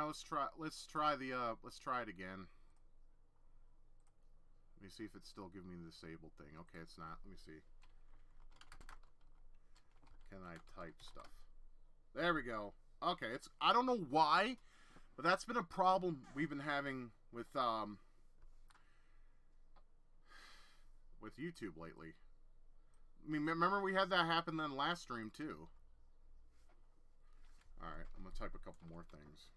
let's try it again. Let me see if it's still giving me the disabled thing. Okay, it's not. Let me see. Can I type stuff? There we go. Okay, it's, I don't know why, but that's been a problem we've been having with YouTube lately. I mean, remember we had that happen then last stream too. Alright, I'm going to type a couple more things.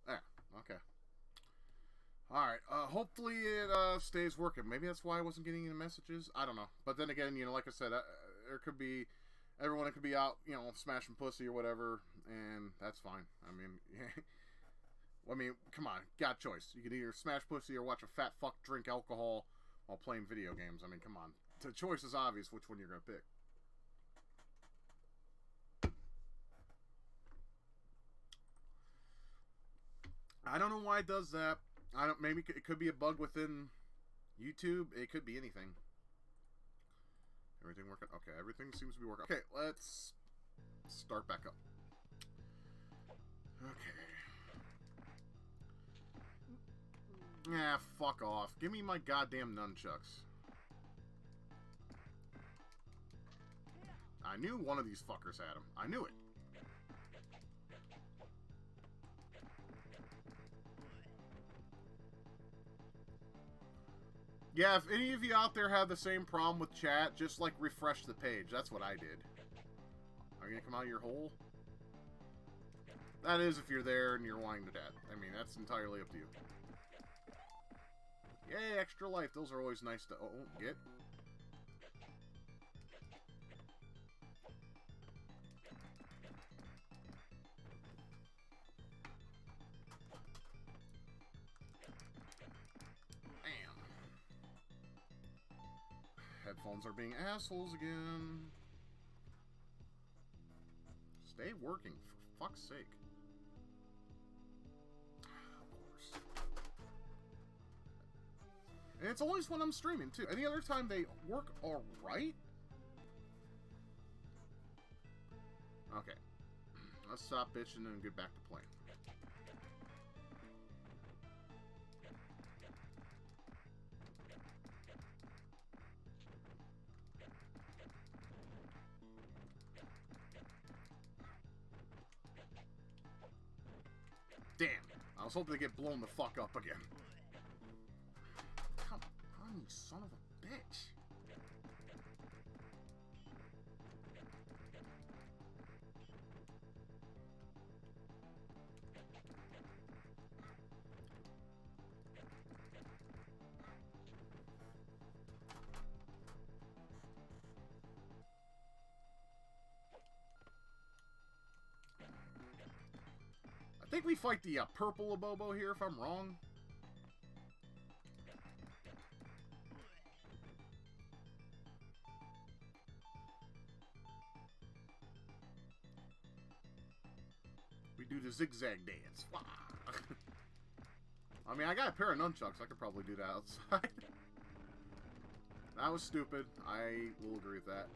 There, okay. Alright, hopefully it stays working. Maybe that's why I wasn't getting any messages. I don't know. But then again, you know, like I said, there could be... Everyone could be out, you know, smashing pussy or whatever, and that's fine. I mean, come on, got a choice. You can either smash pussy or watch a fat fuck drink alcohol while playing video games. I mean, come on. The choice is obvious which one you're going to pick. I don't know why it does that. Maybe it could be a bug within YouTube. It could be anything. Everything working? Okay, everything seems to be working. Okay, let's start back up. Okay. Yeah, fuck off. Give me my goddamn nunchucks. I knew one of these fuckers had them. I knew it. Yeah, if any of you out there have the same problem with chat, just, like, refresh the page. That's what I did. Are you gonna come out of your hole? That is if you're there and you're wanting to death. I mean, that's entirely up to you. Yay, extra life. Those are always nice to get. Headphones are being assholes again. Stay working, for fuck's sake. Of course. And it's always when I'm streaming, too. Any other time they work alright? Okay. Let's stop bitching and get back to playing. Damn. I was hoping to get blown the fuck up again. Come on, you son of a bitch. I think we fight the purple Abobo here, if I'm wrong. We do the zigzag dance. I mean, I got a pair of nunchucks. I could probably do that outside. That was stupid. I will agree with that.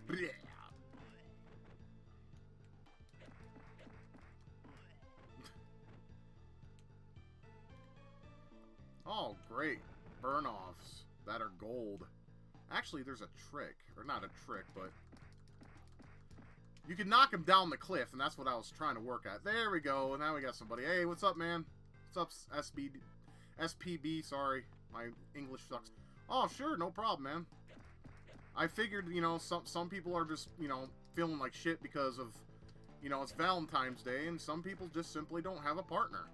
Yeah. Oh, great. Burn-offs that are gold. Actually, there's a trick. Or not a trick, but... You can knock him down the cliff, and that's what I was trying to work at. There we go. And now we got somebody. Hey, what's up, man? What's up, SPB? Sorry. My English sucks. Oh, sure. No problem, man. I figured, you know, some people are just, you know, feeling like shit because of, you know, it's Valentine's Day, and some people just simply don't have a partner.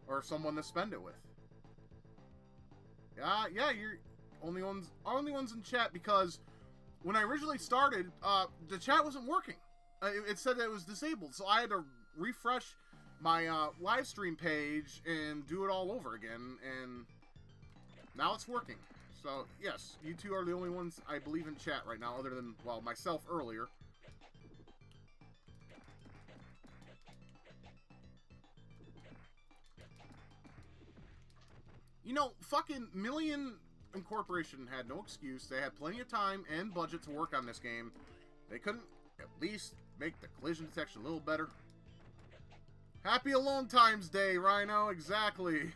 Or someone to spend it with. Yeah, you're only ones in chat because when I originally started, the chat wasn't working. It said that it was disabled, so I had to refresh my live stream page and do it all over again, and now it's working. So, yes, you two are the only ones I believe in chat right now, other than, well, myself earlier. You know, fucking Million Incorporation had no excuse. They had plenty of time and budget to work on this game. They couldn't at least make the collision detection a little better. Happy Alone Times Day, Rhino, exactly.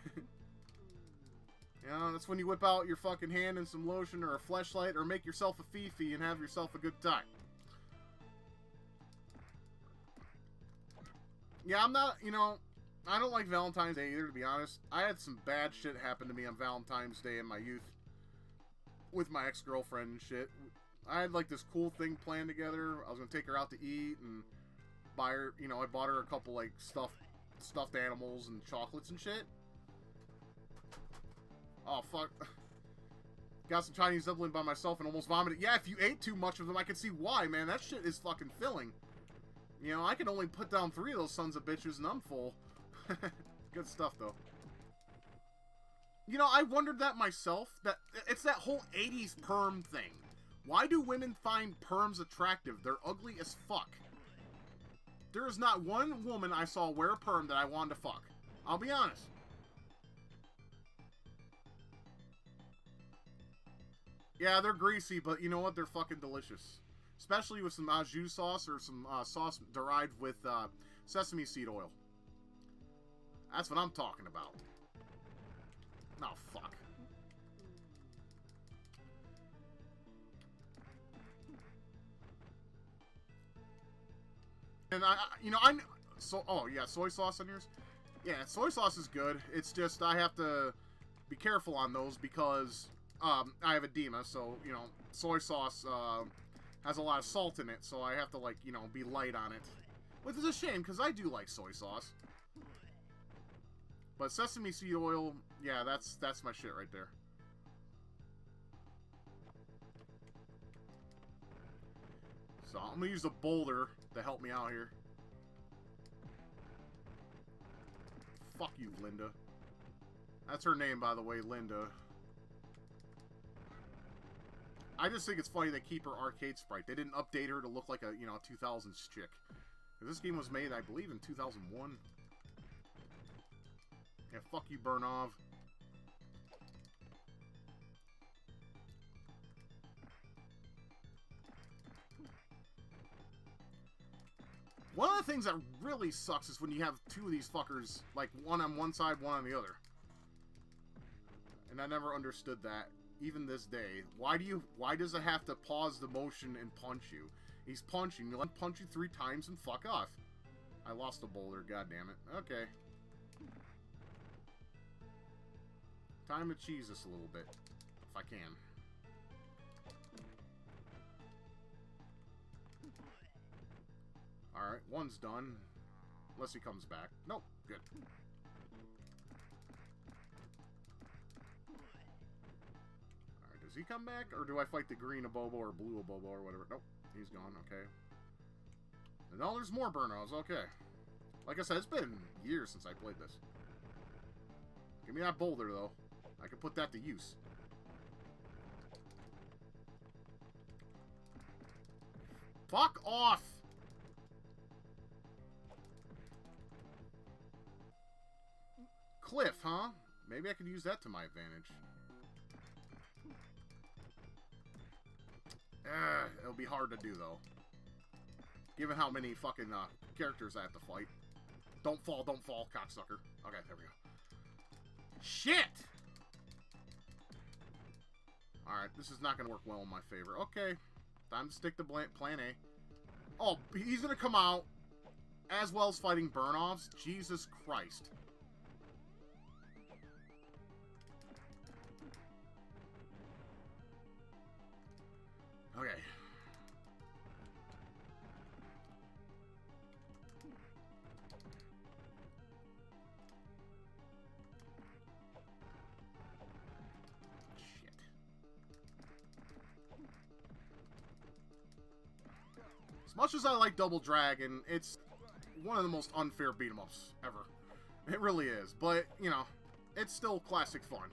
You know, that's when you whip out your fucking hand and some lotion or a fleshlight or make yourself a Fifi and have yourself a good time. Yeah, I'm not, you know, I don't like Valentine's Day either, to be honest. I had some bad shit happen to me on Valentine's Day in my youth with my ex-girlfriend and shit. I had, like, this cool thing planned together. I was going to take her out to eat and buy her, you know, I bought her a couple, like, stuffed animals and chocolates and shit. Oh, fuck. Got some Chinese dumpling by myself and almost vomited. Yeah, if you ate too much of them, I can see why, man. That shit is fucking filling. You know, I can only put down 3 of those sons of bitches and I'm full. Good stuff, though. You know, I wondered that myself. That it's that whole 80s perm thing. Why do women find perms attractive? They're ugly as fuck. There is not one woman I saw wear a perm that I wanted to fuck. I'll be honest. Yeah, they're greasy, but you know what? They're fucking delicious. Especially with some au jus sauce or some sauce derived with sesame seed oil. That's what I'm talking about. Oh, fuck. And oh yeah, soy sauce on yours? Yeah, soy sauce is good. It's just I have to be careful on those because I have edema, so, you know, soy sauce has a lot of salt in it, so I have to, like, you know, be light on it. Which is a shame, because I do like soy sauce. But sesame seed oil, yeah, that's my shit right there. So I'm gonna use a boulder to help me out here. Fuck you, Linda. That's her name, by the way, Linda. I just think it's funny they keep her arcade sprite. They didn't update her to look like a, you know, 2000s chick. This game was made, I believe, in 2001. Yeah, fuck you, Burnov. One of the things that really sucks is when you have 2 of these fuckers, like, one on one side, one on the other. And I never understood that. Even this day. Why does it have to pause the motion and punch you? He's punching. Let him punch you 3 times and fuck off. I lost the boulder, goddammit. Okay. Time to cheese this a little bit. If I can. Alright, one's done. Unless he comes back. Nope, good. Does he come back, or do I fight the green Abobo or blue Abobo or whatever? Nope, he's gone, okay. No, there's more Burnos, okay. Like I said, it's been years since I played this. Give me that boulder, though. I can put that to use. Fuck off! Cliff, huh? Maybe I could use that to my advantage. It'll be hard to do, though. Given how many fucking characters I have to fight. Don't fall, cocksucker. Okay, there we go. Shit! Alright, this is not going to work well in my favor. Okay, time to stick to plan A. Oh, he's going to come out as well as fighting burn-offs? Jesus Christ. Okay. Shit. As much as I like Double Dragon, it's one of the most unfair beat-em-ups ever. It really is. But, you know, it's still classic fun.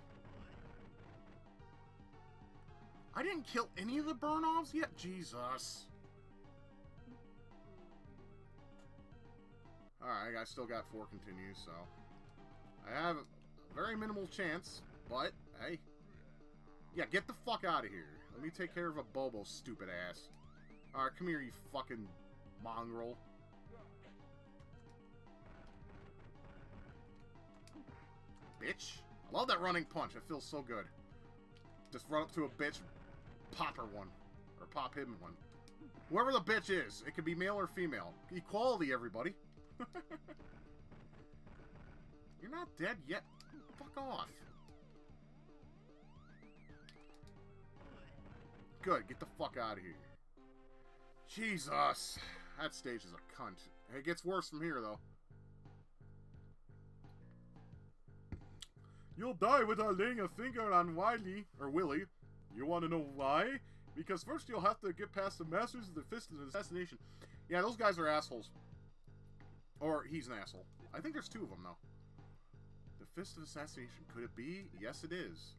I didn't kill any of the burn-offs yet? Jesus. Alright, I still got 4 continues, so... I have a very minimal chance But, hey. Yeah, get the fuck out of here. Let me take care of a Bobo, stupid ass. Alright, come here, you fucking mongrel. Bitch. I love that running punch. It feels so good. Just run up to a bitch, pop her one. Or pop him one. Whoever the bitch is. It could be male or female. Equality, everybody. You're not dead yet. Fuck off. Good. Get the fuck out of here. Jesus. That stage is a cunt. It gets worse from here, though. You'll die without laying a finger on Wiley, or Willie. You want to know why? Because first you'll have to get past the Masters of the Fist of Assassination. Yeah, those guys are assholes. Or, he's an asshole. I think there's two of them, though. The Fist of Assassination. Could it be? Yes, it is.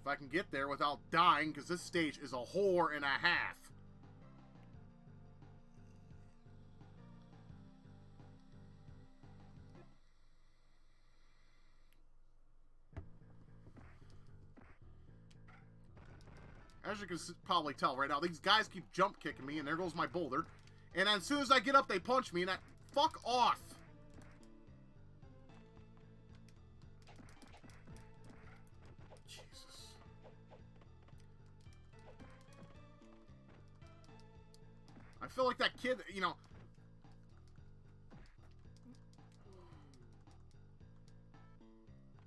If I can get there without dying, because this stage is a whore and a half. As you can probably tell right now, these guys keep jump kicking me, and there goes my boulder. And as soon as I get up, they punch me, and fuck off! Jesus. I feel like that kid, you know...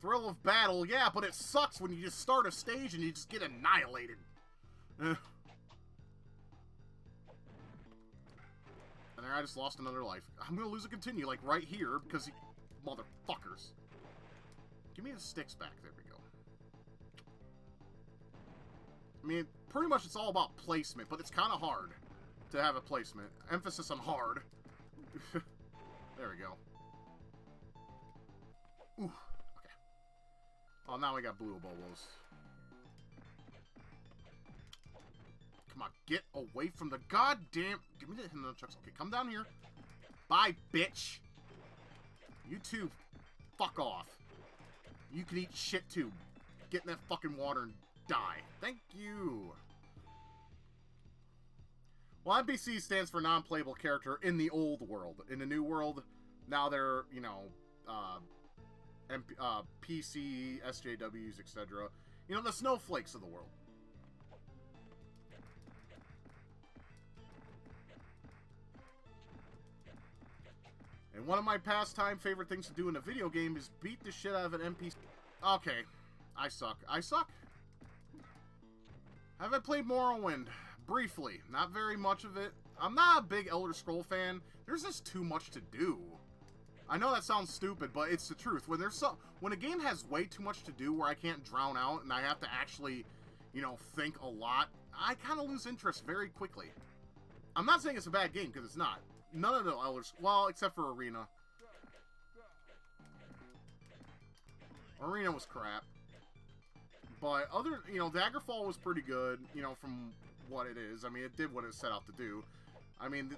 Thrill of battle, yeah, but it sucks when you just start a stage and you just get annihilated. And there I just lost another life. I'm gonna lose a continue, like, right here, because motherfuckers. Give me the sticks back. There we go. I mean, pretty much it's all about placement, but it's kind of hard to have a placement. Emphasis on hard. There we go. Ooh, okay. Oh, now we got blue bobos. Come on, get away from the goddamn... Give me the nunchucks. Okay, come down here. Bye, bitch. You two, fuck off. You can eat shit, too. Get in that fucking water and die. Thank you. Well, NPC stands for non-playable character in the old world. In the new world, now they're, you know, PC, SJWs, etc. You know, the snowflakes of the world. And one of my pastime favorite things to do in a video game is beat the shit out of an NPC. Okay. I suck. I suck. Have I played Morrowind? Briefly. Not very much of it. I'm not a big Elder Scroll fan. There's just too much to do. I know that sounds stupid, but it's the truth. When a game has way too much to do where I can't drown out and I have to actually, you know, think a lot, I kind of lose interest very quickly. I'm not saying it's a bad game, because it's not. None of the Elders, well, except for Arena. Arena was crap. But you know, Daggerfall was pretty good, you know, from what it is. I mean, it did what it set out to do. I mean,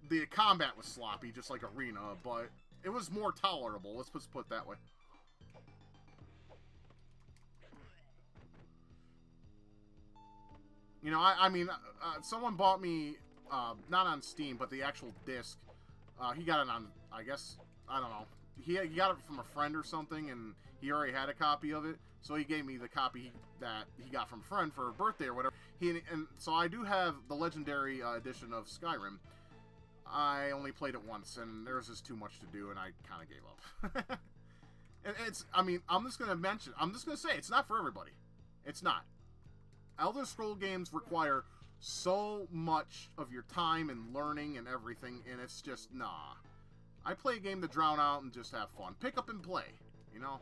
the combat was sloppy, just like Arena, but it was more tolerable. Let's just put it that way. You know, I mean, someone bought me, not on Steam, but the actual disc. He got it on, I guess, I don't know. He got it from a friend or something, and he already had a copy of it. So he gave me the copy that he got from a friend for a birthday or whatever. And so I do have the legendary edition of Skyrim. I only played it once, and there was just too much to do, and I kind of gave up. And it's, I mean, I'm just going to say, it's not for everybody. It's not. Elder Scroll games require so much of your time and learning and everything, and it's just, nah. I play a game to drown out and just have fun. Pick up and play, you know?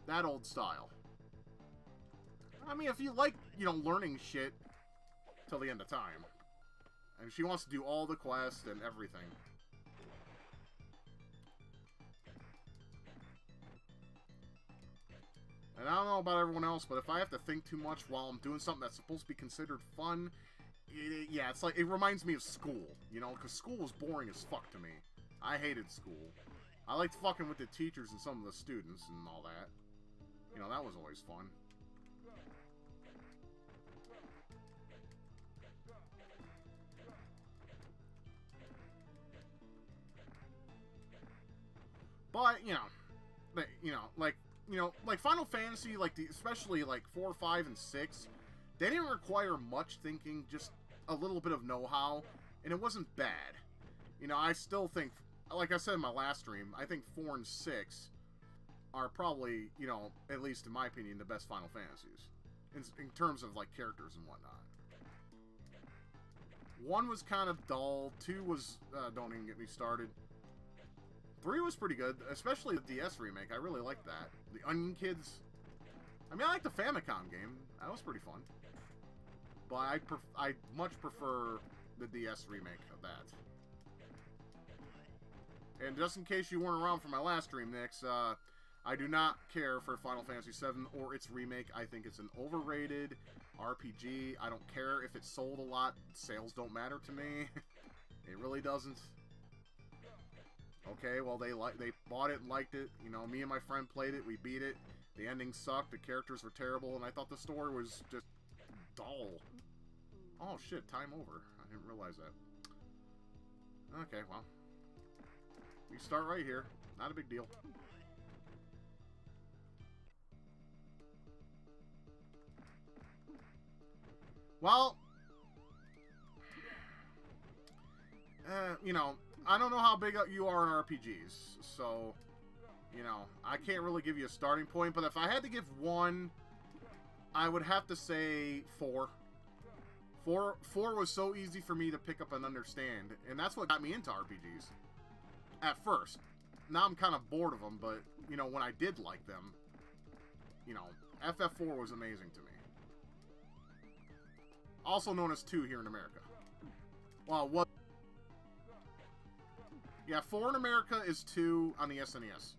That old style. I mean, if you like, you know, learning shit till the end of time. And she wants to do all the quests and everything. And I don't know about everyone else, but if I have to think too much while I'm doing something that's supposed to be considered fun, yeah, it's like, it reminds me of school, you know, because school was boring as fuck to me. I hated school. I liked fucking with the teachers and some of the students and all that. You know, that was always fun. But, like Final Fantasy, like especially like 4, 5, and 6, they didn't require much thinking, just a little bit of know-how, and it wasn't bad. You know, I still think, like I said in my last stream, I think 4 and 6 are probably, you know, at least in my opinion, the best Final Fantasies. In terms of, like, characters and whatnot. 1 was kind of dull. 2 was, don't even get me started. 3 was pretty good, especially the DS remake. I really liked that. The Onion Kids. I mean, I like the Famicom game. That was pretty fun. But I much prefer the DS remake of that. And just in case you weren't around for my last stream, Nix, I do not care for Final Fantasy VII or its remake. I think it's an overrated RPG. I don't care if it sold a lot. Sales don't matter to me. It really doesn't. Okay, well, they bought it and liked it. You know, me and my friend played it. We beat it. The ending sucked. The characters were terrible. And I thought the story was just dull. Oh, shit. Time over. I didn't realize that. Okay, well. We start right here. Not a big deal. Well, you know, I don't know how big you are in RPGs, so, you know, I can't really give you a starting point, but if I had to give one, I would have to say 4. 4 was so easy for me to pick up and understand, and that's what got me into RPGs. At first. Now I'm kind of bored of them, but, you know, when I did like them, you know, FF4 was amazing to me. Also known as 2 here in America. Well, what? Yeah, 4 in America is 2 on the SNES.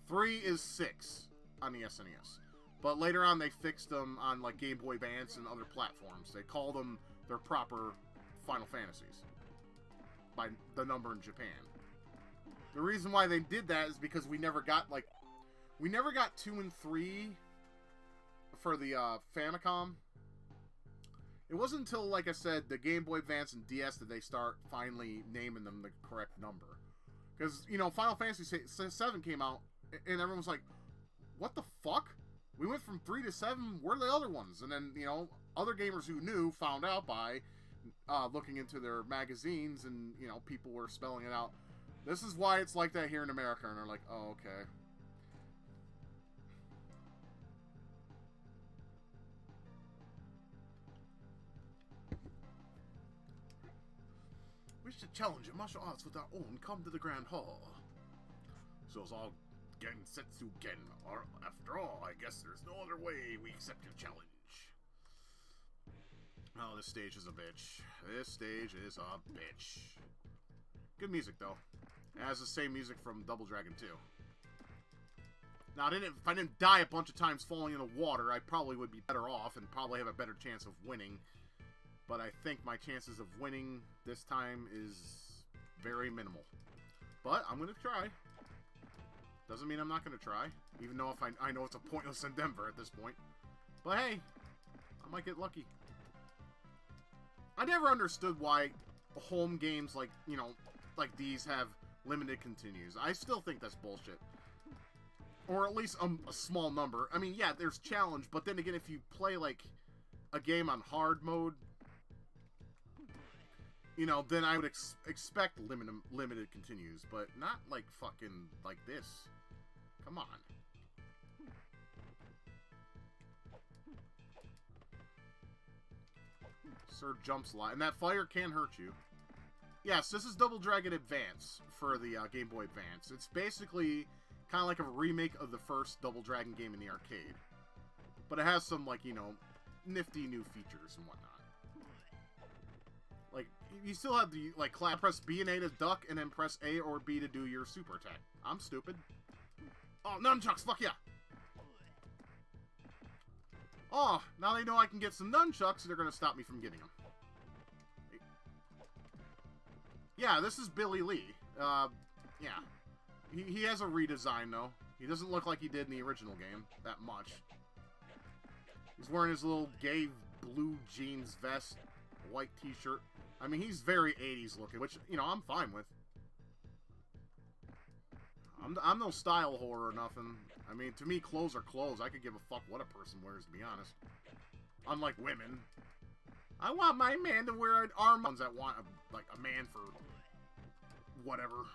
3 is 6 on the SNES. But later on, they fixed them on, like, Game Boy Advance and other platforms. They called them their proper Final Fantasies. By the number in Japan. The reason why they did that is because we never got 2 and 3 for the Famicom. It wasn't until, like I said, the Game Boy Advance and DS that they start finally naming them the correct number. Because, you know, Final Fantasy VII came out, and everyone was like, what the fuck? We went from 3 to 7, where are the other ones? And then, you know, other gamers who knew found out by looking into their magazines, and, you know, people were spelling it out. This is why it's like that here in America, and they're like, oh, okay. Wish to challenge your martial arts with our own, come to the Grand Hall. So it's all Gensetsu Gen, or after all, I guess there's no other way we accept your challenge. Oh, this stage is a bitch. This stage is a bitch. Good music, though. It has the same music from Double Dragon 2. Now, if I didn't die a bunch of times falling in the water, I probably would be better off and probably have a better chance of winning. But I think my chances of winning this time is very minimal. But I'm going to try. Doesn't mean I'm not going to try. Even though if I know it's a pointless endeavor at this point. But hey, I might get lucky. I never understood why home games like, you know, like these have limited continues. I still think that's bullshit. Or at least a small number. I mean, yeah, there's challenge, but then again, if you play like a game on hard mode, you know, then I would expect limited continues, but not like fucking like this. Come on. Sir jump slide. And that fire can hurt you. Yes, this is Double Dragon Advance for the Game Boy Advance. It's basically kind of like a remake of the first Double Dragon game in the arcade. But it has some, like, you know, nifty new features and whatnot. Like, you still have the, like, press B and A to duck, and then press A or B to do your super attack. I'm stupid. Oh, nunchucks, fuck yeah! Oh, now they know I can get some nunchucks, they're gonna stop me from getting them. Yeah, this is Billy Lee. Yeah. He has a redesign, though. He doesn't look like he did in the original game that much. He's wearing his little gay blue jeans vest, white t-shirt. I mean, he's very 80s looking, which, you know, I'm fine with. I'm no style whore or nothing. I mean, to me, clothes are clothes. I could give a fuck what a person wears, to be honest. Unlike women. I want my man to wear an arm... Ones that want, like, a man for... whatever.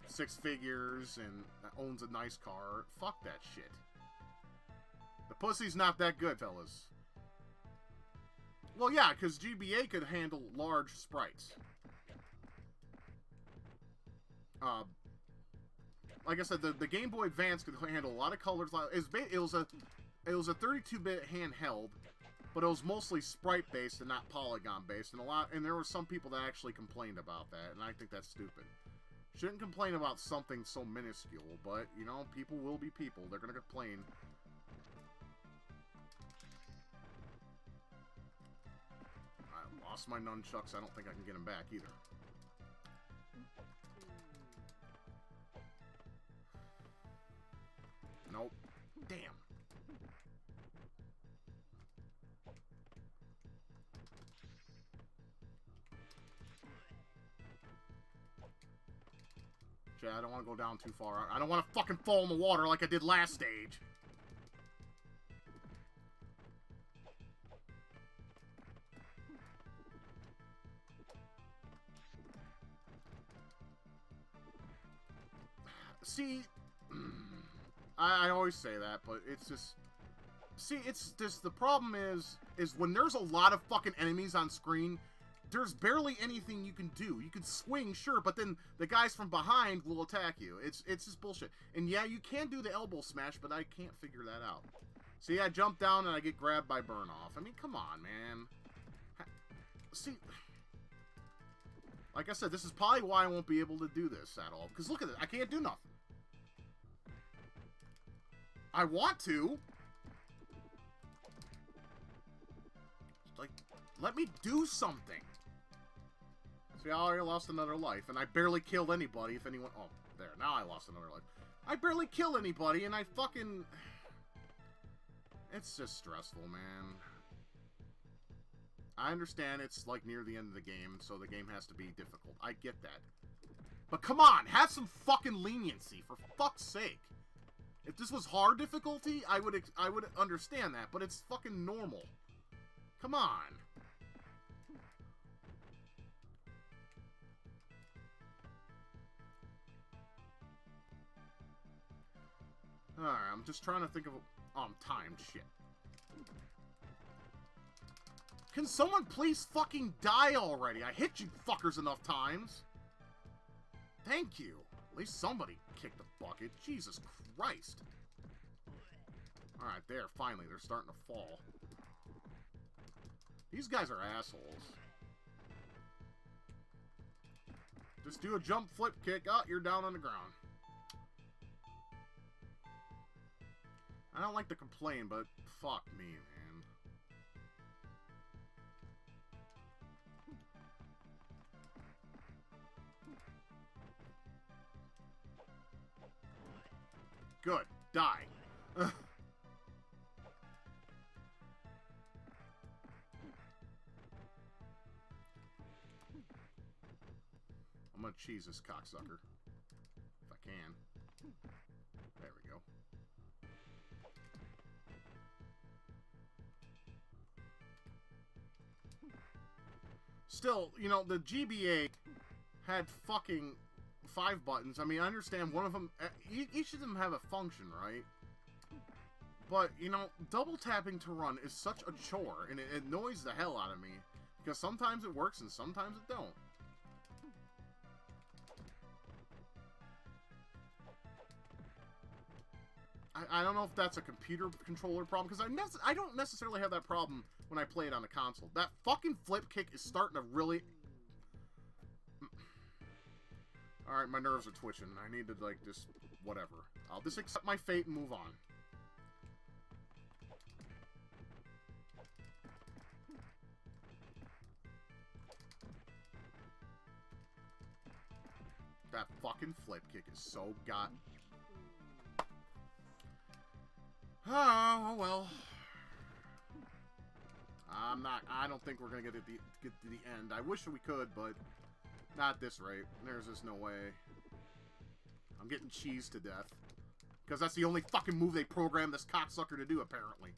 6 figures and owns a nice car. Fuck that shit. The pussy's not that good, fellas. Well, yeah, because GBA could handle large sprites. Like I said, the Game Boy Advance could handle a lot of colors. It was a 32-bit handheld, but it was mostly sprite-based and not polygon-based, and there were some people that actually complained about that, and I think that's stupid. Shouldn't complain about something so minuscule, but, you know, people will be people. They're gonna complain. I lost my nunchucks. I don't think I can get them back, either. Nope. Damn. Chad, I don't want to go down too far. I don't want to fucking fall in the water like I did last stage. See, I always say that, but it's just... See, it's just... The problem is when there's a lot of fucking enemies on screen, there's barely anything you can do. You can swing, sure, but then the guys from behind will attack you. It's just bullshit. And yeah, you can do the elbow smash, but I can't figure that out. See, I jump down and I get grabbed by burn off. I mean, come on, man. See... Like I said, this is probably why I won't be able to do this at all. Because look at it, I can't do nothing. I want to. Like, let me do something. See, I already lost another life, and I barely killed anybody. If anyone... Oh, there. Now I lost another life. I barely killed anybody, and I fucking... It's just stressful, man. I understand it's, like, near the end of the game, so the game has to be difficult. I get that. But come on, have some fucking leniency, for fuck's sake. If this was hard difficulty, I would understand that, but it's fucking normal. Come on. Alright, I'm just trying to think of... timed shit. Can someone please fucking die already? I hit you fuckers enough times. Thank you. At least somebody kicked the bucket. Jesus Christ. Alright, there. Finally, they're starting to fall. These guys are assholes. Just do a jump flip kick. Oh, you're down on the ground. I don't like to complain, but fuck me, man. Good. Die. Ugh. I'm gonna cheese this cocksucker. If I can. There we go. Still, you know, the GBA had fucking 5 buttons. I mean, I understand one of them... Each of them have a function, right? But, you know, double tapping to run is such a chore, and it annoys the hell out of me. Because sometimes it works and sometimes it don't. I don't know if that's a computer controller problem, because I don't necessarily have that problem when I play it on the console. That fucking flip kick is starting to really... Alright, my nerves are twitching. I need to, like, just... whatever. I'll just accept my fate and move on. That fucking flip kick is so god... Oh, well. I don't think we're gonna get to the end. I wish we could, but not at this rate. There's just no way. I'm getting cheesed to death. Because that's the only fucking move they programmed this cocksucker to do, apparently.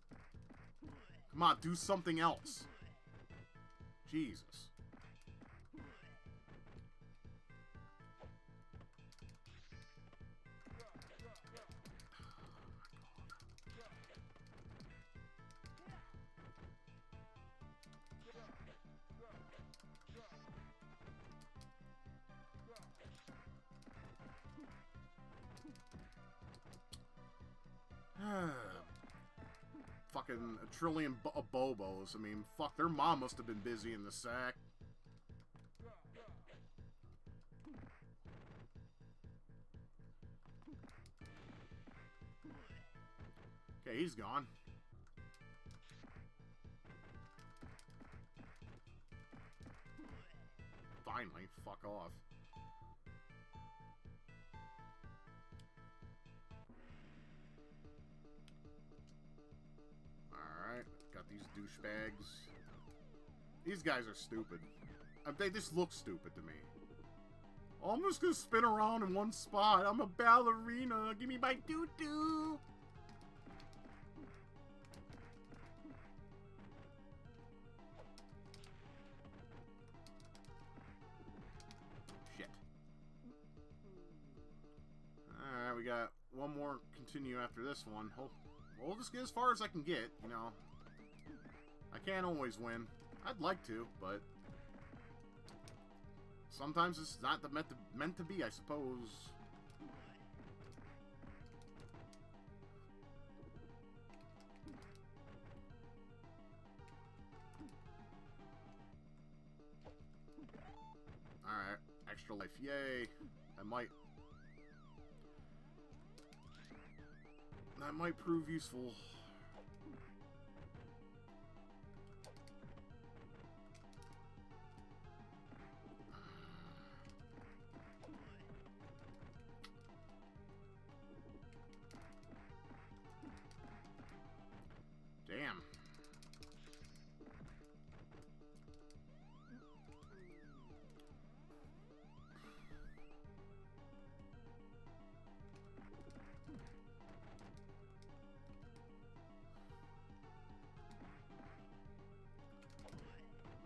Come on, do something else. Jesus. Fucking a trillion bobos. I mean, fuck, their mom must have been busy in the sack. Okay, he's gone. Finally, fuck off. Alright, got these douchebags. These guys are stupid. They just look stupid to me. Oh, I'm just gonna spin around in one spot. I'm a ballerina. Give me my doo-doo. Shit. Alright, we got one more continue after this one. We'll just get as far as I can get, you know. I can't always win. I'd like to, but sometimes it's not meant to be, I suppose. Alright, extra life, yay. That might prove useful. Damn.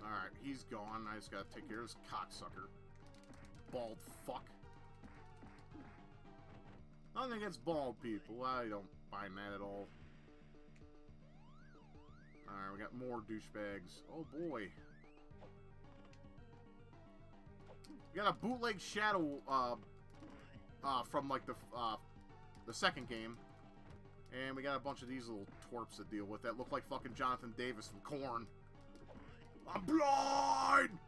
Alright, he's gone. I just gotta take care of this cocksucker. Bald fuck. Nothing against bald people. I don't find that at all. Alright, we got more douchebags. Oh boy. We got a bootleg shadow from like the second game. And we got a bunch of these little twerps to deal with that look like fucking Jonathan Davis from Korn. I'm blind!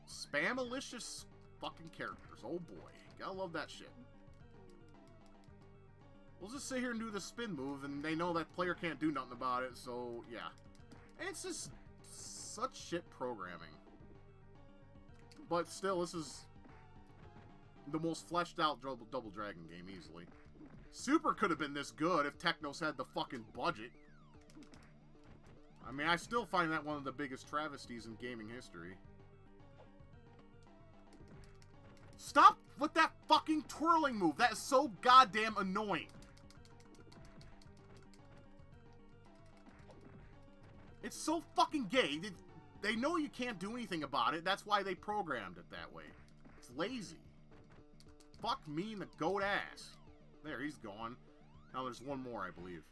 Spam-malicious fucking characters. Oh boy. Gotta love that shit. We'll just sit here and do the spin move, and they know that player can't do nothing about it, so yeah. And it's just such shit programming. But still, this is the most fleshed out Double Dragon game, easily. Super could have been this good if Technos had the fucking budget. I mean, I still find that one of the biggest travesties in gaming history. Stop with that fucking twirling move. That is so goddamn annoying. It's so fucking gay. They know you can't do anything about it. That's why they programmed it that way. It's lazy. Fuck me in the goat ass. There, he's gone. Now there's one more, I believe.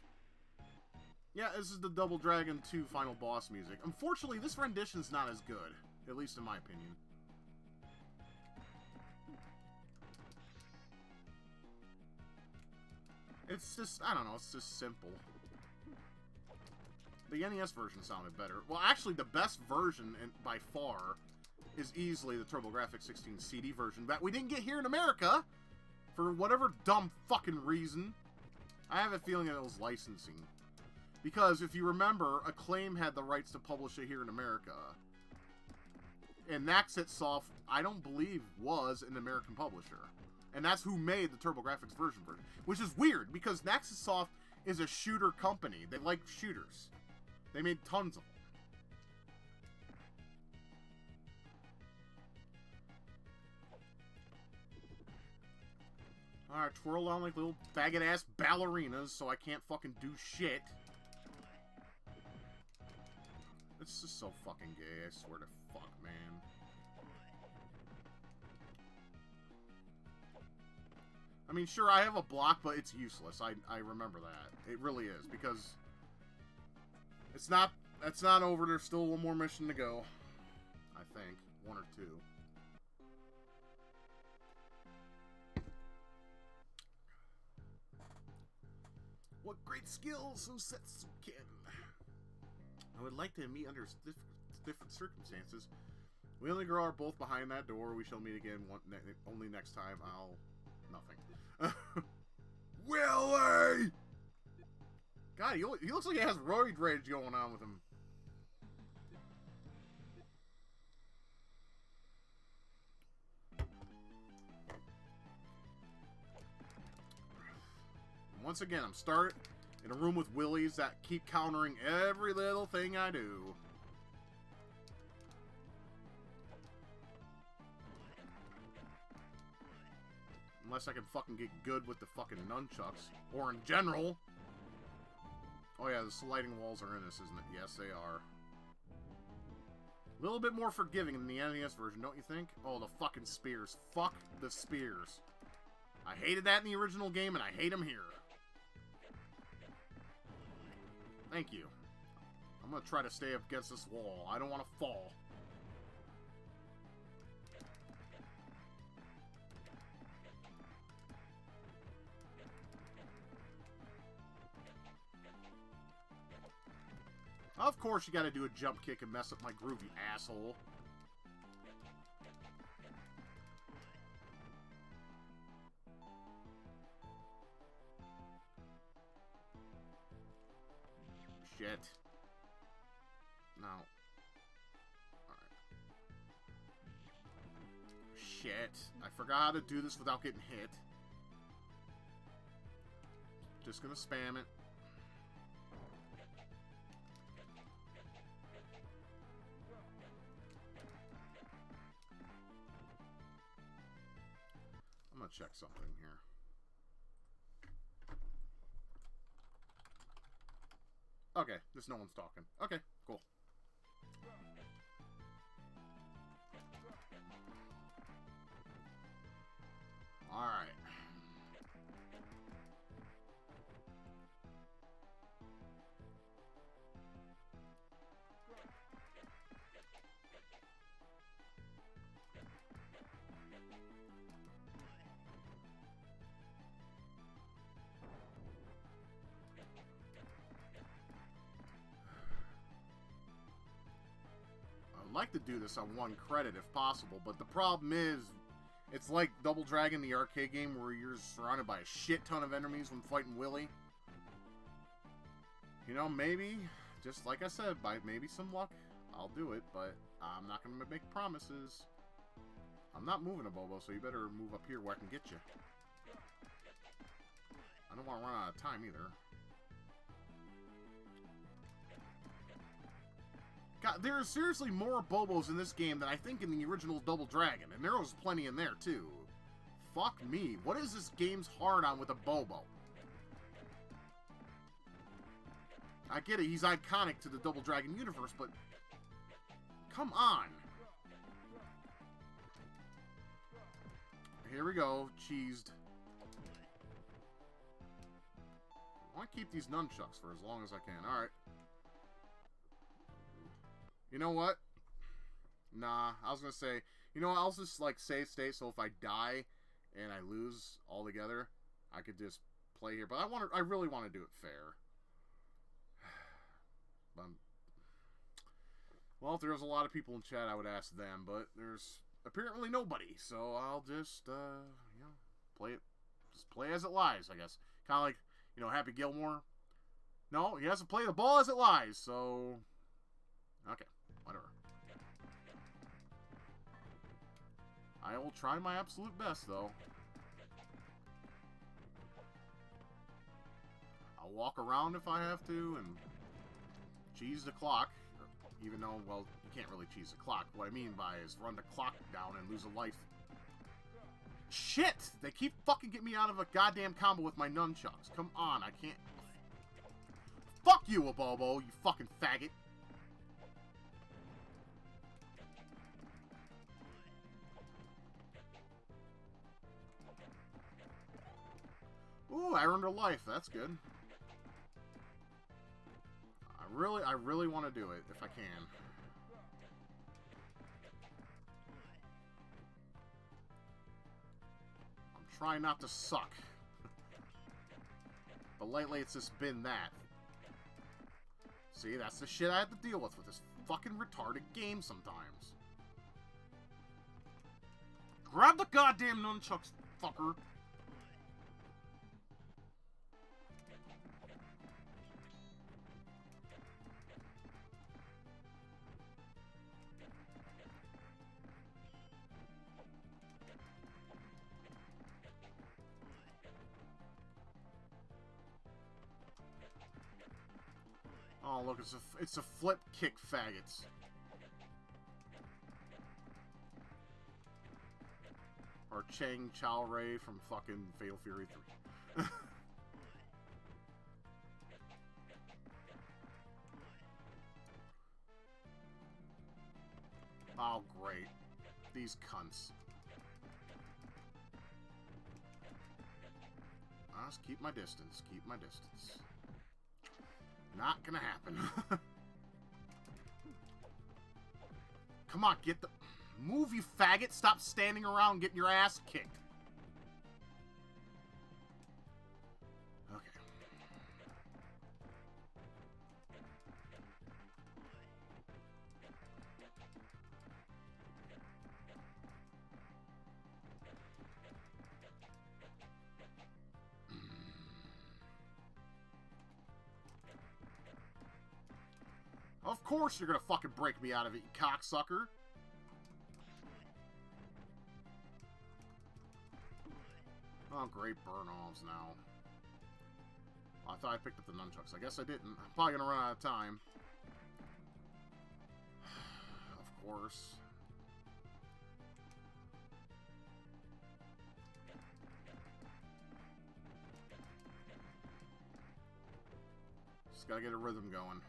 Yeah, this is the Double Dragon 2 final boss music. Unfortunately, this rendition's not as good. At least in my opinion. It's just, I don't know, it's just simple. The NES version sounded better. Well, actually, the best version, by far, is easily the TurboGrafx 16 CD version that we didn't get here in America for whatever dumb fucking reason. I have a feeling that it was licensing. Because if you remember, Acclaim had the rights to publish it here in America. And Naxxit Soft, I don't believe, was an American publisher. And that's who made the TurboGrafx version. Which is weird, because Naxxit Soft is a shooter company. They like shooters. They made tons of them. Alright, twirl on like little faggot-ass ballerinas so I can't fucking do shit. This is so fucking gay, I swear to fuck, man. I mean, sure, I have a block, but it's useless. I remember that. It really is, because it's not over. There's still one more mission to go. I think. One or two. What great skills Setsuken! I would like to meet under different circumstances. We only grow are both behind that door. We shall meet again only next time. Nothing. Willie! God, he looks like he has roid rage going on with him. Once again, I'm started in a room with Willies that keep countering every little thing I do. Unless I can fucking get good with the fucking nunchucks. Or in general. Oh yeah, the sliding walls are in this, isn't it? Yes, they are. A little bit more forgiving than the NES version, don't you think? Oh, the fucking spears. Fuck the spears. I hated that in the original game, and I hate them here. Thank you. I'm gonna try to stay up against this wall. I don't want to fall. Of course you gotta do a jump kick and mess up my groove, you asshole. Shit. No. Alright. Shit. I forgot how to do this without getting hit. Just gonna spam it. I'm gonna check something here. Okay, just no one's talking. Okay, cool. Alright. I'd like to do this on one credit if possible, but the problem is, it's like Double Dragon, the arcade game, where you're surrounded by a shit ton of enemies when fighting Willy. You know, maybe, just like I said, by maybe some luck, I'll do it, but I'm not going to make promises. I'm not moving a Bobo, so you better move up here where I can get you. I don't want to run out of time either. God, there are seriously more Bobos in this game than I think in the original Double Dragon, and there was plenty in there too. Fuck me, what is this game's hard on with a Bobo? I get it, he's iconic to the Double Dragon universe, but come on. Here we go, cheesed. I want to keep these nunchucks for as long as I can. Alright. You know what? Nah, I was going to say, you know what, I'll just, like, save state, so if I die and I lose altogether, I could just play here. But I really want to do it fair. Well, if there was a lot of people in chat, I would ask them, but there's apparently nobody, so I'll just, you know, play it, just play as it lies, I guess. Kind of like, you know, Happy Gilmore. No, he has to play the ball as it lies, so... Okay, whatever. I will try my absolute best, though. I'll walk around if I have to, and cheese the clock. Even though, well, you can't really cheese the clock. What I mean by is run the clock down and lose a life. Shit! They keep fucking getting me out of a goddamn combo with my nunchucks. Come on, I can't... Fuck you, Abobo, you fucking faggot. Ooh, I earned a life. That's good. I really want to do it, if I can. I'm trying not to suck. But lately, it's just been that. See, that's the shit I have to deal with this fucking retarded game sometimes. Grab the goddamn nunchucks, fucker. Oh, look, it's a flip kick, faggots. Or Chang Chao Rei from fucking Fatal Fury 3. Oh, great. These cunts. I'll just keep my distance. Keep my distance. Not gonna happen. Come on, get the... Move, you faggot! Stop standing around getting your ass kicked. Okay. Of course you're gonna fucking break me out of it, you cocksucker! Oh, great burn-offs now. Oh, I thought I picked up the nunchucks. I guess I didn't. I'm probably gonna run out of time. Of course. Just gotta get a rhythm going.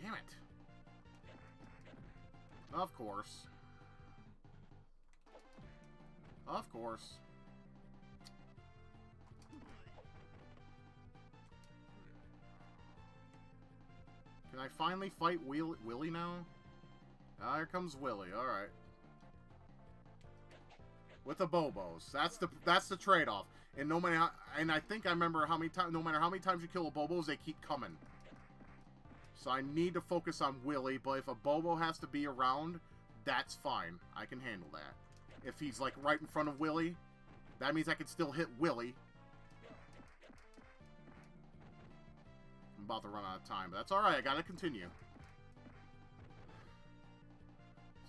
Damn it. Of course. Of course. Can I finally fight Willie now? Ah, here comes Willie. All right. With the Bobos. That's the trade-off. And no matter how, and I think I remember how many times, no matter how many times you kill a Bobos, they keep coming. So I need to focus on Willie, but if a Bobo has to be around, that's fine. I can handle that. If he's, like, right in front of Willie, that means I can still hit Willie. I'm about to run out of time, but that's alright. I gotta continue.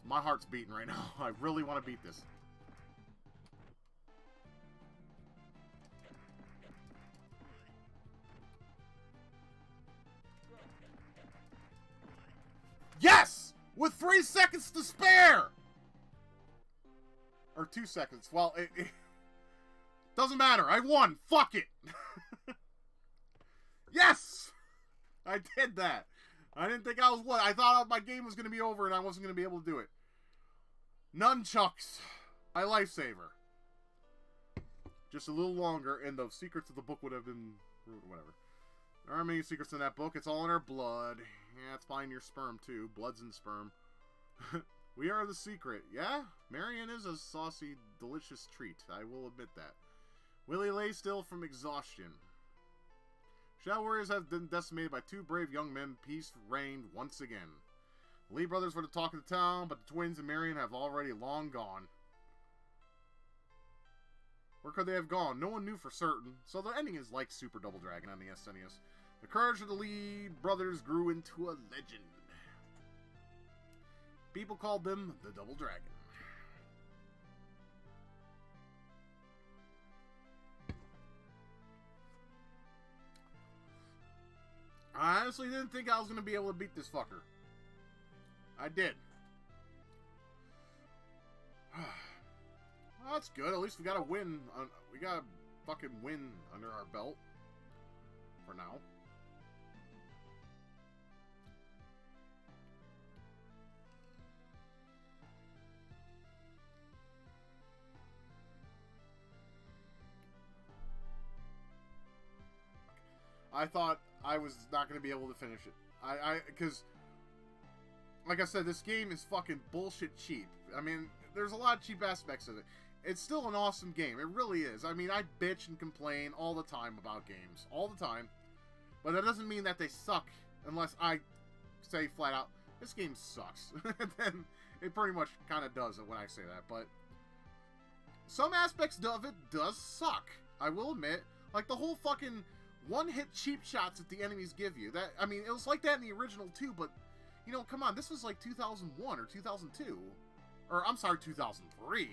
My heart's beating right now. I really want to beat this. Yes! With 3 seconds to spare! Or 2 seconds. Well, it doesn't matter. I won. Fuck it. Yes! I did that. I didn't think I was what. I thought my game was going to be over and I wasn't going to be able to do it. Nunchucks. My lifesaver. Just a little longer and the secrets of the book would have been... whatever. There aren't many secrets in that book. It's all in our blood. Yeah, it's fine your sperm, too. Bloods and sperm. We are the secret. Yeah? Marion is a saucy, delicious treat. I will admit that. Willie lay still from exhaustion. Shadow warriors have been decimated by 2 brave young men. Peace reigned once again. The Lee brothers were the talk of the town, but the twins and Marion have already long gone. Where could they have gone? No one knew for certain, so the ending is like Super Double Dragon on the SNES. The courage of the Lee brothers grew into a legend. People called them the Double Dragon. I honestly didn't think I was going to be able to beat this fucker. I did. Well, that's good. At least we got a win. We got a fucking win under our belt. For now. I thought I was not going to be able to finish it. Because, like I said, this game is fucking bullshit cheap. I mean, there's a lot of cheap aspects of it. It's still an awesome game. It really is. I mean, I bitch and complain all the time about games. All the time. But that doesn't mean that they suck unless I say flat out, this game sucks. Then it pretty much kind of does it when I say that. But some aspects of it does suck. I will admit. Like the whole fucking one-hit cheap shots that the enemies give you. That, I mean, it was like that in the original too, but, you know, come on, this was like 2001 or 2002. Or, I'm sorry, 2003.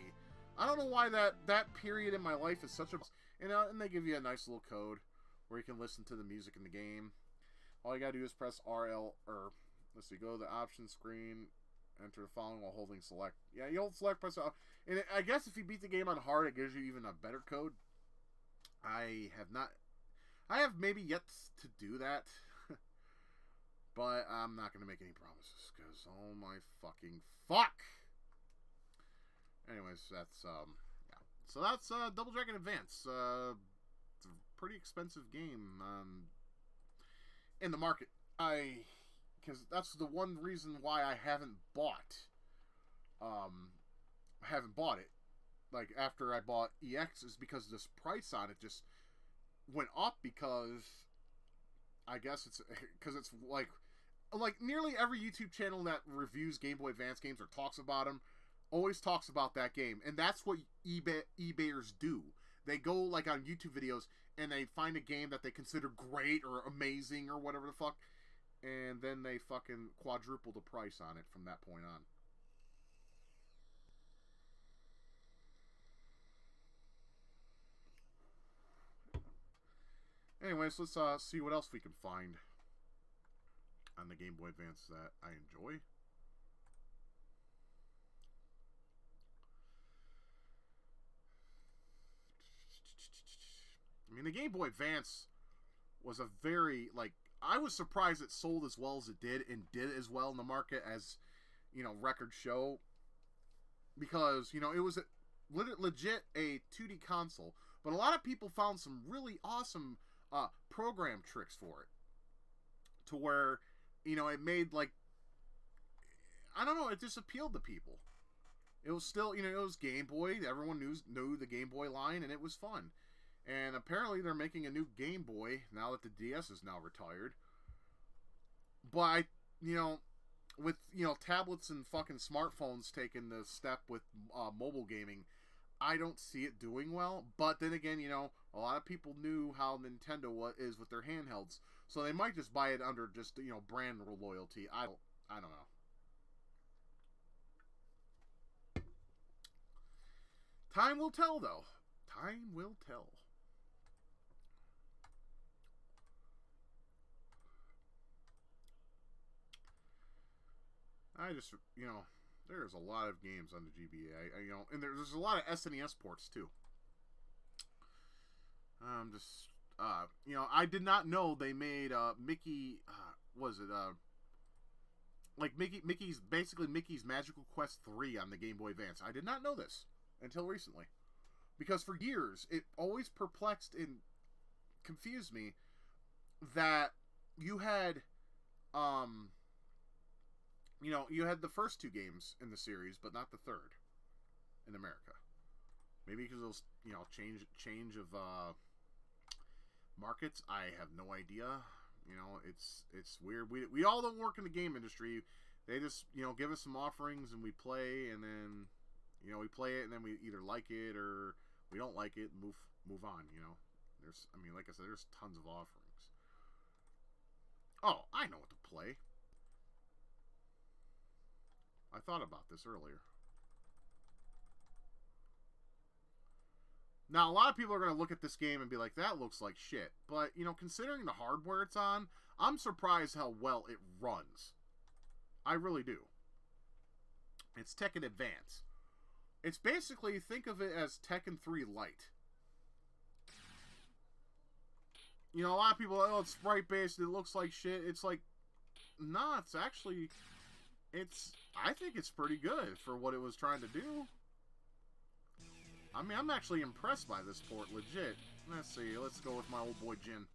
I don't know why that period in my life is such a... and they give you a nice little code where you can listen to the music in the game. All you gotta do is press RL, or, let's see, go to the options screen, enter the following while holding select. Yeah, you hold select, press L. And I guess if you beat the game on hard, it gives you even a better code. I have maybe yet to do that. But I'm not going to make any promises. Because, oh my fucking fuck! Anyways, that's, yeah. So that's Double Dragon Advance. It's a pretty expensive game in the market. Because that's the one reason why I haven't bought it. Like, after I bought EX, is because this price on it just went up, because I guess it's because it's like nearly every YouTube channel that reviews Game Boy Advance games or talks about them always talks about that game, and that's what eBayers do. They go like on YouTube videos and they find a game that they consider great or amazing or whatever the fuck, and then they fucking quadruple the price on it from that point on. Anyways, let's see what else we can find on the Game Boy Advance that I enjoy. I mean, the Game Boy Advance was a very, like, I was surprised it sold as well as it did, and did as well in the market as, you know, records show. Because, you know, it was legit a 2D console. But a lot of people found some really awesome program tricks for it, to where, you know, it made, like, I don't know, it just appealed to people. It was still, you know, it was Game Boy. Everyone knew the Game Boy line, and it was fun. And apparently they're making a new Game Boy now that the DS is now retired. But you know, with, you know, tablets and fucking smartphones taking the step with mobile gaming, I don't see it doing well. But then again, you know, a lot of people knew how Nintendo is with their handhelds, so they might just buy it under just, you know, brand loyalty. I don't know. Time will tell, though. Time will tell. I just, you know, there's a lot of games on the GBA, you know, and there's a lot of SNES ports too. Just, you know, I did not know they made Mickey, was it like Mickey's basically Mickey's Magical Quest 3 on the Game Boy Advance. I did not know this until recently, because for years it always perplexed and confused me that you had You know, you had the first 2 games in the series, but not the third in America. Maybe because it was, you know, change of markets. I have no idea. You know, it's weird. We all don't work in the game industry. They just, you know, give us some offerings and we play, and then, you know, we play it and then we either like it or we don't like it and move on. You know, I mean, like I said, there's tons of offerings. Oh, I know what to play. I thought about this earlier. Now, a lot of people are going to look at this game and be like, that looks like shit. But, you know, considering the hardware it's on, I'm surprised how well it runs. I really do. It's Tekken Advance. It's basically, think of it as Tekken 3 Lite. You know, a lot of people, oh, it's sprite-based, it looks like shit. It's like, nah, it's actually, I think it's pretty good for what it was trying to do. I mean, I'm actually impressed by this port, legit. Let's see, let's go with my old boy Jin.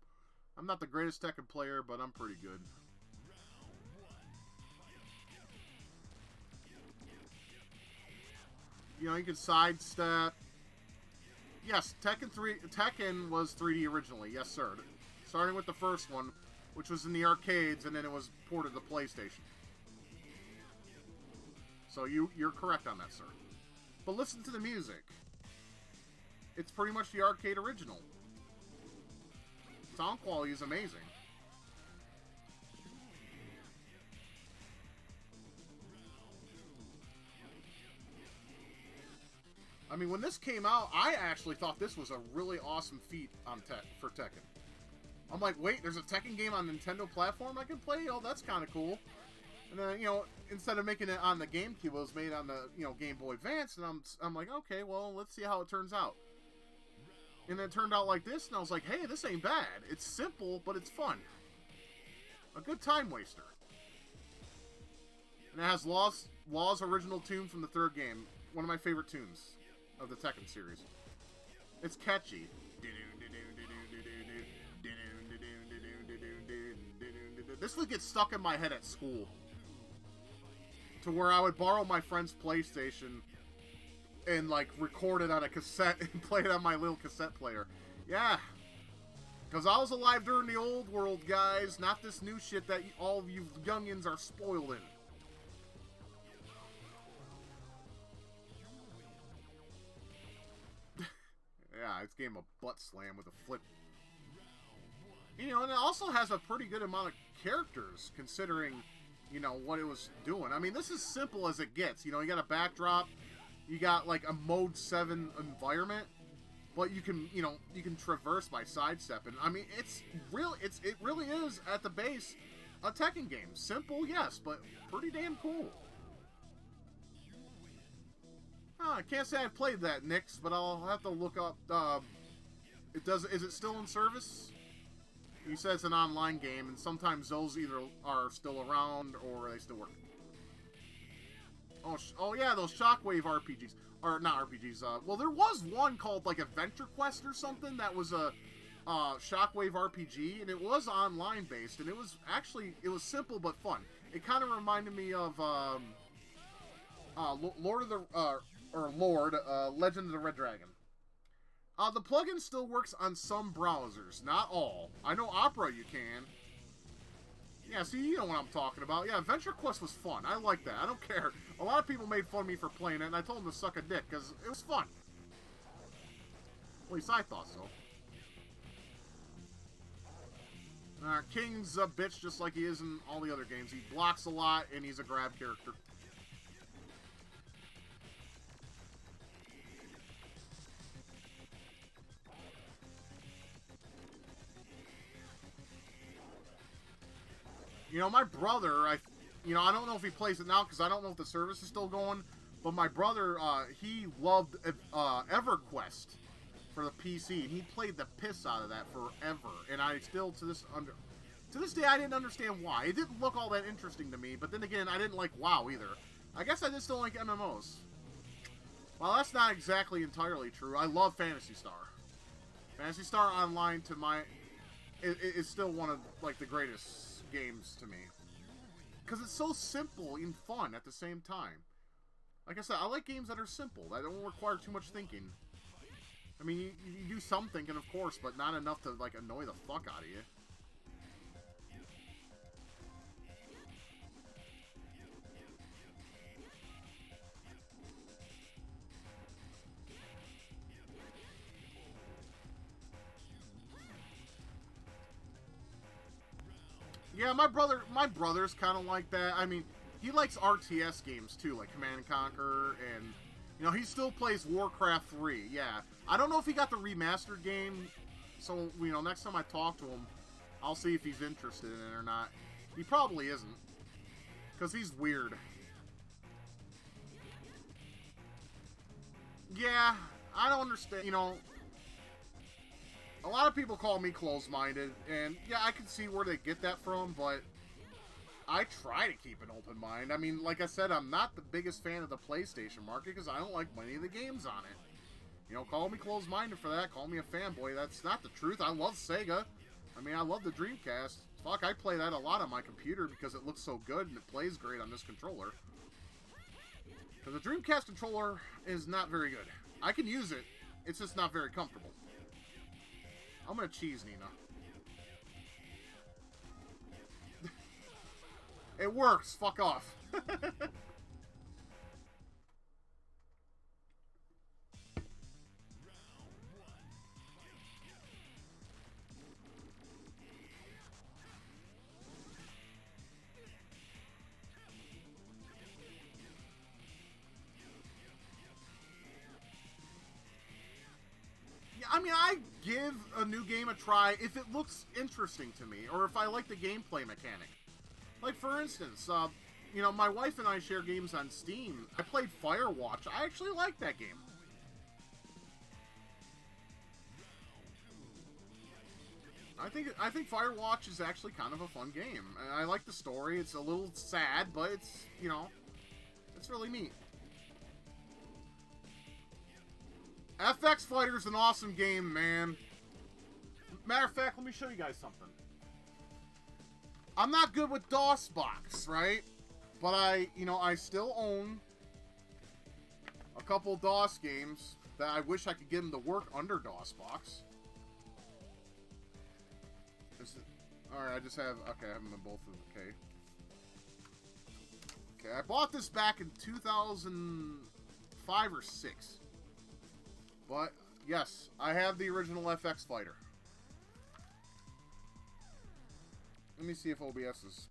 I'm not the greatest Tekken player, but I'm pretty good. You know, you can sidestep. Yes, Tekken was 3D originally, yes sir. Starting with the first one, which was in the arcades, and then it was ported to PlayStation. So you're correct on that, sir. But listen to the music. It's pretty much the arcade original. Sound quality is amazing. I mean, when this came out, I actually thought this was a really awesome feat on for Tekken. I'm like, wait, there's a Tekken game on Nintendo platform I can play? Oh, that's kind of cool. And then, you know, instead of making it on the GameCube, it was made on the, you know, Game Boy Advance, and I'm like, okay, well, let's see how it turns out. And then it turned out like this, and I was like, hey, this ain't bad. It's simple, but it's fun. A good time waster. And it has Law's original tune from the third game. One of my favorite tunes of the Tekken series. It's catchy. This would get stuck in my head at school. To where I would borrow my friend's PlayStation and, like, record it on a cassette and play it on my little cassette player. Yeah. Because I was alive during the old world, guys. Not this new shit that all of you youngins are spoiled in. Yeah, it's a game of butt slam with a flip. You know, and it also has a pretty good amount of characters, considering, you know, what it was doing. I mean, this is simple as it gets. You know, you got a backdrop, you got, like, a Mode 7 environment, but you can, you know, you can traverse by sidestepping. I mean, it really is, at the base, a Tekken game. Simple, yes, but pretty damn cool. I can't say I've played that, Nix, but I'll have to look up, is it still in service? He says it's an online game, and sometimes those either are still around or they still work. Oh yeah, those Shockwave RPGs. Or, not RPGs, well, there was one called, like, Adventure Quest or something that was a Shockwave RPG, and it was online-based, and it was simple but fun. It kind of reminded me of, Legend of the Red Dragon. The plugin still works on some browsers, not all. I know Opera you can. Yeah, see, you know what I'm talking about. Yeah, Adventure Quest was fun. I like that. I don't care. A lot of people made fun of me for playing it, and I told them to suck a dick, because it was fun. At least I thought so. King's a bitch just like he is in all the other games. He blocks a lot, and he's a grab character. You know, my brother, I don't know if he plays it now because I don't know if the service is still going, but my brother, he loved EverQuest for the PC, and he played the piss out of that forever, and I still, to this day, I didn't understand why. It didn't look all that interesting to me, but then again, I didn't like WoW either. I guess I just don't like MMOs. Well, that's not exactly entirely true. I love Phantasy Star. Phantasy Star Online, is still one of, like, the greatest games to me. because it's so simple and fun at the same time. Like I said, I like games that are simple, that don't require too much thinking. I mean, you do some thinking, of course, but not enough to, like, annoy the fuck out of you. Yeah, my brother's kind of like that. I mean, he likes RTS games too, like Command and Conquer, and you know, he still plays Warcraft 3. Yeah, I don't know if he got the remastered game, so you know, next time I talk to him, I'll see if he's interested in it or not. He probably isn't, because he's weird. Yeah, I don't understand. You know, a lot of people call me closed-minded, and yeah, I can see where they get that from, but I try to keep an open mind. I mean, like I said, I'm not the biggest fan of the PlayStation market because I don't like many of the games on it. You know, call me closed-minded for that. Call me a fanboy. That's not the truth. I love Sega. I mean, I love the Dreamcast. Fuck, I play that a lot on my computer because it looks so good and it plays great on this controller. Because the Dreamcast controller is not very good. I can use it. It's just not very comfortable. I'm gonna cheese Nina. It works. Fuck off. I mean, I give a new game a try if it looks interesting to me, or if I like the gameplay mechanic. Like, for instance, you know, my wife and I share games on Steam. I played Firewatch. I actually like that game. I think Firewatch is actually kind of a fun game. I like the story. It's a little sad, but it's, you know, it's really neat. FX Fighter is an awesome game, man. Matter of fact, let me show you guys something. I'm not good with DOSBox, right? But I still own a couple DOS games that I wish I could get them to work under DOSBox. Alright, I just have, okay, I have them in both of them, okay. Okay, I bought this back in 2005 or 6. But, yes, I have the original FX Fighter. Let me see if OBS is...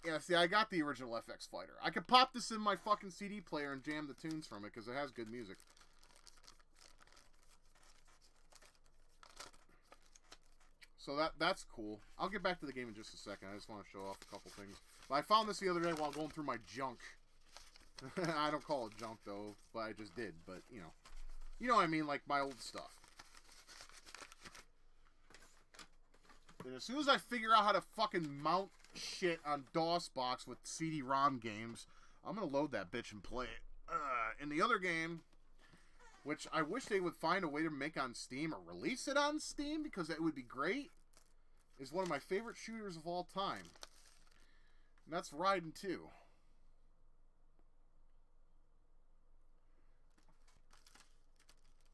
yeah, see, I got the original FX Fighter. I could pop this in my fucking CD player and jam the tunes from it, because it has good music. So that's cool. I'll get back to the game in just a second. I just want to show off a couple things. But I found this the other day while going through my junk. I don't call it junk, though, but I just did. But, you know. You know what I mean, like my old stuff. And as soon as I figure out how to fucking mount shit on DOSBox with CD-ROM games, I'm going to load that bitch and play it. And the other game, which I wish they would find a way to make on Steam or release it on Steam because it would be great, is one of my favorite shooters of all time. And that's Raiden 2.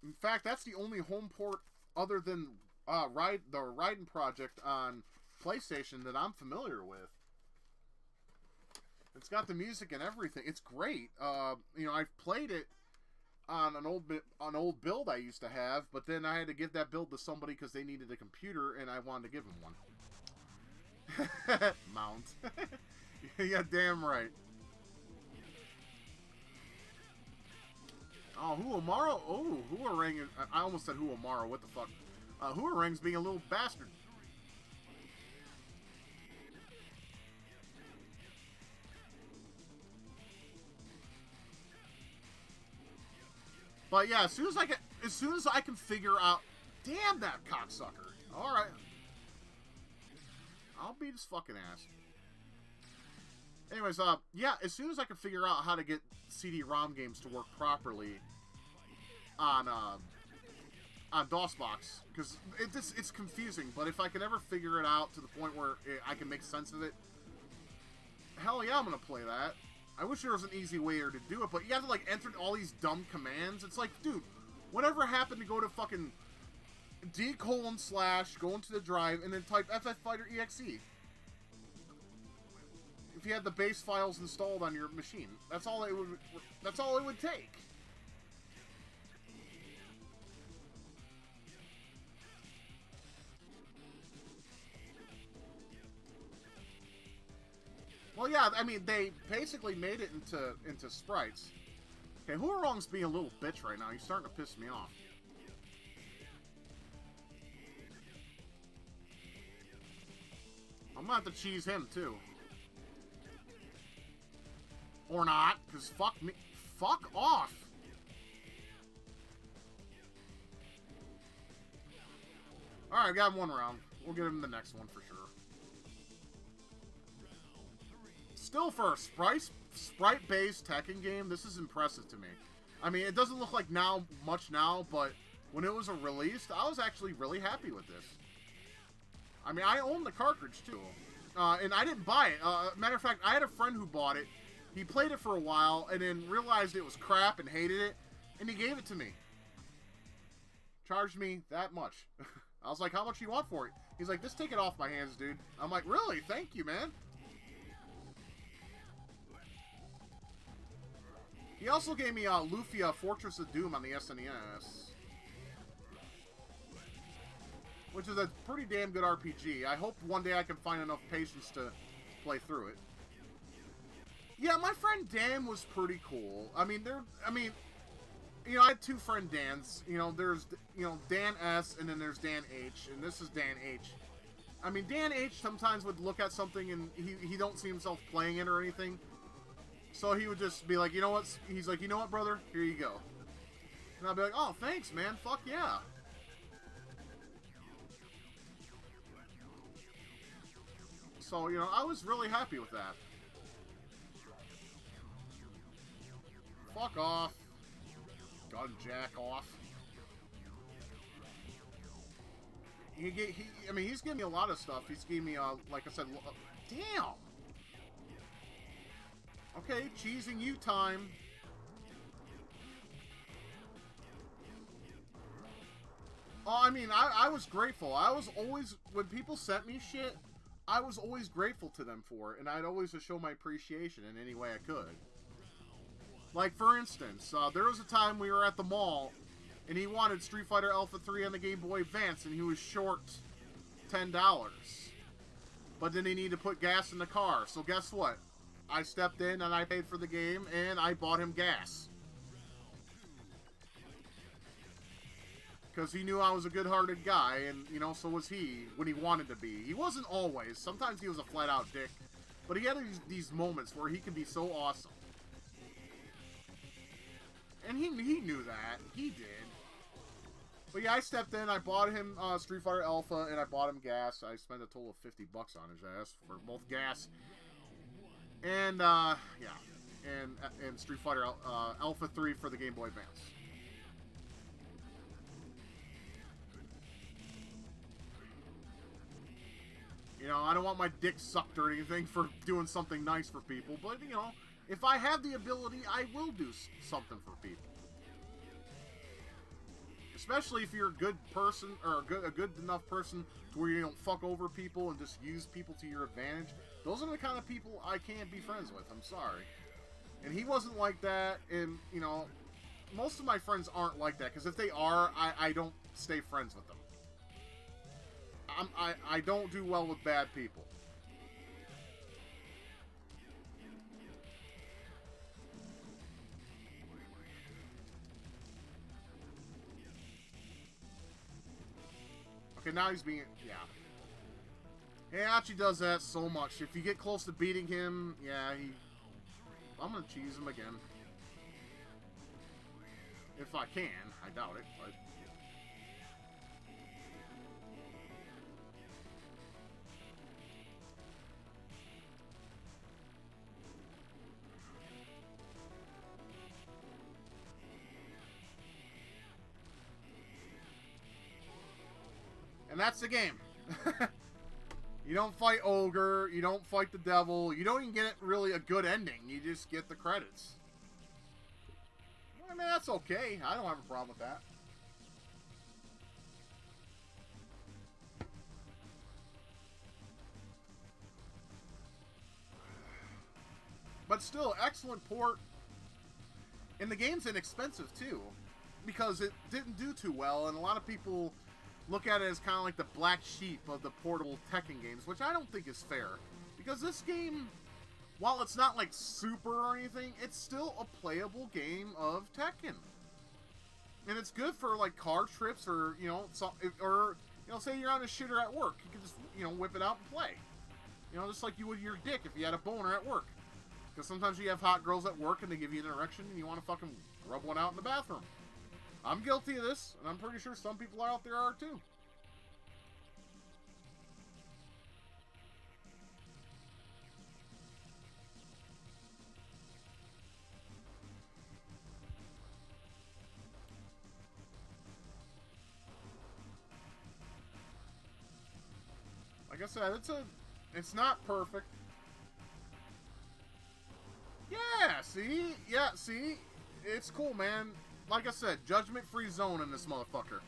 In fact, that's the only home port other than the Raiden project on PlayStation that I'm familiar with. It's got the music and everything. It's great. You know, I've played it on an old build I used to have, but then I had to give that build to somebody because they needed a computer, and I wanted to give them one. Mount. Yeah, damn right. Oh, Huamaro? Oh, Huarang. I almost said Huamaro. What the fuck? Huarang's being a little bastard. But yeah, as soon as I can figure out, damn that cocksucker. All right, I'll beat his fucking ass. Anyways, yeah, as soon as I can figure out how to get CD-ROM games to work properly on DOSBox, because it's confusing, but if I can ever figure it out to the point where I can make sense of it, hell yeah, I'm gonna play that. I wish there was an easy way to do it, but you have to, like, enter all these dumb commands. It's like, dude, whatever happened to go to fucking D:// go into the drive and then type FF Fighter EXE? If you had the base files installed on your machine, that's all it would take. Well, yeah, I mean, they basically made it into sprites. Okay, Hoorong's being a little bitch right now. He's starting to piss me off. I'm gonna have to cheese him, too. Or not, because fuck me. Fuck off! Alright, got him one round. We'll get him the next one for sure. Still for a sprite-based Tekken game, this is impressive to me. I mean, it doesn't look like much now, but when it was released, I was actually really happy with this. I mean, I own the cartridge, too. And I didn't buy it. Matter of fact, I had a friend who bought it. He played it for a while, and then realized it was crap and hated it, and he gave it to me. Charged me that much. I was like, how much do you want for it? He's like, just take it off my hands, dude. I'm like, really? Thank you, man. He also gave me Lufia Fortress of Doom on the SNES. Which is a pretty damn good RPG. I hope one day I can find enough patience to play through it. Yeah, my friend Dan was pretty cool. I mean, you know, I had two friend Dans. You know, there's, you know, Dan S, and then there's Dan H, and this is Dan H. I mean, Dan H sometimes would look at something and he don't see himself playing it or anything. So he would just be like, you know what? He's like, you know what, brother? Here you go. And I'd be like, oh, thanks, man. Fuck yeah. So, you know, I was really happy with that. Fuck off. Gun jack off. I mean, he's giving me a lot of stuff. He's giving me, like I said, damn. Okay, cheesing you time. Oh, I mean, I was grateful. I was always, when people sent me shit, I was always grateful to them for it, and I'd always show my appreciation in any way I could. Like, for instance, there was a time we were at the mall, and he wanted Street Fighter Alpha 3 on the Game Boy Advance, and he was short $10. But then he needed to put gas in the car, so guess what? I stepped in, and I paid for the game, and I bought him gas. Because he knew I was a good-hearted guy, and, you know, so was he when he wanted to be. He wasn't always. Sometimes he was a flat-out dick. But he had these moments where he can be so awesome. And he knew that. He did. But yeah, I stepped in, I bought him Street Fighter Alpha, and I bought him gas. I spent a total of $50 on his ass for both gas and, yeah, and Street Fighter Alpha 3 for the Game Boy Advance. You know, I don't want my dick sucked or anything for doing something nice for people, but, you know, if I have the ability, I will do something for people. Especially if you're a good person, or a good enough person to where you don't fuck over people and just use people to your advantage. Those are the kind of people I can't be friends with. I'm sorry. And he wasn't like that, and, you know, most of my friends aren't like that, because if they are, I don't stay friends with them. I don't do well with bad people. Okay, now he's being... Yeah. Heihachi does that so much. If you get close to beating him, yeah, I'm gonna cheese him again. If I can. I doubt it, but... And that's the game. You don't fight Ogre, you don't fight the devil, you don't even get really a good ending, you just get the credits. I mean, that's okay. I don't have a problem with that. But still, excellent port. And the game's inexpensive, too. Because it didn't do too well, and a lot of people look at it as kind of like the black sheep of the portable Tekken games, which I don't think is fair. Because this game, while it's not like super or anything, it's still a playable game of Tekken. And it's good for like car trips or, you know, say you're on a shitter at work. You can just, you know, whip it out and play. You know, just like you would your dick if you had a boner at work. Because sometimes you have hot girls at work and they give you an erection and you want to fucking rub one out in the bathroom. I'm guilty of this, and I'm pretty sure some people out there are too. Like I said, it's not perfect. Yeah, see? Yeah, see? It's cool, man. Like I said, judgment-free zone in this motherfucker.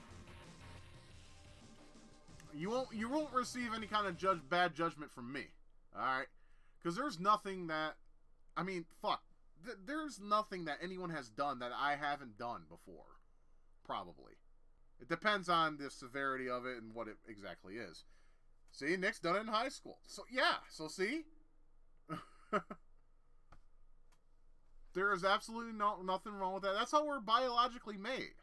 You won't receive any kind of bad judgment from me. Alright? Because there's nothing that... I mean, fuck. There's nothing that anyone has done that I haven't done before. Probably. It depends on the severity of it and what it exactly is. See, Nick's done it in high school. So, yeah. So, see? There is absolutely nothing wrong with that. That's how we're biologically made.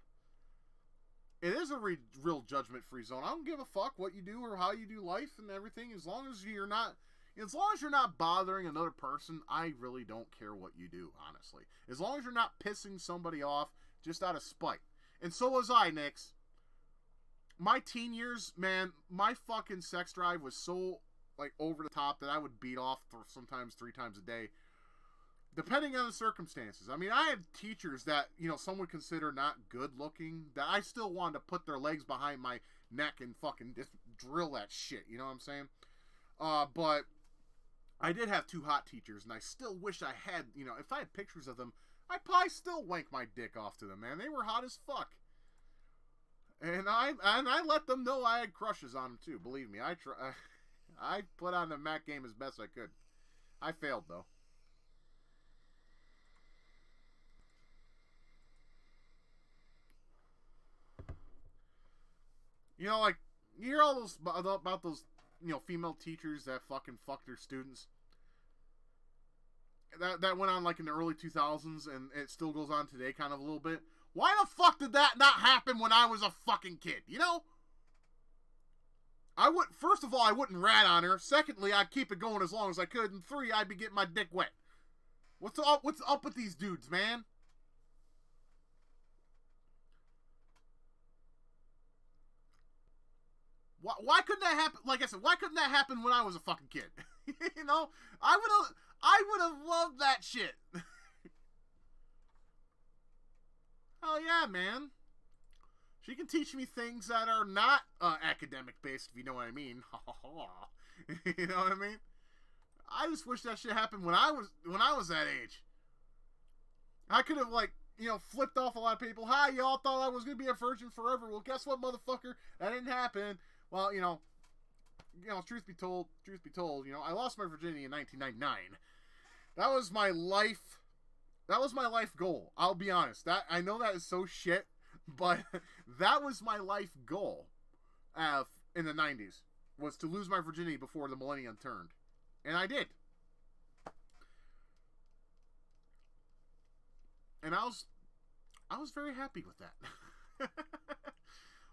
It is a real judgment-free zone. I don't give a fuck what you do or how you do life and everything. As long as you're not bothering another person, I really don't care what you do, honestly. As long as you're not pissing somebody off just out of spite. And so was I, Nix. My teen years, man, my fucking sex drive was so, like, over the top that I would beat off for sometimes 3 times a day. Depending on the circumstances. I mean, I had teachers that, you know, some would consider not good looking, that I still wanted to put their legs behind my neck and fucking just drill that shit, you know what I'm saying? But I did have 2 hot teachers, and I still wish I had, you know, if I had pictures of them, I'd probably still wank my dick off to them, man. They were hot as fuck. And I let them know I had crushes on them, too. Believe me, I put on the Mac game as best I could. I failed, though. You know, like, you hear all those about those, you know, female teachers that fucking fuck their students. That went on, like, in the early 2000s, and it still goes on today kind of a little bit. Why the fuck did that not happen when I was a fucking kid, you know? First of all, I wouldn't rat on her. Secondly, I'd keep it going as long as I could. And 3, I'd be getting my dick wet. What's up with these dudes, man? Why couldn't that happen? Like I said, why couldn't that happen when I was a fucking kid? You know, I would have loved that shit. Hell yeah, man. She can teach me things that are not academic based, if you know what I mean. You know what I mean? I just wish that shit happened when I was that age. I could have, like, you know, flipped off a lot of people. Hi, y'all thought I was gonna be a virgin forever. Well, guess what, motherfucker? That didn't happen. Well, you know, truth be told, you know, I lost my virginity in 1999. That was my life. That was my life goal. I'll be honest. I know that is so shit, but that was my life goal in the 90s, was to lose my virginity before the millennium turned. And I did. And I was very happy with that.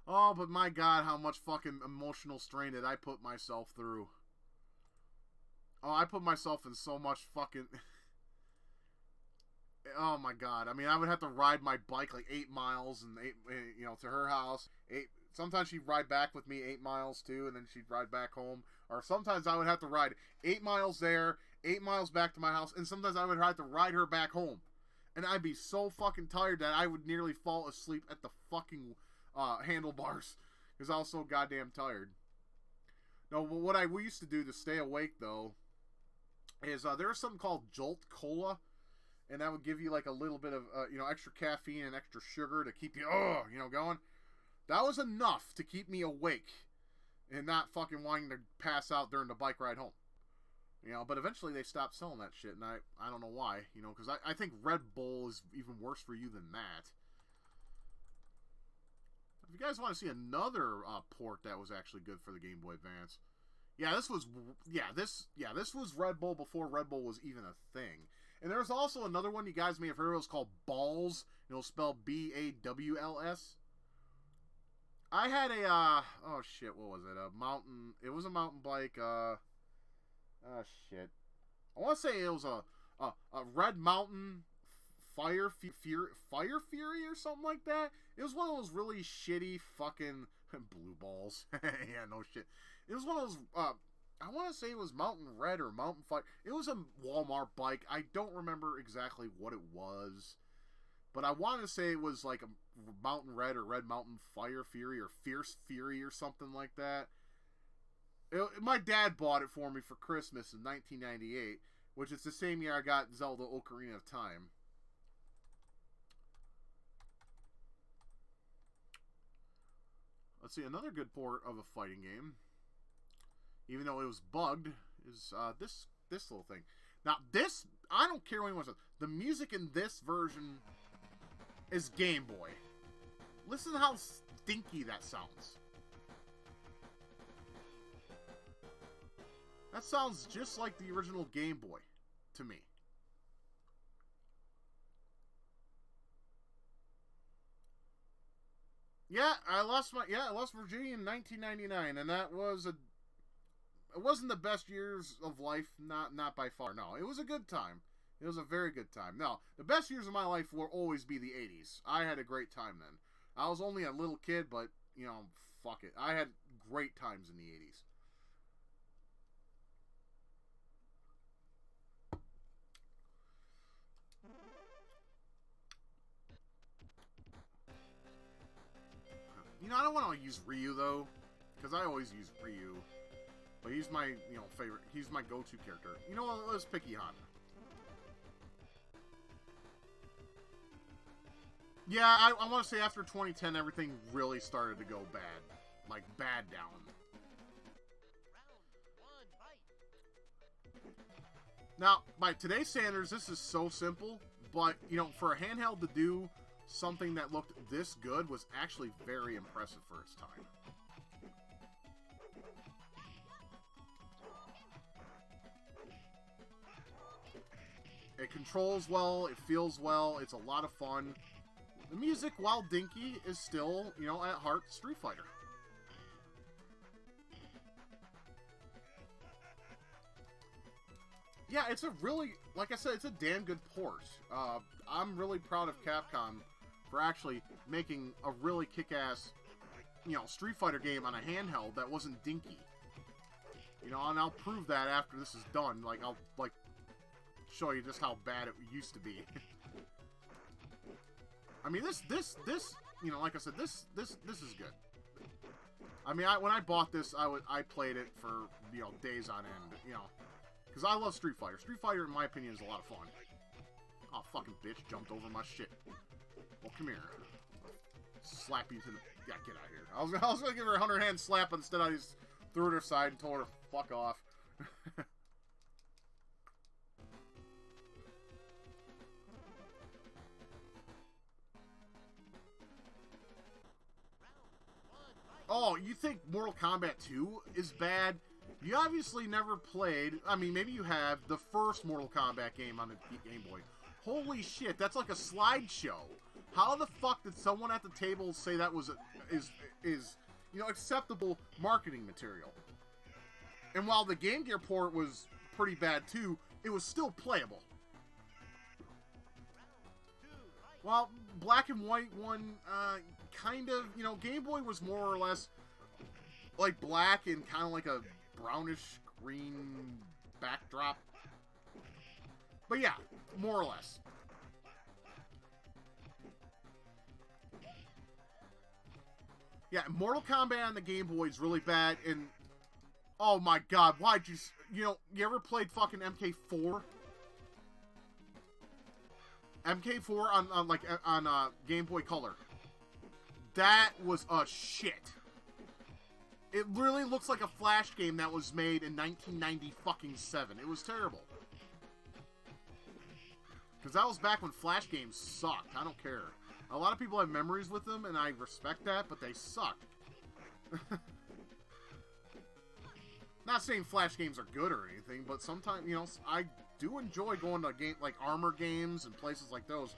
Oh, but my God, how much fucking emotional strain did I put myself through? Oh, I put myself in so much fucking... Oh my God. I mean, I would have to ride my bike like 8 miles and you know, to her house. Sometimes she'd ride back with me 8 miles too, and then she'd ride back home. Or sometimes I would have to ride 8 miles there, 8 miles back to my house, and sometimes I would have to ride her back home. And I'd be so fucking tired that I would nearly fall asleep at the fucking handlebars. because I was so goddamn tired. No, what we used to do to stay awake, though, is there was something called Jolt Cola, and that would give you like a little bit of, extra caffeine and extra sugar to keep you, going. That was enough to keep me awake and not fucking wanting to pass out during the bike ride home. But eventually they stopped selling that shit, and I don't know why, because I think Red Bull is even worse for you than that. If you guys want to see another port that was actually good for the Game Boy Advance, this was Red Bull before Red Bull was even a thing. And there was also another one you guys may have heard of. It was called Balls. It'll spell BAWLS. I had a what was it? It was a mountain bike. Shit. I want to say it was a Red Mountain Fire Fury or something like that. It was one of those really shitty fucking blue balls. Yeah, no shit. It was one of those. I want to say it was Mountain Red or Mountain Fire. It was a Walmart bike. I don't remember exactly what it was, but I want to say it was like a Mountain Red or Red Mountain Fire Fury or Fierce Fury or something like that. My dad bought it for me for Christmas in 1998, which is the same year I got Zelda Ocarina of Time. Let's see, another good port of a fighting game, even though it was bugged, is this little thing. Now, this, I don't care what anyone says, the music in this version is Game Boy. Listen to how stinky that sounds. That sounds just like the original Game Boy to me. Yeah, I lost Virginia in 1999, and it wasn't the best years of life, not by far. No, it was a good time. It was a very good time. No, the best years of my life will always be the 80s. I had a great time then. I was only a little kid, but, fuck it. I had great times in the 80s. I don't want to use Ryu, though, because I always use Ryu. But he's my, favorite. He's my go-to character. Let's pick Honda. Yeah, I want to say after 2010, everything really started to go bad. Like, bad down. Now, by today's standards, this is so simple, but, for a handheld to do something that looked this good was actually very impressive for its time. It controls well, it feels well, it's a lot of fun. The music, while dinky, is still, at heart, Street Fighter. Yeah, it's a really, like I said, it's a damn good port. I'm really proud of Capcom for actually making a really kick-ass, Street Fighter game on a handheld that wasn't dinky. And I'll prove that after this is done. Like, I'll, show you just how bad it used to be. I mean, this, like I said, this is good. I mean, when I bought this, I played it for, days on end, because I love Street Fighter. Street Fighter, in my opinion, is a lot of fun. Oh, fucking bitch, jumped over my shit. Well, come here. Slap you to the... Yeah, get out of here. I was gonna give her a 100-hand slap, but instead I just threw her aside and told her to fuck off. Oh, you think Mortal Kombat 2 is bad? You obviously never played, I mean, maybe you have, the first Mortal Kombat game on the Game Boy. Holy shit, that's like a slideshow. How the fuck did someone at the table say that is acceptable marketing material? And while the Game Gear port was pretty bad too, it was still playable. Well, black and white one, kind of, Game Boy was more or less like black and kind of like a brownish green backdrop. But yeah, more or less. Yeah, Mortal Kombat on the Game Boy is really bad, and oh my god, why'd you... You ever played fucking MK4? MK4 on Game Boy Color. That was a shit. It really looks like a Flash game that was made in 1997. It was terrible. Because that was back when Flash games sucked. I don't care. A lot of people have memories with them, and I respect that, but they sucked. Not saying Flash games are good or anything, but sometimes, I do enjoy going to like Armor games and places like those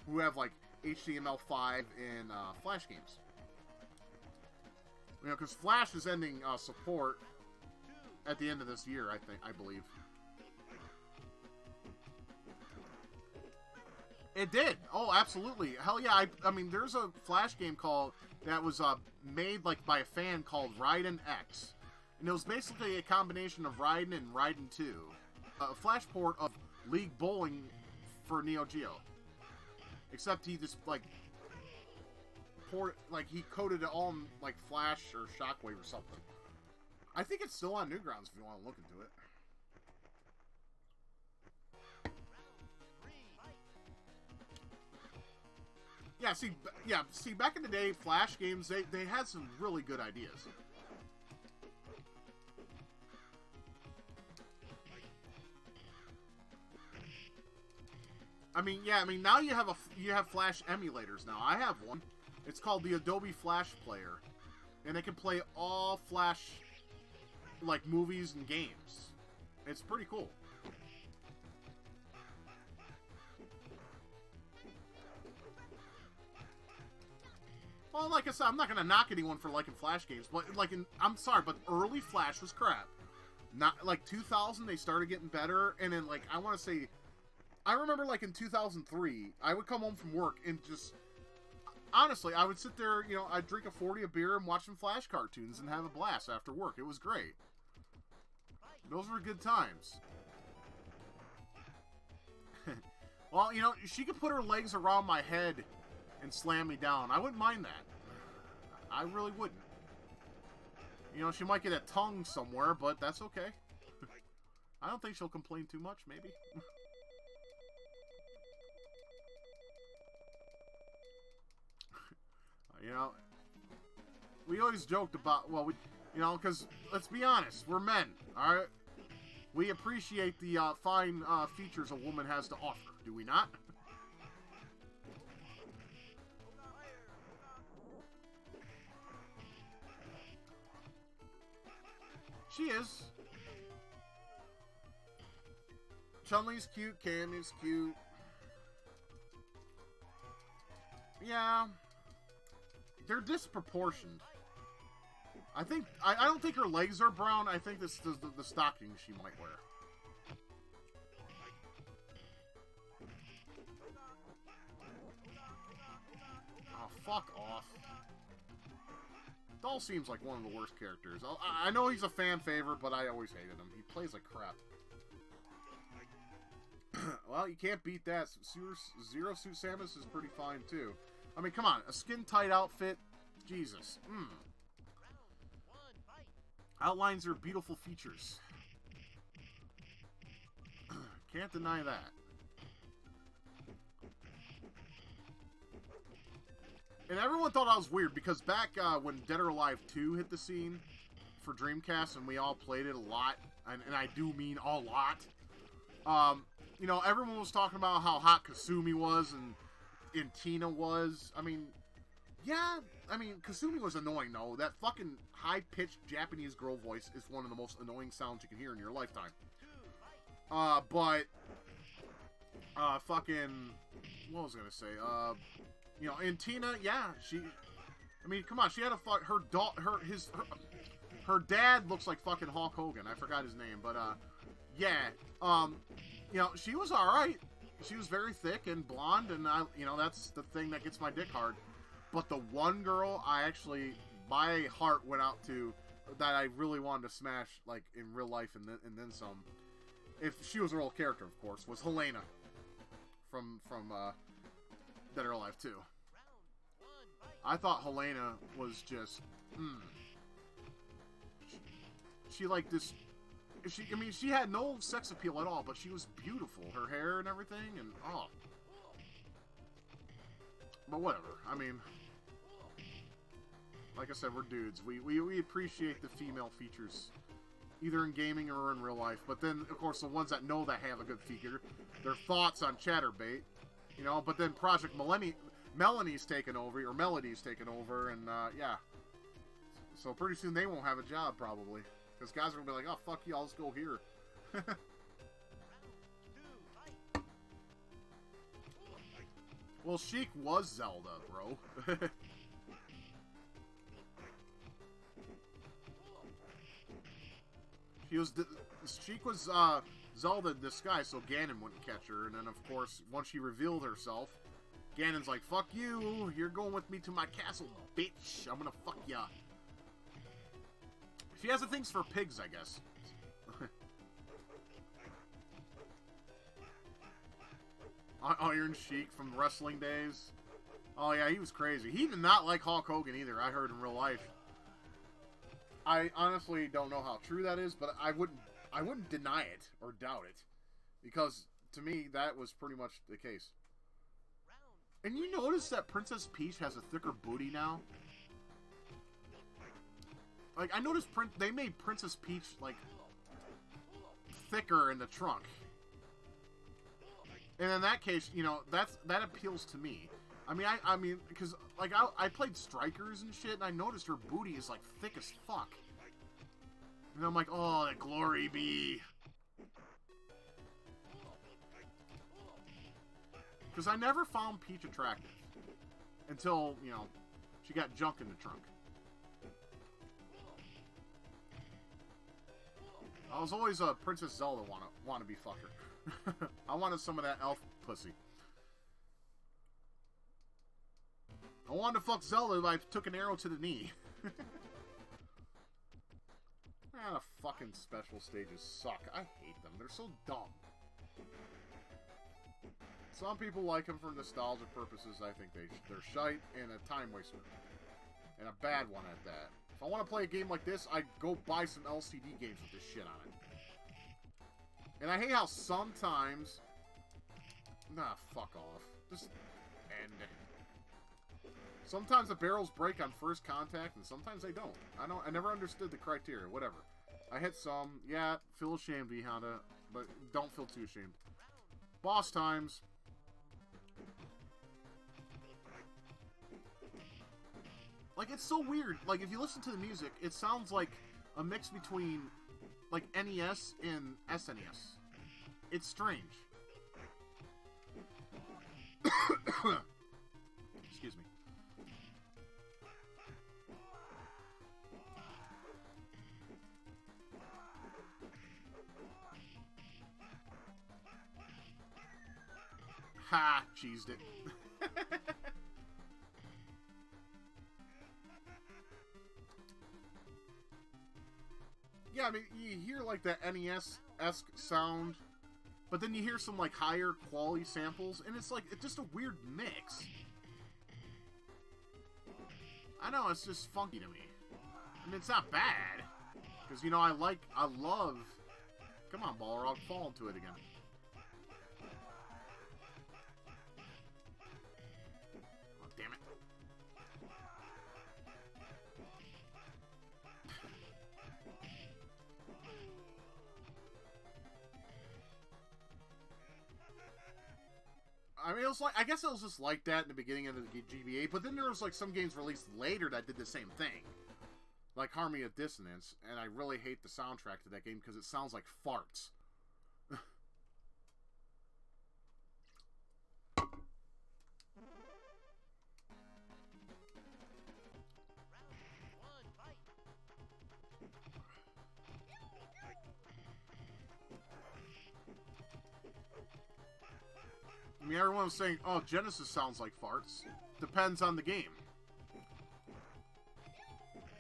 who have like HTML5 and Flash games. Because Flash is ending support at the end of this year, I believe. It did. Oh, absolutely. Hell yeah. I mean, there's a Flash game that was made like by a fan called Raiden X. And it was basically a combination of Raiden and Raiden 2. A Flash port of League Bowling for Neo Geo. Except he just, he coded it all in, Flash or Shockwave or something. I think it's still on Newgrounds if you want to look into it. See, back in the day, Flash games, they had some really good ideas. Now you have Flash emulators now. I have one. It's called the Adobe Flash Player. And it can play all Flash, movies and games. It's pretty cool. Well, like I said, I'm not going to knock anyone for liking Flash games, but, I'm sorry, but early Flash was crap. Not, 2000, they started getting better, and then, I want to say... I remember, in 2003, I would come home from work and just... Honestly, I would sit there, I'd drink a 40 of beer and watch some Flash cartoons and have a blast after work. It was great. Those were good times. Well, she could put her legs around my head and slam me down. I wouldn't mind that. I really wouldn't. She might get a tongue somewhere, but that's okay. I don't think she'll complain too much, maybe. We always joked about, because, let's be honest, we're men, alright? We appreciate the fine features a woman has to offer, do we not? She is. Chun-Li's cute, Cammy's cute. Yeah. They're disproportioned. I don't think her legs are brown. I think this is the stockings she might wear. Oh, fuck off. Doll seems like one of the worst characters. I know he's a fan favorite, but I always hated him. He plays like crap. Well, you can't beat that. Zero Suit Samus is pretty fine, too. I mean, come on. A skin-tight outfit? Jesus. Outlines are beautiful features. Can't deny that. And everyone thought I was weird, because back when Dead or Alive 2 hit the scene for Dreamcast, and we all played it a lot, and I do mean a lot, everyone was talking about how hot Kasumi was, and Tina was. Kasumi was annoying, though. That fucking high-pitched Japanese girl voice is one of the most annoying sounds you can hear in your lifetime. What was I gonna say? And Tina, yeah, come on, she had her dad looks like fucking Hulk Hogan. I forgot his name, but, she was alright. She was very thick and blonde, and that's the thing that gets my dick hard. But the one girl my heart went out to, that I really wanted to smash, in real life and then some, if she was a real character, of course, was Helena from Dead or Alive 2. I thought Helena was just, she like this, I mean, she had no sex appeal at all, but she was beautiful. Her hair and everything, and, oh. But whatever, I mean, like I said, we're dudes. We appreciate the female features, either in gaming or in real life. But then, of course, the ones that know that have a good figure, their thoughts on Chatterbait, you know. But then Project Melanie's taken over, or Melody's taken over, and yeah. So pretty soon they won't have a job, probably. Because guys are going to be like, oh, fuck you, I'll just go here. Well, Sheik was Zelda, bro. Sheik was Zelda in disguise, so Ganon wouldn't catch her. And then, of course, once she revealed herself, Ganon's like, fuck you, you're going with me to my castle, bitch. I'm gonna fuck ya. She has the things for pigs, I guess. Iron Sheik from wrestling days. Oh yeah, he was crazy. He did not like Hulk Hogan either, I heard in real life. I honestly don't know how true that is, but I wouldn't deny it or doubt it. Because to me that was pretty much the case. And you notice that Princess Peach has a thicker booty now? Like, I noticed they made Princess Peach, like, thicker in the trunk. And in that case, you know, that appeals to me. I mean, because, like, I played Strikers and shit, and I noticed her booty is, like, thick as fuck. And I'm like, oh, that glory be. Because I never found Peach attractive. Until, you know, she got junk in the trunk. I was always a Princess Zelda wannabe fucker. I wanted some of that elf pussy. I wanted to fuck Zelda if I took an arrow to the knee. The fucking special stages suck. I hate them. They're so dumb. Some people like them for nostalgia purposes. I think they're shite and a time waster. And a bad one at that. If I want to play a game like this, I'd go buy some LCD games with this shit on it. And I hate how sometimes... Nah, fuck off. Just end it. Sometimes the barrels break on first contact, and sometimes they don't. I never understood the criteria. Whatever. I hit some. Yeah, feel ashamed, Honda, but don't feel too ashamed. Boss times. Like, it's so weird. Like, if you listen to the music, it sounds like a mix between, like, NES and SNES. It's strange. Excuse me. Ha! Cheesed it. Yeah, I mean, you hear, like, that NES-esque sound, but then you hear some, like, higher quality samples, and it's, like, it's just a weird mix. I know, it's just funky to me. I mean, it's not bad, because, you know, I love... Come on, baller, I'll fall into it again. Oh, damn it. I mean, it was like, I guess it was just like that in the beginning of the GBA, but then there was like some games released later that did the same thing. Like Harmony of Dissonance, and I really hate the soundtrack to that game because it sounds like farts. I mean, everyone was saying, oh, Genesis sounds like farts. Depends on the game.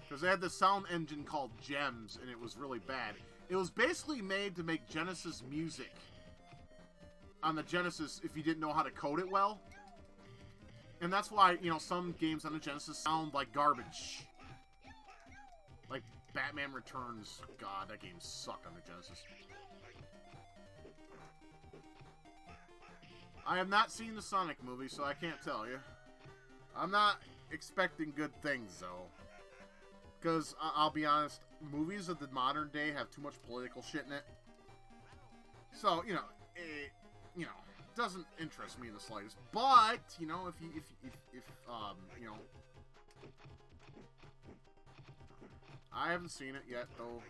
Because they had this sound engine called Gems, and it was really bad. It was basically made to make Genesis music on the Genesis if you didn't know how to code it well. And that's why, you know, some games on the Genesis sound like garbage. Like Batman Returns. God, that game sucked on the Genesis. I have not seen the Sonic movie, so I can't tell you. I'm not expecting good things, though. Because, I'll be honest, movies of the modern day have too much political shit in it. So, you know, it doesn't interest me in the slightest. But, you know, if you know... I haven't seen it yet, though.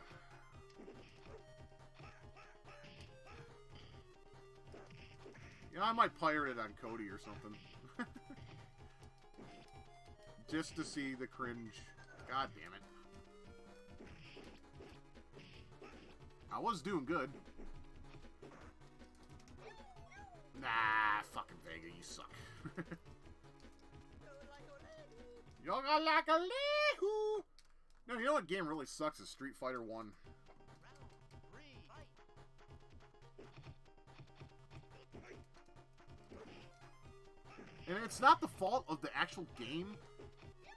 You know, I might pirate it on Cody or something. Just to see the cringe. God damn it. I was doing good. Nah, fucking Vega, you suck. Yoga like a lee-hoo. No, you know what game really sucks is Street Fighter 1. And it's not the fault of the actual game,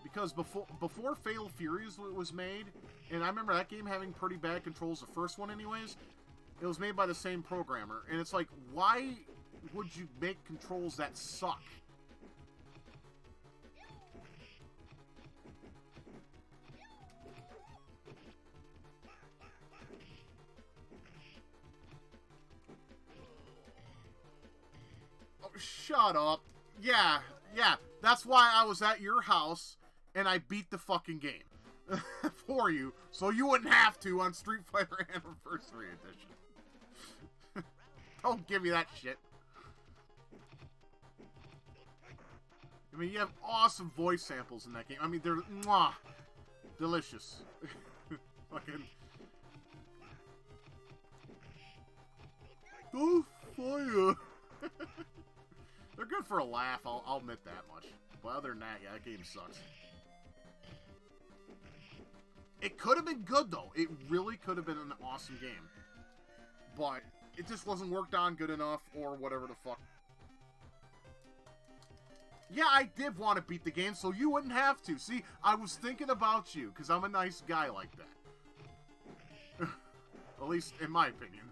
because before Fatal Furies was made, and I remember that game having pretty bad controls, the first one anyways, it was made by the same programmer, and it's like, why would you make controls that suck? Oh, shut up. Yeah, that's why I was at your house, and I beat the fucking game. For you, so you wouldn't have to on Street Fighter Anniversary Edition. Don't give me that shit. I mean, you have awesome voice samples in that game. I mean, they're mwah, delicious. Fucking... Oh, fire! They're good for a laugh, I'll admit that much. But other than that, yeah, that game sucks. It could have been good, though. It really could have been an awesome game. But it just wasn't worked on good enough, or whatever the fuck. Yeah, I did want to beat the game, so you wouldn't have to. See, I was thinking about you, because I'm a nice guy like that. At least, in my opinion.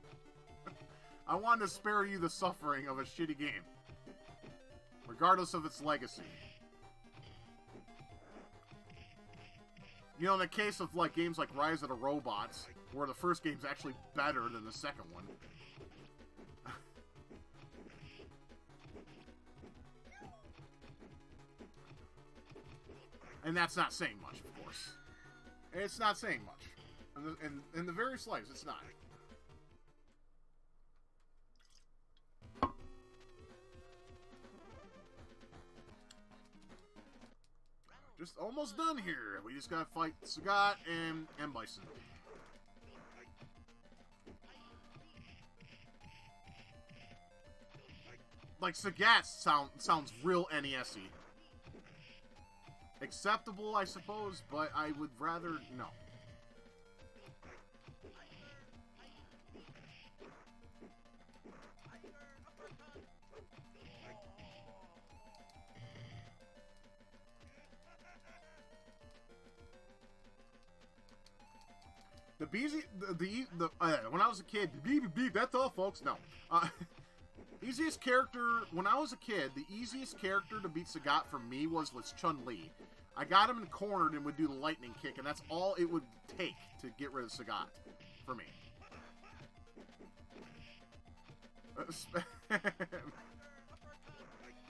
I wanted to spare you the suffering of a shitty game. Regardless of its legacy. You know, in the case of like games like Rise of the Robots, where the first game's actually better than the second one. And that's not saying much, of course. It's not saying much. In the very slightest, it's not. Just almost done here. We just gotta fight Sagat and Bison. Like, Sagat sounds real NES-y. Acceptable, I suppose, but I would rather... no. When I was a kid, that's all, folks. No. Easiest character, when I was a kid, the easiest character to beat Sagat for me was Chun-Li. I got him cornered and would do the lightning kick, and that's all it would take to get rid of Sagat for me.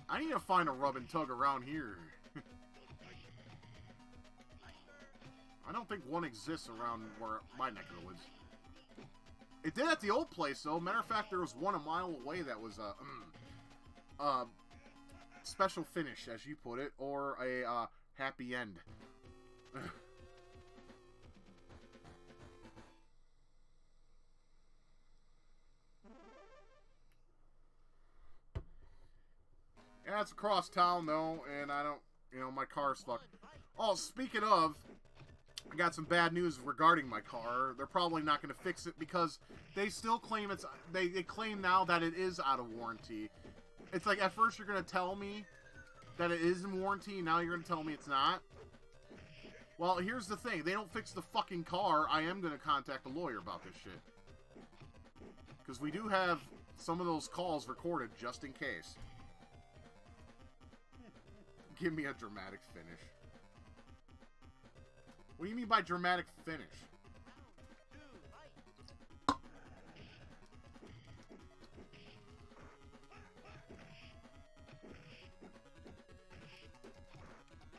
I need to find a rub and tug around here. I don't think one exists around where my neck of the woods. It did at the old place, though. Matter of fact, there was one a mile away that was a special finish, as you put it, or a happy end. Yeah, it's across town, though, and I don't, you know, my car's fucked. Oh, speaking of, I got some bad news regarding my car. They're probably not going to fix it because they still claim they claim now that it is out of warranty. It's like, at first you're going to tell me that it is in warranty, now you're going to tell me it's not? Well, here's the thing. They don't fix the fucking car, I am going to contact a lawyer about this shit. Because we do have some of those calls recorded just in case. Give me a dramatic finish. What do you mean by dramatic finish?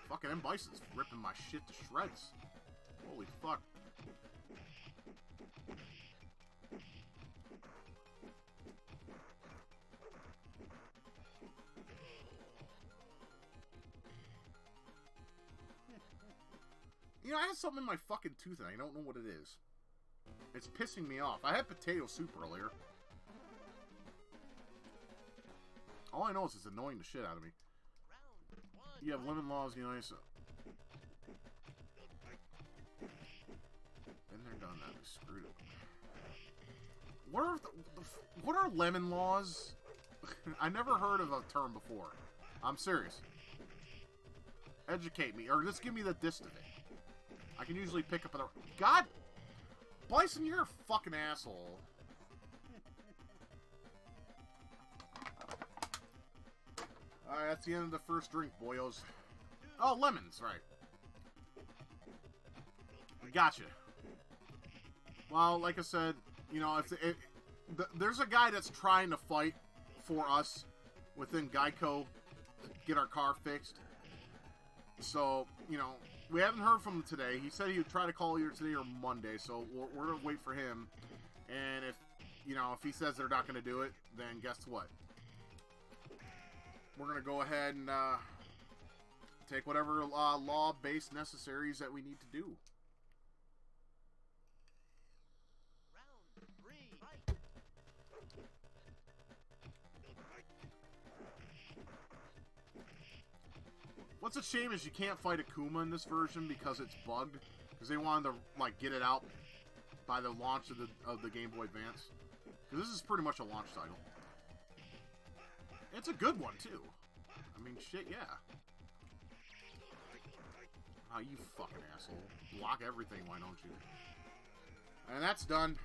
Fucking M. Bison's ripping my shit to shreds. Holy fuck. You know, I have something in my fucking tooth and I don't know what it is. It's pissing me off. I had potato soup earlier. All I know is it's annoying the shit out of me. You have lemon laws, you know, so... Been there, done that. We screwed it. What are lemon laws? I never heard of a term before. I'm serious. Educate me, or just give me the gist of it. I can usually pick up a... God! Bison, you're a fucking asshole. Alright, that's the end of the first drink, boyos. Oh, lemons, right. Gotcha. Well, like I said, you know, there's a guy that's trying to fight for us within Geico to get our car fixed. So, you know, we haven't heard from him today. He said he would try to call either today or Monday, so we're going to wait for him. And if, you know, if he says they're not going to do it, then guess what? We're going to go ahead and take whatever law-based necessaries that we need to do. Round 3, fight. What's a shame is you can't fight Akuma in this version because it's bugged. Because they wanted to, like, get it out by the launch of the Game Boy Advance. Because this is pretty much a launch title. It's a good one, too. I mean, shit, yeah. Oh, you fucking asshole. Block everything, why don't you? And that's done.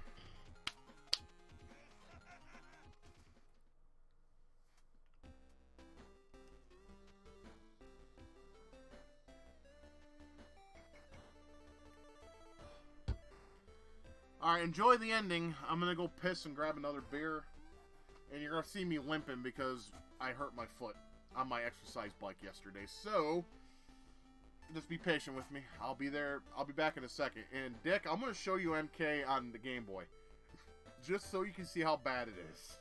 Alright, enjoy the ending. I'm gonna go piss and grab another beer. And you're gonna see me limping because I hurt my foot on my exercise bike yesterday. So, just be patient with me. I'll be there. I'll be back in a second. And Dick, I'm gonna show you MK on the Game Boy. Just so you can see how bad it is.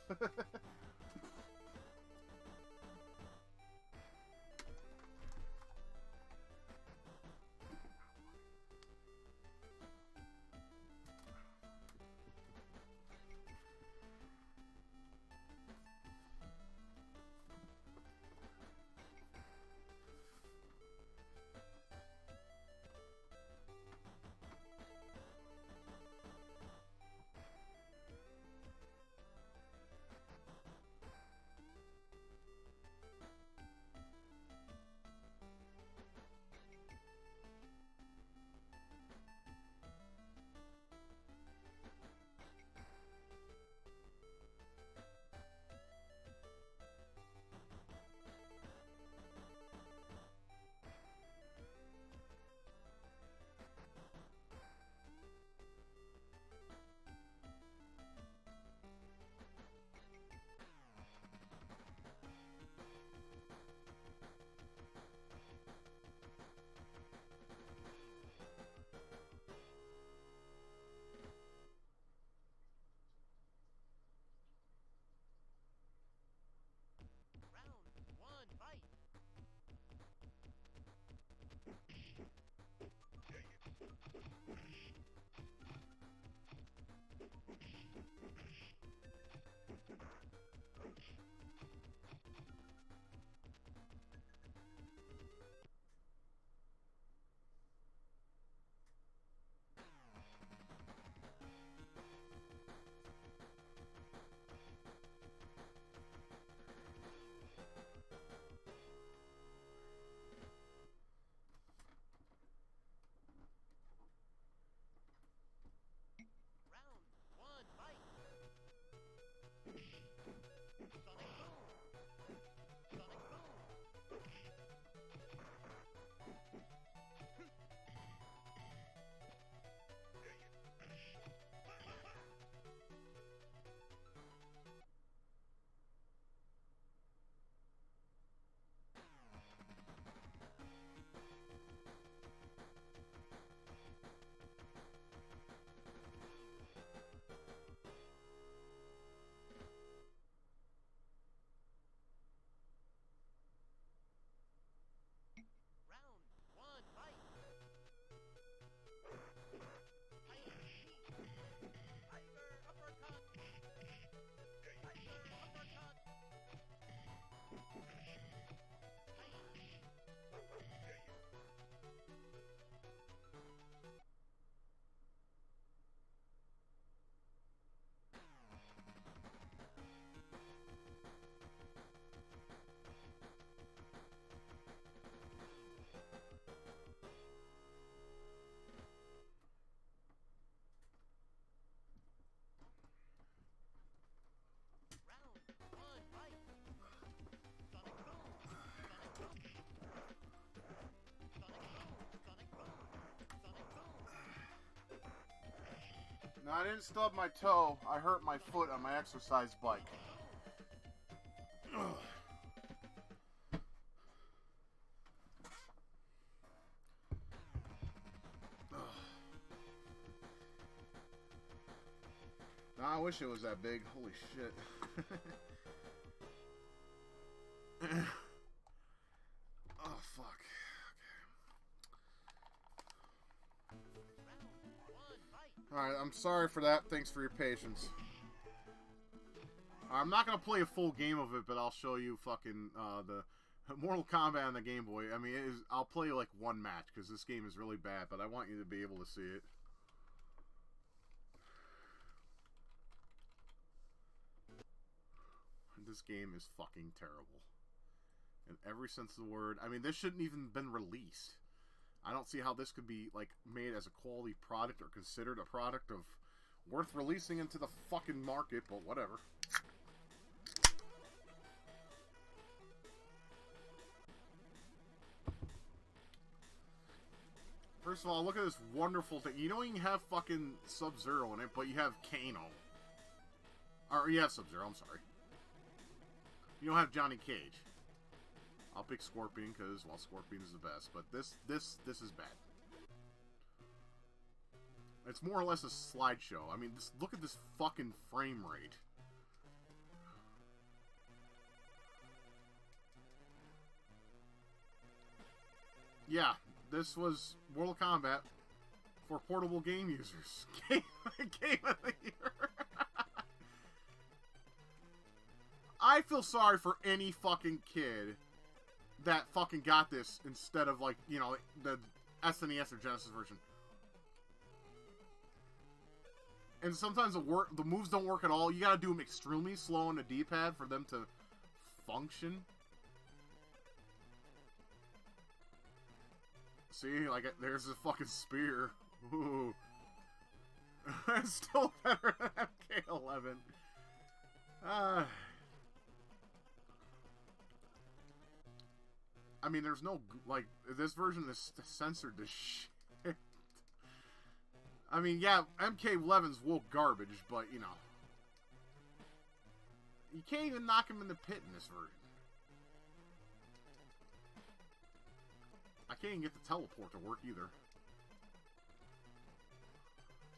No, I didn't stub my toe. I hurt my foot on my exercise bike. Ugh. No, I wish it was that big. Holy shit. Oh, fuck. Alright, I'm sorry for that. Thanks for your patience. I'm not going to play a full game of it, but I'll show you fucking the Mortal Kombat on the Game Boy. I mean, I'll play like one match, because this game is really bad, but I want you to be able to see it. This game is fucking terrible. In every sense of the word. I mean, this shouldn't even been released. I don't see how this could be, like, made as a quality product or considered a product of worth releasing into the fucking market, but whatever. First of all, look at this wonderful thing. You don't even have fucking Sub-Zero in it, but you have Kano. Or, you have Sub-Zero, I'm sorry. You don't have Johnny Cage. I'll pick Scorpion because, well, Scorpion is the best. But this is bad. It's more or less a slideshow. I mean, look at this fucking frame rate. Yeah, this was Mortal Kombat for portable game users. Game of the year. I feel sorry for any fucking kid that fucking got this instead of, like, you know, the SNES or Genesis version. And sometimes the moves don't work at all. You gotta do them extremely slow on the D-pad for them to function. See, like, there's a fucking spear. Ooh. It's still better than MK11. I mean, there's no, like, this version is censored to shit. I mean, yeah, MK11's woke garbage, but, you know. You can't even knock him in the pit in this version. I can't even get the teleport to work either.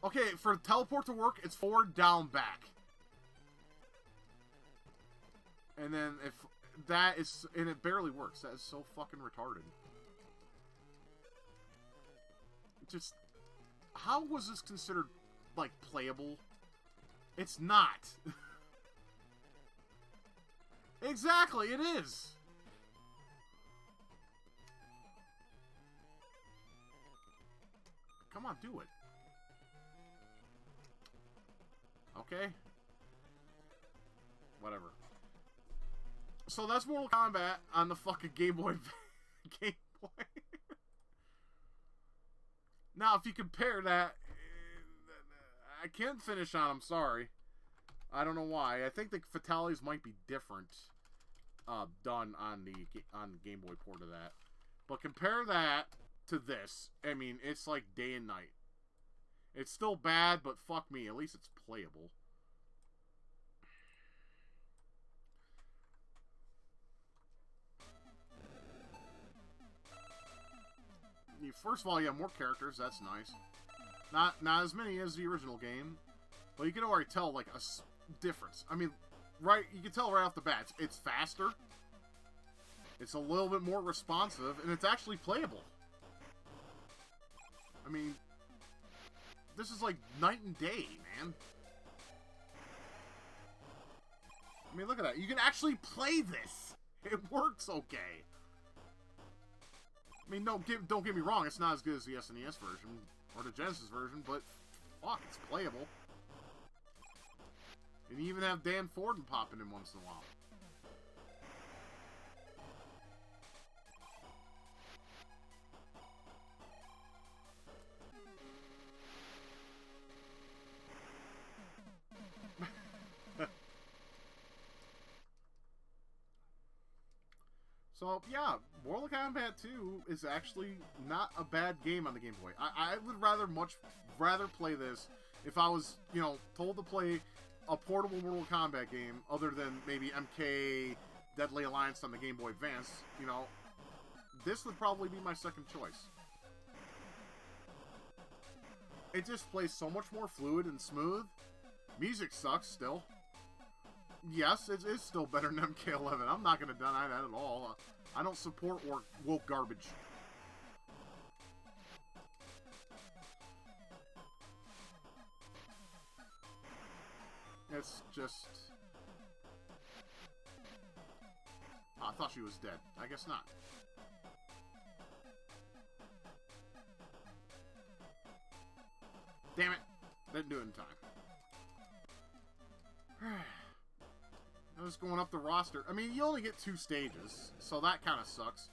Okay, for teleport to work, it's forward, down, back. And then if that is... And it barely works. That is so fucking retarded. Just... How was this considered, like, playable? It's not. Exactly, it is. Come on, do it. Okay. Whatever. So that's Mortal Kombat on the fucking Game Boy. Game Boy. Now, if you compare that, I can't finish on. I'm sorry. I don't know why. I think the fatalities might be different, done on the Game Boy port of that. But compare that to this. I mean, it's like day and night. It's still bad, but fuck me. At least it's playable. First of all, you have more characters. That's nice. Not as many as the original game, but you can already tell, like, a difference. I mean, right? You can tell right off the bat. It's faster. It's a little bit more responsive, and it's actually playable. I mean, this is like night and day, man. I mean, look at that. You can actually play this. It works okay. I mean, don't get me wrong. It's not as good as the SNES version or the Genesis version, but fuck, it's playable. And you even have Dan Forden popping in once in a while. So, yeah, Mortal Kombat 2 is actually not a bad game on the Game Boy. I would much rather play this if I was, you know, told to play a portable Mortal Kombat game other than maybe MK Deadly Alliance on the Game Boy Advance, you know, this would probably be my second choice. It just plays so much more fluid and smooth. Music sucks still. Yes, it is still better than MK11. I'm not going to deny that at all. I don't support woke garbage. It's just... Oh, I thought she was dead. I guess not. Damn it. Didn't do it in time. I was going up the roster. I mean, you only get 2 stages, so that kind of sucks.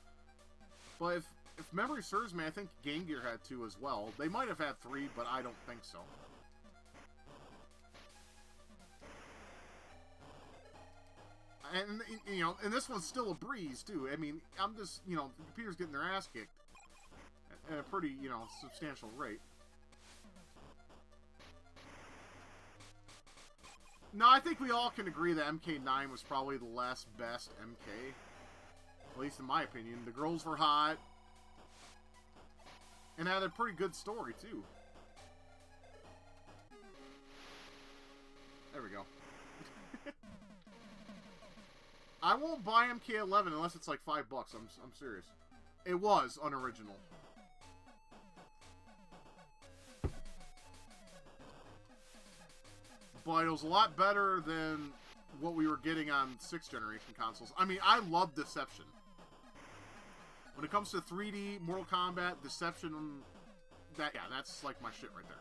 But if memory serves me, I think Game Gear had 2 as well. They might have had 3, but I don't think so. And, you know, and this one's still a breeze, too. I mean, I'm just, you know, the computer's getting their ass kicked at a pretty, you know, substantial rate. No, I think we all can agree that MK9 was probably the last best MK. At least in my opinion. The girls were hot. And had a pretty good story, too. There we go. I won't buy MK11 unless it's like $5. I'm serious. It was unoriginal. But it was a lot better than what we were getting on 6th generation consoles. I mean, I love Deception. When it comes to 3D, Mortal Kombat, Deception, that's like my shit right there.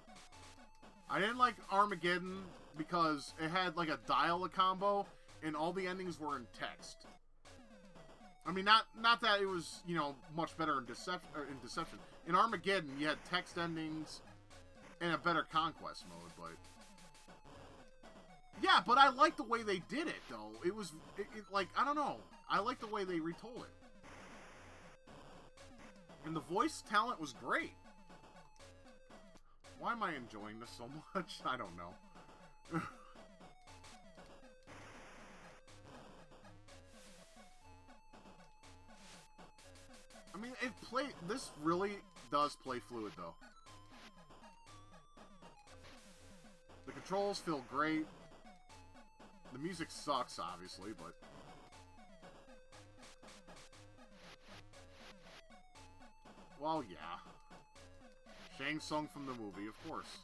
I didn't like Armageddon because it had like a dial-a combo, and all the endings were in text. I mean, not that it was, you know, much better in Deception. In Armageddon, you had text endings and a better conquest mode, but... Yeah, but I like the way they did it, though. It was, like, I don't know. I like the way they retold it. And the voice talent was great. Why am I enjoying this so much? I don't know. I mean, this really does play fluid, though. The controls feel great. The music sucks, obviously, but... Well, yeah. Shang Tsung from the movie, of course.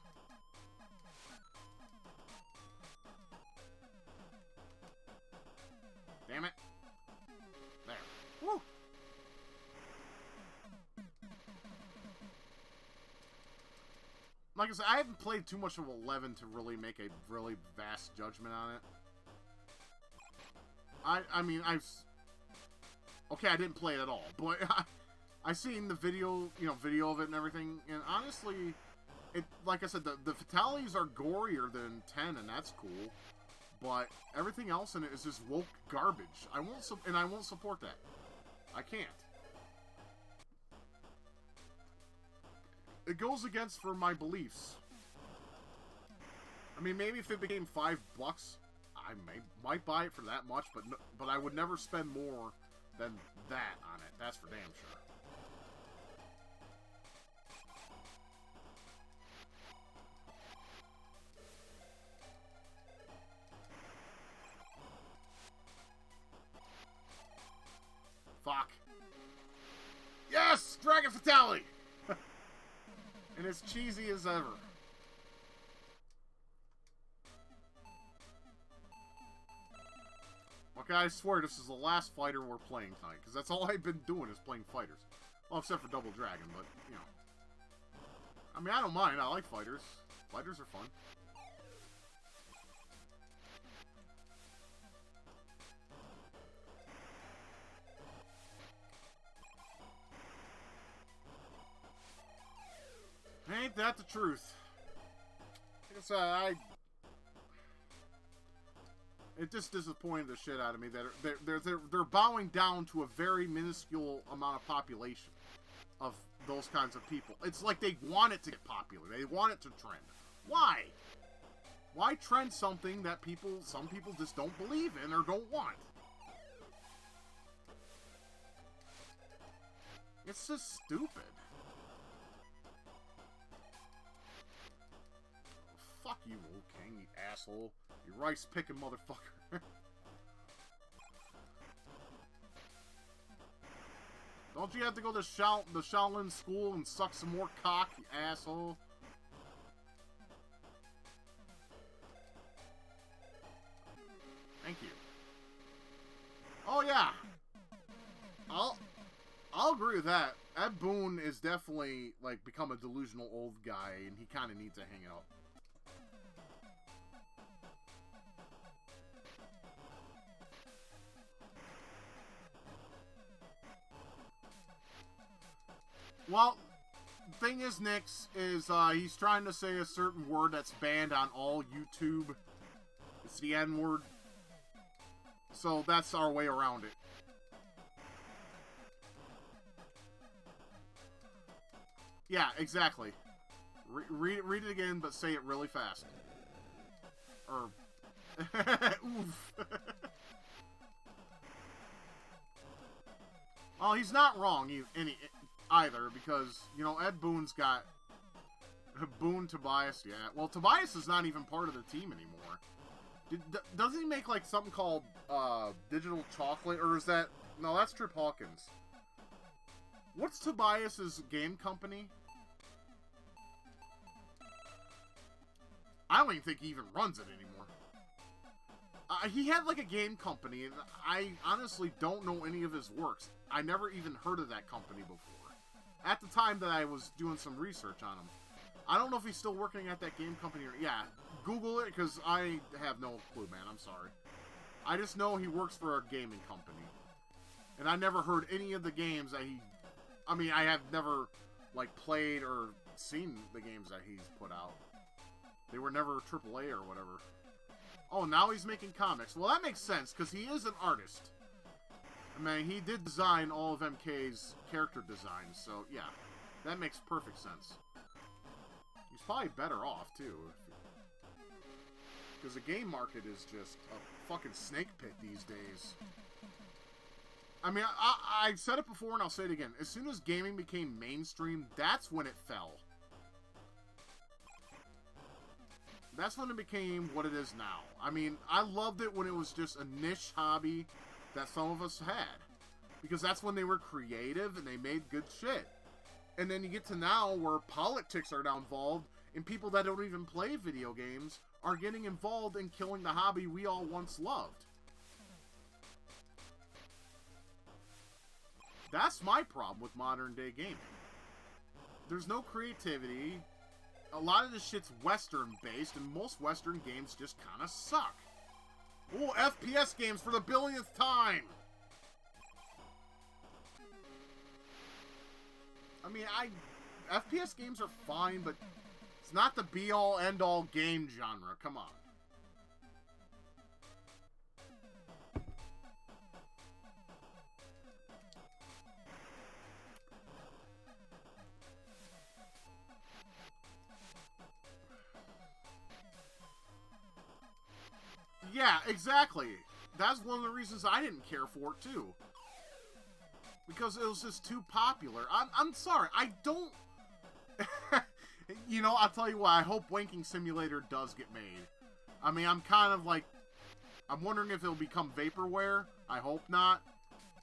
Damn it. There. Woo! Like I said, I haven't played too much of 11 to really make a really vast judgment on it. I mean, okay, I didn't play it at all, but I seen the video, you know, video of it and everything, and honestly, like I said, the fatalities are gorier than 10, and that's cool, but everything else in it is just woke garbage. I won't support that. I can't. It goes against for my beliefs. I mean, maybe if it became $5, I might buy it for that much, but I would never spend more than that on it. That's for damn sure. Fuck. Yes! Dragon Fatality! And as cheesy as ever. Okay, I swear this is the last fighter we're playing tonight, because that's all I've been doing is playing fighters. Well, except for Double Dragon, but, you know. I mean, I don't mind. I like fighters. Fighters are fun. Ain't that the truth? It just disappointed the shit out of me that they're bowing down to a very minuscule amount of population of those kinds of people. It's like they want it to get popular. They want it to trend. Why? Why trend something that some people just don't believe in or don't want? It's just stupid. Fuck you, old king, you asshole. You rice-picking motherfucker. Don't you have to go to the Shaolin school and suck some more cock, you asshole? Thank you. Oh yeah. I'll agree with that. Ed Boon is definitely like become a delusional old guy, and he kind of needs to hang out. Well, thing is, Nix, is he's trying to say a certain word that's banned on all YouTube. It's the N-word. So that's our way around it. Yeah, exactly. Read it again, but say it really fast. Or... Oof. Well, he's not wrong either, because, you know, Ed Boon's got... Boon, Tobias, yeah. Well, Tobias is not even part of the team anymore. Doesn't he make, like, something called, Digital Chocolate? Or is that... No, that's Trip Hawkins. What's Tobias's game company? I don't even think he even runs it anymore. He had, like, a game company, and I honestly don't know any of his works. I never even heard of that company before. At the time that I was doing some research on him. I don't know if he's still working at that game company or... Yeah, Google it, because I have no clue, man. I'm sorry. I just know he works for a gaming company. And I never heard any of the games that he... I mean, I have never, like, played or seen the games that he's put out. They were never AAA or whatever. Oh, now he's making comics. Well, that makes sense, because he is an artist. I mean, he did design all of MK's character designs, so, yeah. That makes perfect sense. He's probably better off, too. Because the game market is just a fucking snake pit these days. I mean, I've said it before and I'll say it again. As soon as gaming became mainstream, that's when it fell. That's when it became what it is now. I mean, I loved it when it was just a niche hobby that some of us had. Because that's when they were creative and they made good shit. And then you get to now where politics are now involved and people that don't even play video games are getting involved in killing the hobby we all once loved. That's my problem with modern day gaming. There's no creativity. A lot of this shit's Western based, and most Western games just kind of suck. Oh, FPS games for the billionth time! I mean, FPS games are fine, but it's not the be-all, end-all game genre. Come on. Yeah, exactly. That's one of the reasons I didn't care for it, too. Because it was just too popular. I'm sorry, I don't... You know, I'll tell you what, I hope Wanking Simulator does get made. I mean, I'm kind of like... I'm wondering if it'll become Vaporware. I hope not.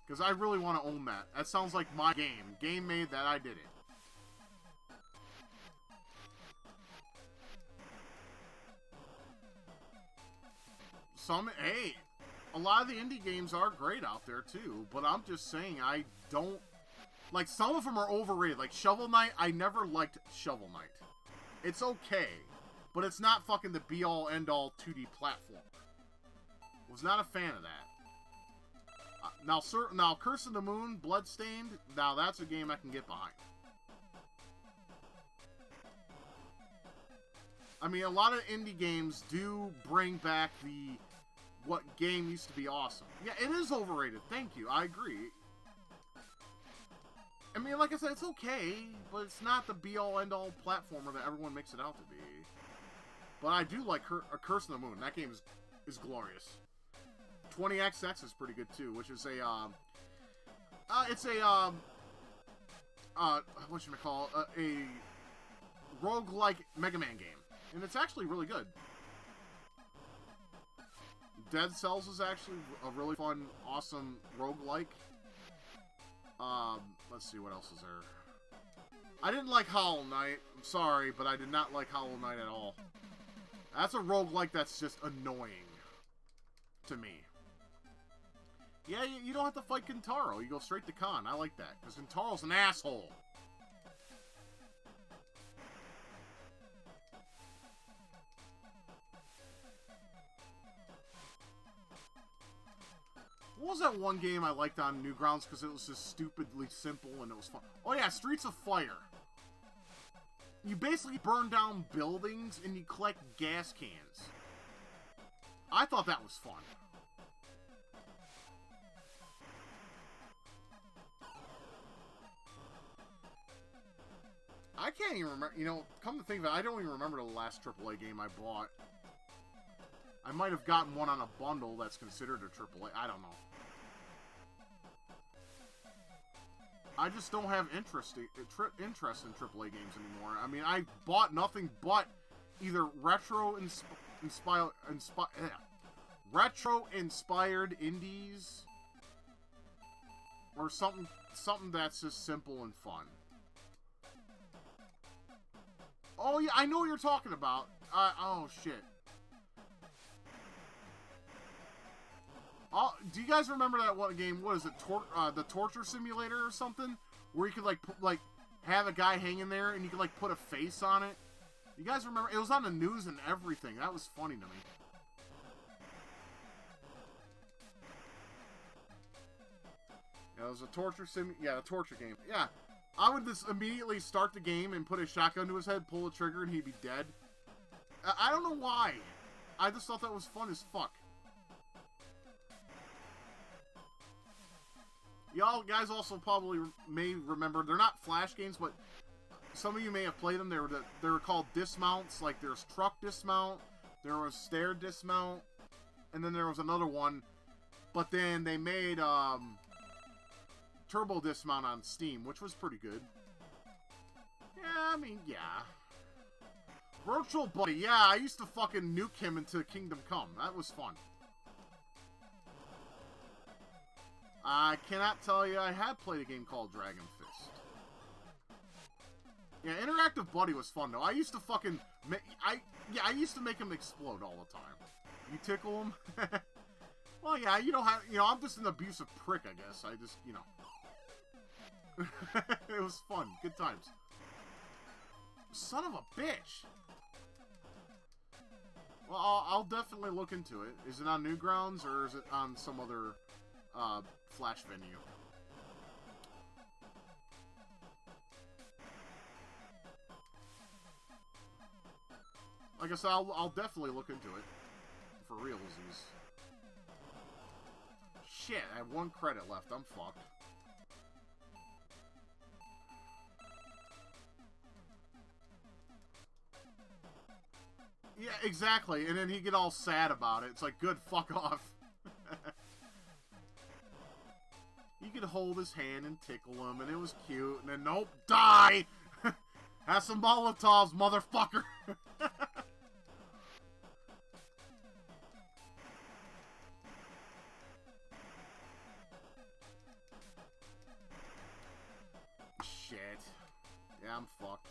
Because I really want to own that. That sounds like my game. Game made that I did it. Hey, a lot of the indie games are great out there too, but I'm just saying I don't... Like, some of them are overrated. Like, Shovel Knight, I never liked Shovel Knight. It's okay, but it's not fucking the be-all, end-all 2D platformer. Was not a fan of that. Now, Curse of the Moon, Bloodstained, now that's a game I can get behind. I mean, a lot of indie games do bring back what game used to be awesome. Yeah, it is overrated. Thank you. I agree. I mean, like I said, it's okay, but it's not the be-all, end-all platformer that everyone makes it out to be. But I do like A Curse on the Moon. That game is glorious. 20XX is pretty good too, which is a it's a what should I call it? A roguelike Mega Man game, and it's actually really good. Dead Cells is actually a really fun, awesome roguelike. Let's see what else is there. I didn't like Hollow Knight. I'm sorry, but I did not like Hollow Knight at all. That's a roguelike that's just annoying to me. Yeah, you don't have to fight Kintaro. You go straight to Khan. I like that, because Kintaro's an asshole. What was that one game I liked on Newgrounds because it was just stupidly simple and it was fun? Oh yeah, Streets of Fire. You basically burn down buildings and you collect gas cans. I thought that was fun. I can't even remember, you know, come to think of it, I don't even remember the last AAA game I bought. I might have gotten one on a bundle that's considered a AAA, I don't know. I just don't have interest in AAA games anymore. I mean, I bought nothing but either retro-inspired indies or something that's just simple and fun. Oh yeah, I know what you're talking about. Oh shit. Do you guys remember that one game? What is it? The Torture Simulator or something? Where you could have a guy hanging there and you could put a face on it. You guys remember? It was on the news and everything. That was funny to me. Yeah, it was a torture the torture game. Yeah, I would just immediately start the game and put a shotgun to his head, pull the trigger, and he'd be dead. I don't know why. I just thought that was fun as fuck. Y'all guys also probably may remember, they're not Flash games, but some of you may have played them. They were called dismounts. Like, there's truck dismount, there was stair dismount, and then there was another one. But then they made turbo dismount on Steam, which was pretty good. Yeah, I mean, yeah. Virtual Buddy, yeah, I used to fucking nuke him into Kingdom Come. That was fun. I cannot tell you I had played a game called Dragon Fist. Yeah, Interactive Buddy was fun, though. I used to fucking... I used to make him explode all the time. You tickle him? Well, yeah, you don't have... You know, I'm just an abusive prick, I guess. I just, you know... It was fun. Good times. Son of a bitch! Well, I'll definitely look into it. Is it on Newgrounds, or is it on some other... Flash venue? Like I said, I'll definitely look into it. For realsies. Shit, I have 1 credit left. I'm fucked. Yeah, exactly. And then he'd get all sad about it. It's like, good, fuck off. You could hold his hand and tickle him, and it was cute. And then, nope, die! Have some Molotovs, motherfucker! Shit. Yeah, I'm fucked.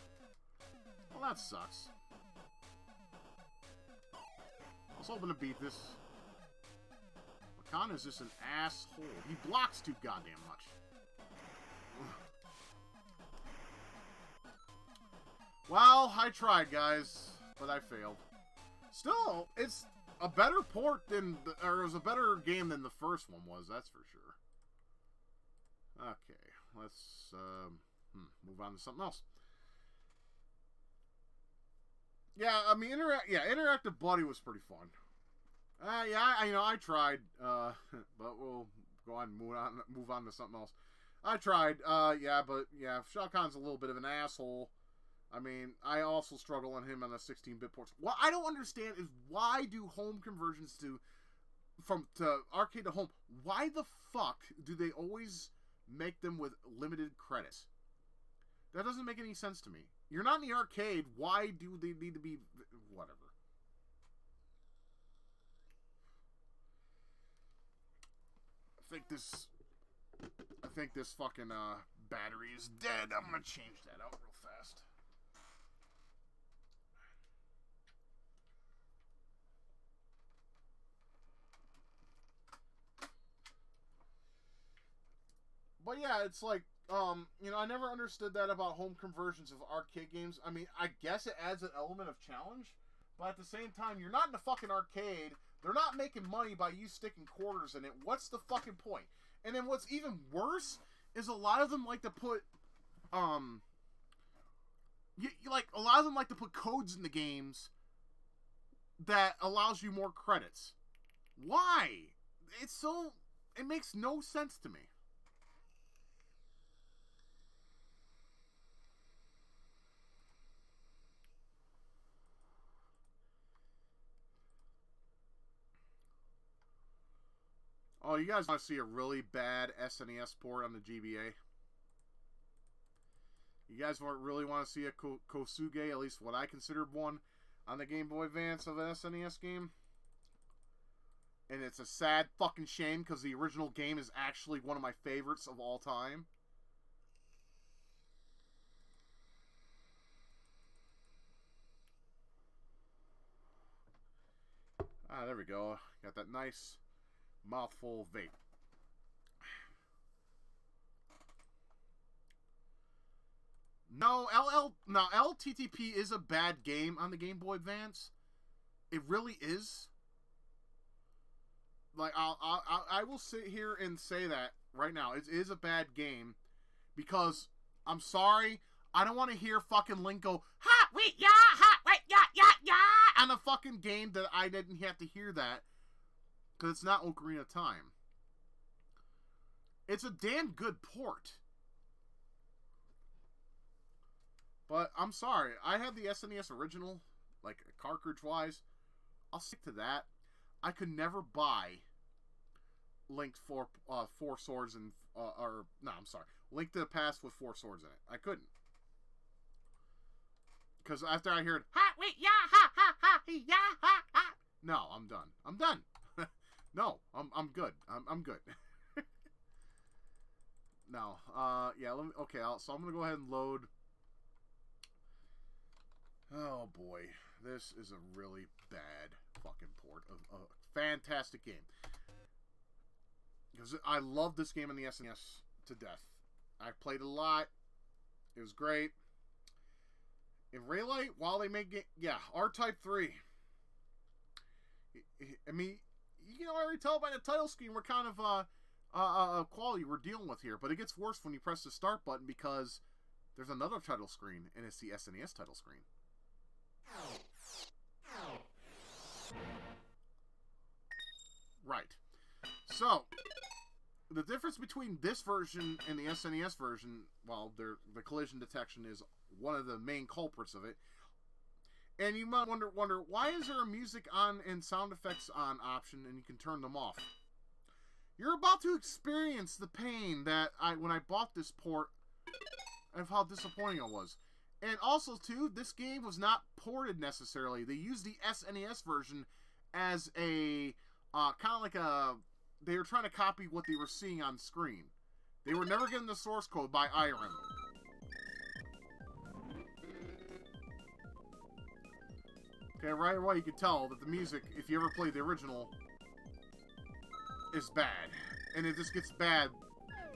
Well, that sucks. I was hoping to beat this. Khan is just an asshole. He blocks too goddamn much. Well, I tried, guys, but I failed. Still, it's a better port than, or it was a better game than the first one was, that's for sure. Okay, let's move on to something else. Yeah, I mean, Interactive Buddy was pretty fun. Yeah, I tried, but we'll go on and move on to something else. I tried, yeah, but yeah, Shao Kahn's a little bit of an asshole. I mean, I also struggle on him on the 16-bit ports. What I don't understand is why do home conversions to arcade to home? Why the fuck do they always make them with limited credits? That doesn't make any sense to me. You're not in the arcade. Why do they need to be whatever? I think this fucking battery is dead. I'm gonna change that out real fast. But yeah, it's like, I never understood that about home conversions of arcade games. I mean, I guess it adds an element of challenge, but at the same time, you're not in a fucking arcade. They're not making money by you sticking quarters in it. What's the fucking point? And then what's even worse is a lot of them like to put, a lot of them like to put codes in the games that allows you more credits. Why? It makes no sense to me. Oh, you guys want to see a really bad SNES port on the GBA? You guys really want to see a Kosuge, at least what I considered one, on the Game Boy Advance of an SNES game? And it's a sad fucking shame because the original game is actually one of my favorites of all time. Ah, there we go. Got that nice mouthful of vape. No, LTTP is a bad game on the Game Boy Advance. It really is. Like, I will sit here and say that right now. It is a bad game because, I'm sorry, I don't want to hear fucking Link go, ha, wait, yeah, ha, wait, yeah, on a fucking game that I didn't have to hear that because it's not Ocarina of Time. It's a damn good port. But I'm sorry, I have the SNES original, like cartridge-wise. I'll stick to that. I could never buy Link Four Swords and Link to the Past with 4 swords in it. I couldn't, because after I heard ha wait yeah ha ha ha yeah ha ha, no, I'm done. No, I'm good. I'm good. No, yeah. So I'm gonna go ahead and load. Oh boy, this is a really bad fucking port of a fantastic game. Because I love this game on the SNES to death. I played it a lot. It was great. In Raylight, while they make it, yeah, R-Type 3. I mean, you can already tell by the title screen what kind of quality we're dealing with here. But it gets worse when you press the start button because there's another title screen, and it's the SNES title screen. Right. So, the difference between this version and the SNES version, well, the collision detection is one of the main culprits of it. And you might wonder why is there a music on and sound effects on option and you can turn them off? You're about to experience the pain that when I bought this port of how disappointing it was. And also, too, this game was not ported necessarily. They used the SNES version as a kind of like a... They were trying to copy what they were seeing on screen. They were never getting the source code by Iron. Okay, right away you can tell that the music, if you ever played the original, is bad. And it just gets bad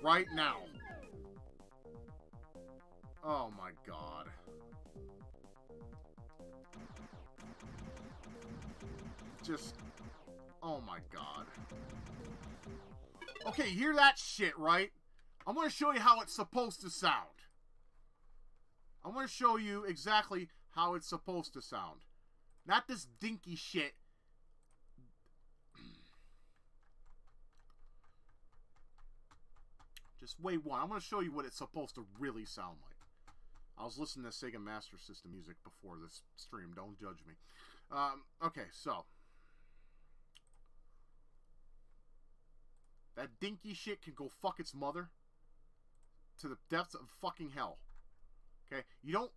right now. Oh my god. Just... Oh my god. Okay, you hear that shit, right? I'm going to show you how it's supposed to sound. I'm going to show you exactly how it's supposed to sound. Not this dinky shit. Just wait one. I'm going to show you what it's supposed to really sound like. I was listening to Sega Master System music before this stream. Don't judge me. Okay, so. That dinky shit can go fuck its mother to the depths of fucking hell. Okay? You don't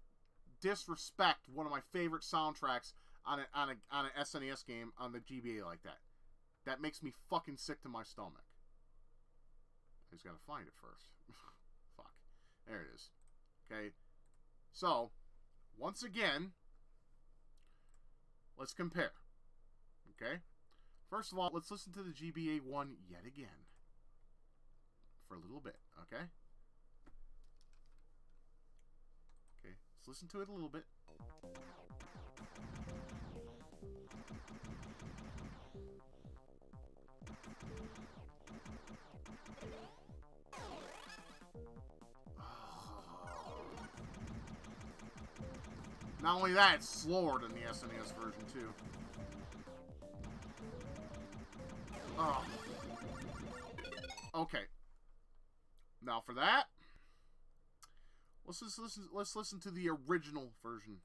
disrespect one of my favorite soundtracks on an SNES game on the GBA like that. That makes me fucking sick to my stomach. I just gotta find it first. Fuck. There it is. Okay? So, once again, let's compare. Okay? First of all, let's listen to the GBA one yet again. For a little bit, okay? Okay, let's listen to it a little bit. Not only that, it's slower than the SNES version, too. Oh. Okay. Now for that, let's listen to the original version.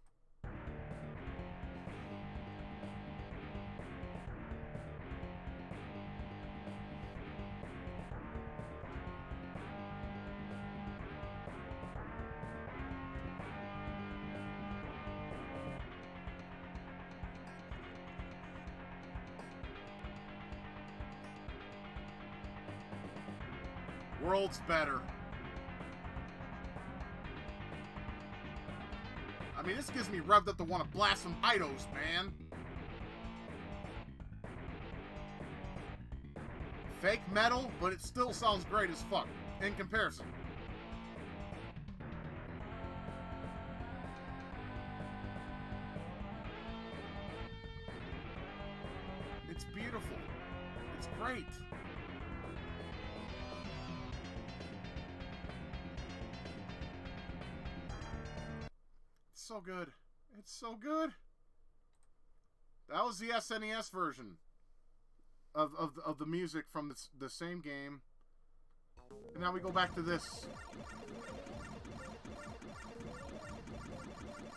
World's better. I mean, this gives me revved up to want to blast some idos, man. Fake metal, but it still sounds great as fuck in comparison. It's beautiful. It's great. So good. It's so good. That was the SNES version of the music from the same game. And now we go back to this.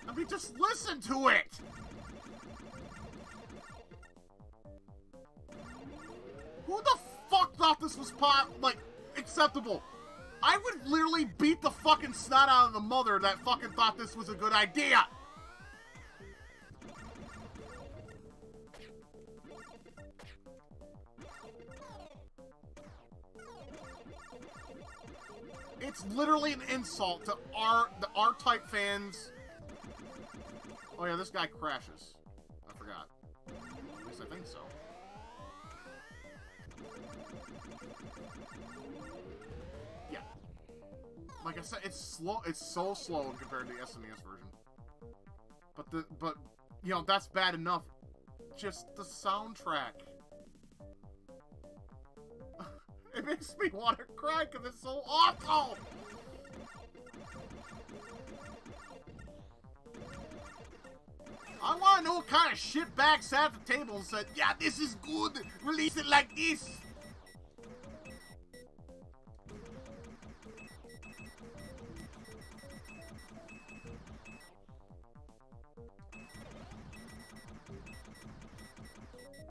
I mean, just listen to it! Who the fuck thought this was acceptable? I would literally beat the fucking snot out of the mother that fucking thought this was a good idea! It's literally an insult to the R-Type fans. Oh yeah, this guy crashes. I forgot. At least I think so. Yeah. Like I said, it's slow. It's so slow compared to the SNES version. But you know, that's bad enough. Just the soundtrack. It makes me want to cry because it's so awful! I want to know what kind of shitbag sat at the table and said, yeah, this is good, release it like this!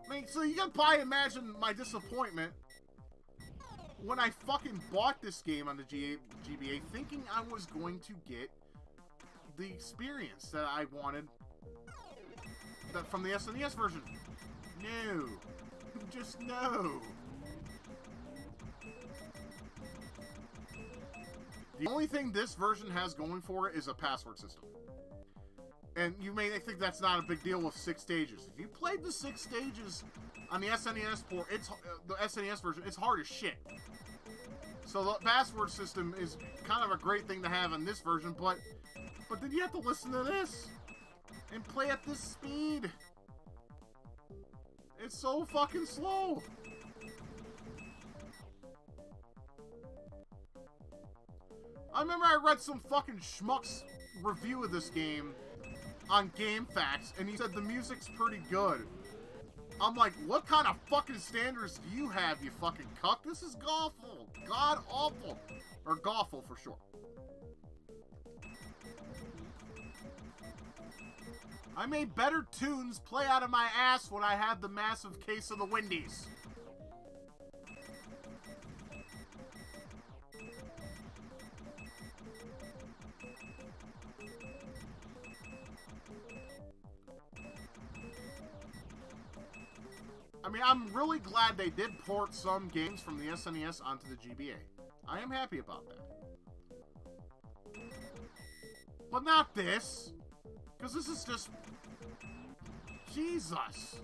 I mean, so you can probably imagine my disappointment when I fucking bought this game on the GBA thinking I was going to get the experience that I wanted from the SNES version. No. Just no. The only thing this version has going for it is a password system. And you may think that's not a big deal with 6 stages. If you played the 6 stages on the SNES port, the SNES version, it's hard as shit. So the password system is kind of a great thing to have in this version, but then you have to listen to this and play at this speed. It's so fucking slow. I remember I read some fucking schmuck's review of this game on GameFAQs, and he said the music's pretty good. I'm like, what kind of fucking standards do you have, you fucking cuck? This is awful. God awful. Or Gawful for sure. I made better tunes play out of my ass when I had the massive case of the Windies. I mean, I'm really glad they did port some games from the SNES onto the GBA. I am happy about that. But not this. Because this is just... Jesus.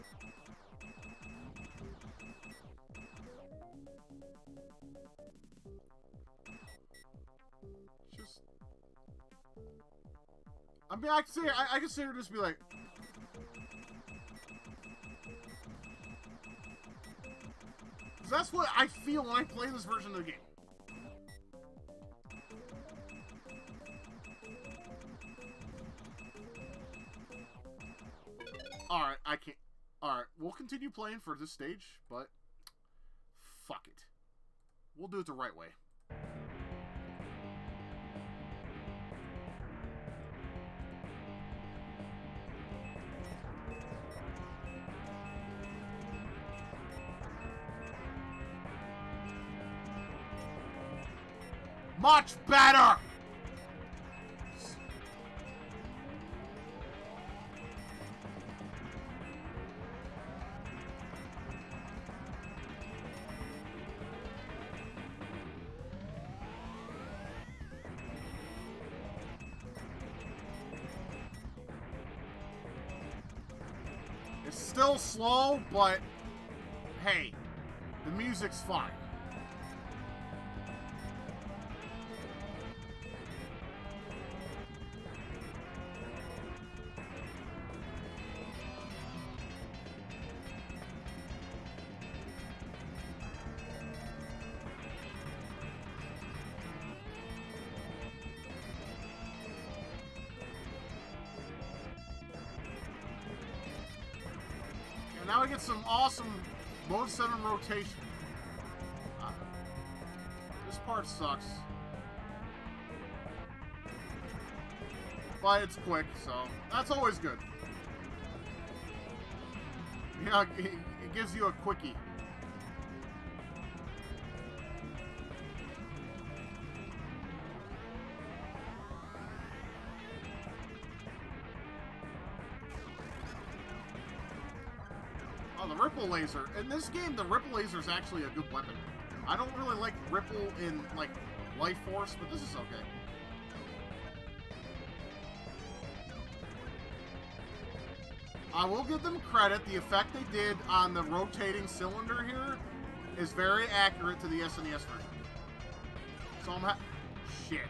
Just... I mean, I can sit here and just be like... That's what I feel when I play this version of the game. Alright, I can't... Alright, we'll continue playing for this stage, but... Fuck it. We'll do it the right way. Much better! It's still slow, but hey, the music's fine. And now we get some awesome mode 7 rotation. This part sucks. But it's quick, so that's always good. Yeah, it gives you a quickie. Oh, the Ripple Laser. In this game, the Ripple Laser is actually a good weapon. I don't really like Ripple in, like, Life Force, but this is okay. I will give them credit. The effect they did on the rotating cylinder here is very accurate to the SNES version. So I'm shit.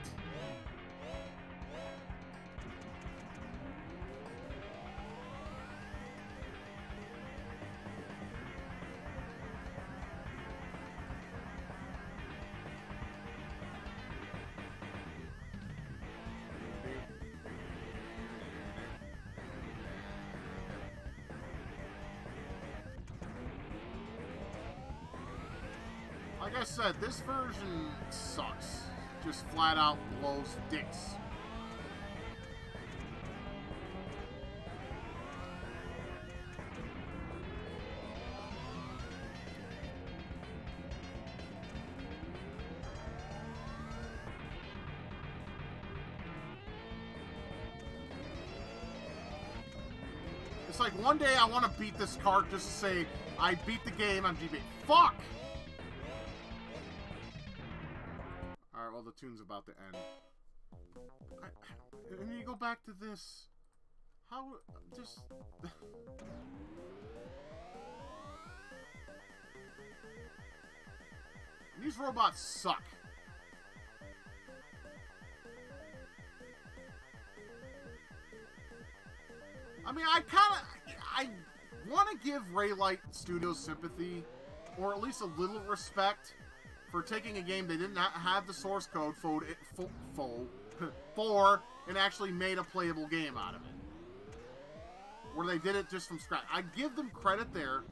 Like I said, this version sucks. Just flat out blows dicks. It's like one day I want to beat this card just to say I beat the game on GB. Fuck! Alright, well, the tune's about to end. And then you go back to this. How... just... These robots suck. I mean, I want to give Raylight Studios sympathy, or at least a little respect, for taking a game they did not have the source code for and actually made a playable game out of it. Where they did it just from scratch. I give them credit there,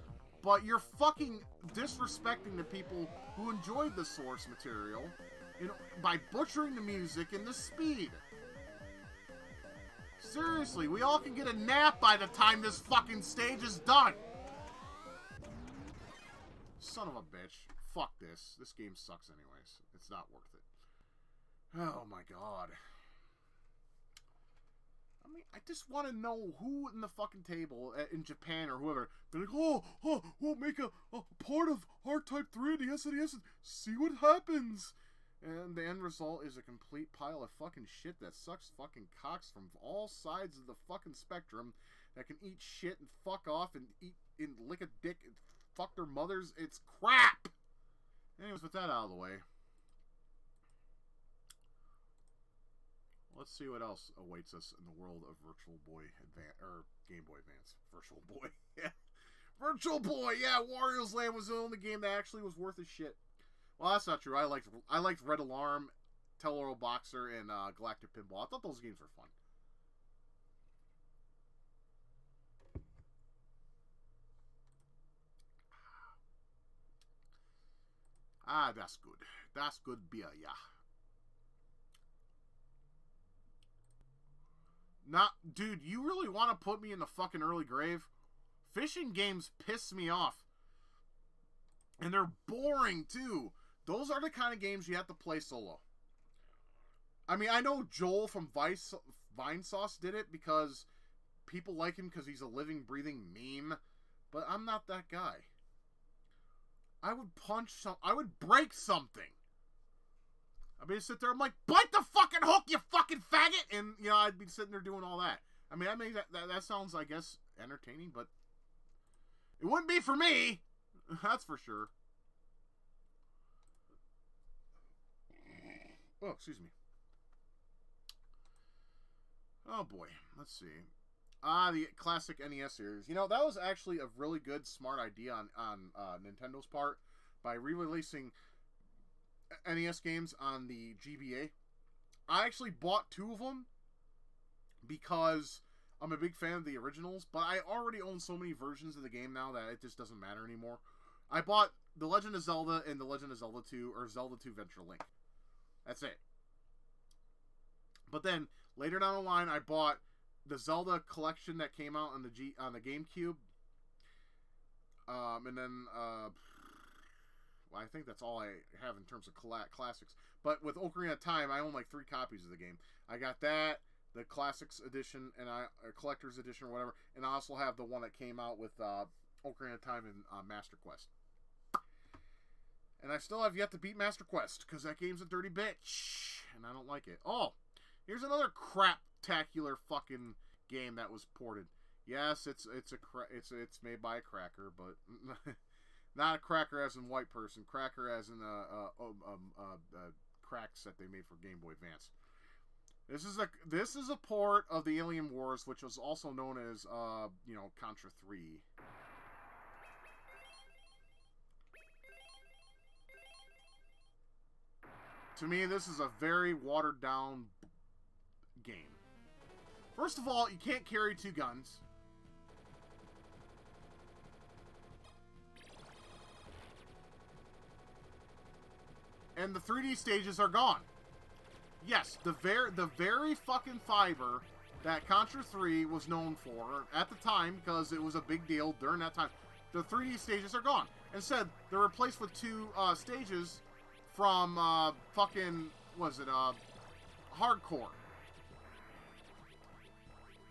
but you're fucking disrespecting the people who enjoyed the source material by butchering the music and the speed. Seriously, we all can get a nap by the time this fucking stage is done. Son of a bitch. Fuck this. This game sucks anyways. It's not worth it. Oh my god. I mean, I just want to know who in the fucking table in Japan or whoever, they're like, we'll make a part of R-Type 3 and the SNES and see what happens. And the end result is a complete pile of fucking shit that sucks fucking cocks from all sides of the fucking spectrum that can eat shit and fuck off and eat and lick a dick and fuck their mothers. It's crap! Anyways, with that out of the way, let's see what else awaits us in the world of Virtual Boy Advance, or Game Boy Advance. Virtual Boy, yeah. Virtual Boy, yeah, Wario's Land was the only game that actually was worth a shit. Well, that's not true. I liked Red Alarm, Telltale Boxer, and Galactic Pinball. I thought those games were fun. Ah, that's good. That's good beer, yeah. Not, dude, you really want to put me in the fucking early grave? Fishing games piss me off. And they're boring, too. Those are the kind of games you have to play solo. I mean, I know Joel from Vine Sauce did it because people like him because he's a living, breathing meme. But I'm not that guy. I would I would break something. I mean, sit there, I'm like, bite the fucking hook, you fucking faggot! And, you know, I'd be sitting there doing all that. I mean, that sounds, I guess, entertaining, but it wouldn't be for me. That's for sure. Oh, excuse me. Oh, boy. Let's see. The classic NES series. You know, that was actually a really good, smart idea on Nintendo's part by re-releasing NES games on the GBA. I actually bought 2 of them because I'm a big fan of the originals, but I already own so many versions of the game now that it just doesn't matter anymore. I bought The Legend of Zelda and The Legend of Zelda 2, or Zelda 2 Venture Link. That's it. But then, later down the line, I bought the Zelda collection that came out on the GameCube. And then, well, I think that's all I have in terms of classics. But with Ocarina of Time, I own like 3 copies of the game. I got that, the Classics Edition, and Collector's Edition or whatever. And I also have the one that came out with Ocarina of Time and Master Quest. And I still have yet to beat Master Quest, because that game's a dirty bitch. And I don't like it. Oh, here's another crap-tacular fucking game that was ported. Yes, it's made by a cracker, but not a cracker as in white person. Cracker as in cracks that they made for Game Boy Advance. This is a port of the Alien Wars, which was also known as Contra 3. To me, this is a very watered down game. First of all, you can't carry 2 guns. And the 3D stages are gone. Yes, the very fucking fiber that Contra 3 was known for at the time, because it was a big deal during that time, the 3D stages are gone. Instead, they're replaced with 2 stages from Hardcore.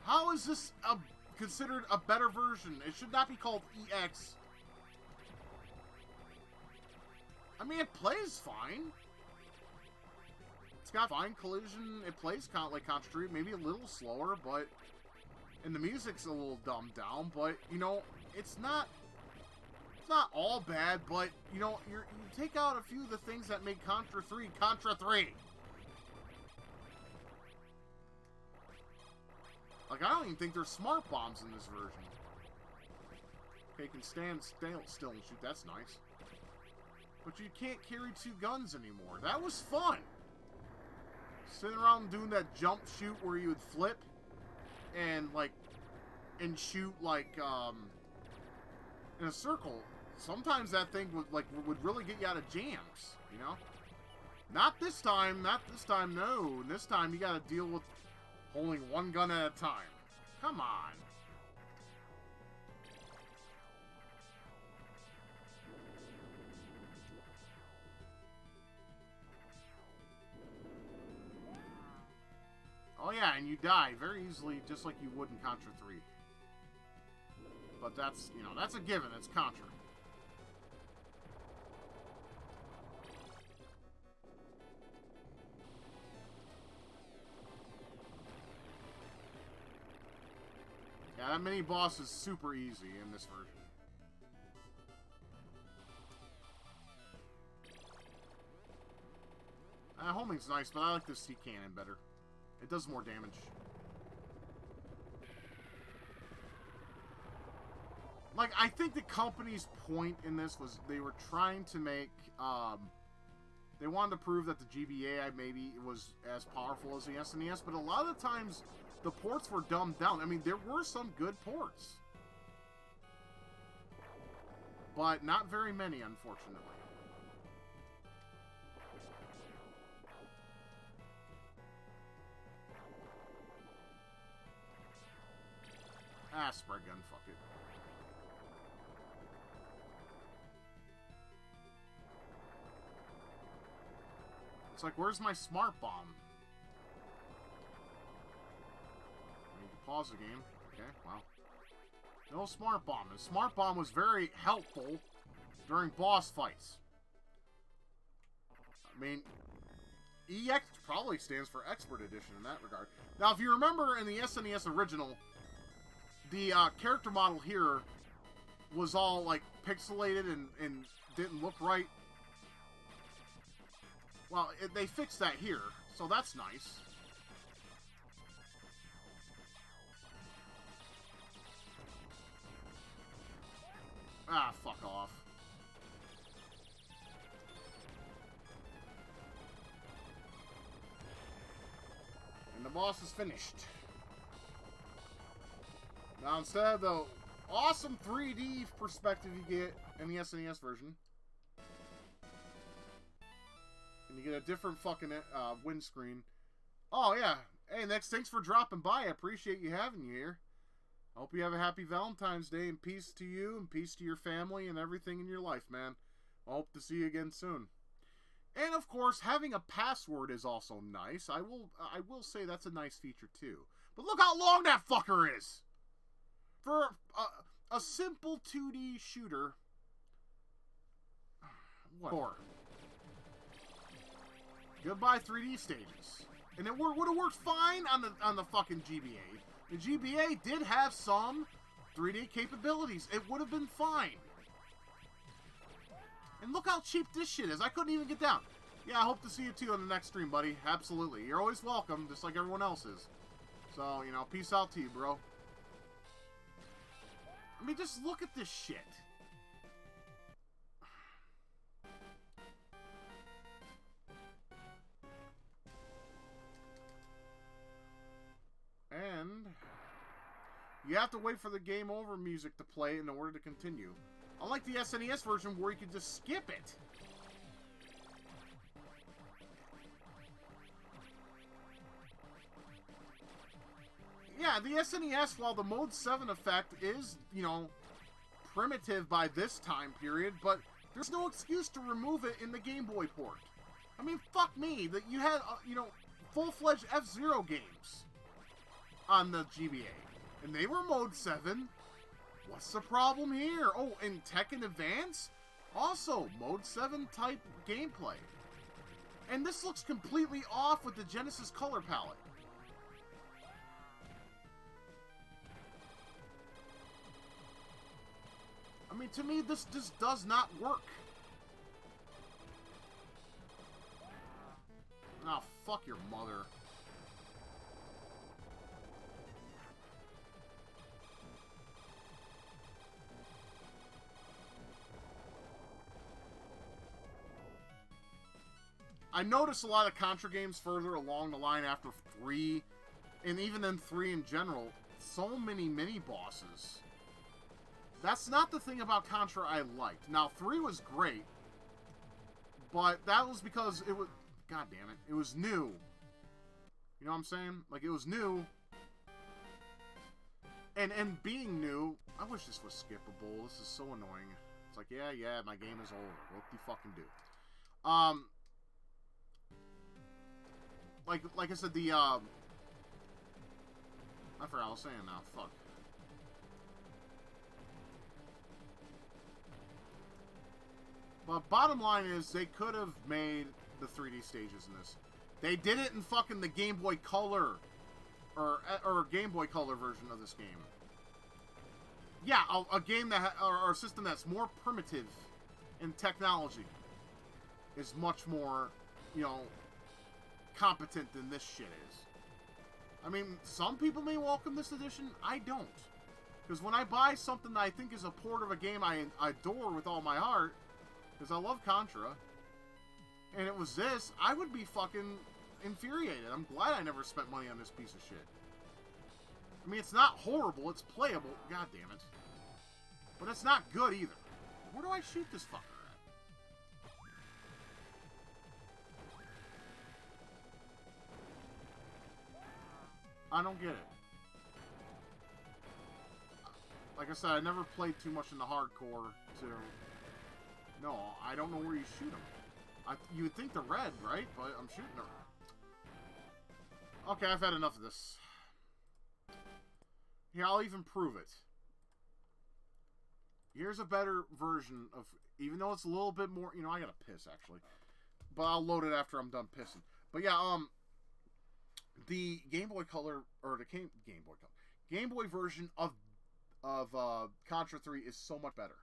How is this considered a better version? It should not be called EX. I mean, it plays fine. It's got fine collision. It plays like Contra 3, maybe a little slower, but... And the music's a little dumbed down, but, you know, it's not all bad, but, you know, you take out a few of the things that make Contra 3 Contra 3. Like, I don't even think there's smart bombs in this version. Okay, you can stand still and shoot, that's nice. But you can't carry 2 guns anymore. That was fun! Sitting around doing that jump shoot where you would flip and shoot in a circle. Sometimes that thing would really get you out of jams, you know? Not this time, no. This time you gotta deal with Holding one gun at a time. Come on. Oh yeah, and you die very easily, just like you would in Contra 3. But that's, you know, that's a given. It's Contra. Yeah, that mini boss is super easy in this version. Homing's nice, but I like the sea cannon better. It does more damage. Like, I think the company's point in this was they were trying to make, they wanted to prove that the GBA maybe was as powerful as the SNES, but a lot of the times the ports were dumbed down. I mean, there were some good ports, but not very many, unfortunately. Ah, spread gun, fuck it. It's like, where's my smart bomb? I need to pause the game. Okay, wow. No smart bomb. The smart bomb was very helpful during boss fights. I mean, EX probably stands for Expert Edition in that regard. Now, if you remember in the SNES original, the character model here was all, like, pixelated and didn't look right. Well, they fixed that here, so that's nice. Ah, fuck off. And the boss is finished. Now, instead of the awesome 3D perspective you get in the SNES version, and you get a different fucking windscreen. Oh, yeah. Hey, Next, thanks for dropping by. I appreciate you having you here. I hope you have a happy Valentine's Day, and peace to you, and peace to your family, and everything in your life, man. I hope to see you again soon. And, of course, having a password is also nice. I will say that's a nice feature, too. But look how long that fucker is! For a simple 2D shooter. What? Goodbye 3D stages. And it would have worked fine on the fucking GBA. The GBA did have some 3D capabilities. It would have been fine. And look how cheap this shit is. I couldn't even get down. Yeah, I hope to see you too on the next stream, buddy. Absolutely. You're always welcome, just like everyone else is. So, you know, peace out to you, bro. I mean, just look at this shit. And you have to wait for the game over music to play in order to continue. Unlike the SNES version where you could just skip it. Yeah, the SNES, while the Mode 7 effect is, you know, primitive by this time period, but there's no excuse to remove it in the Game Boy port. I mean, fuck me, that you had, you know, full-fledged F-Zero games on the GBA, and they were Mode 7. What's the problem here? Oh, and Tekken Advance? Also, Mode 7 type gameplay. And this looks completely off with the Genesis color palette. I mean, to me, this just does not work. Oh, fuck your mother. I noticed a lot of Contra games further along the line after 3, and even then 3 in general, so many mini-bosses. That's not the thing about Contra I liked. Now, 3 was great, but that was because it was... God damn it. It was new. You know what I'm saying? Like, it was new. And being new, I wish this was skippable. This is so annoying. It's like, yeah, my game is over. What do you fucking do? Like I said, the, I forgot what I was saying now. Fuck. But bottom line is, they could have made the 3D stages in this. They did it in fucking the Game Boy Color, or Game Boy Color version of this game. Yeah, a game that, or a system that's more primitive in technology is much more, you know, competent than this shit is. I mean, some people may welcome this edition. I don't. Because when I buy something that I think is a port of a game I adore with all my heart, because I love Contra, and it was this, I would be fucking infuriated. I'm glad I never spent money on this piece of shit. I mean, it's not horrible, it's playable, god damn it. But it's not good either. Where do I shoot this fucker at? I don't get it. Like I said, I never played too much in the hardcore to... No, I don't know where you shoot them. You would think they're red, right? But I'm shooting them. Okay, I've had enough of this. Here, I'll even prove it. Here's a better version of... Even though it's a little bit more... You know, I gotta piss, actually. But I'll load it after I'm done pissing. But yeah, the Game Boy Color... Or the Game Boy Color... Game Boy version of Contra 3 is so much better.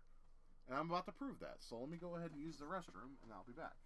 And I'm about to prove that. So let me go ahead and use the restroom, and I'll be back.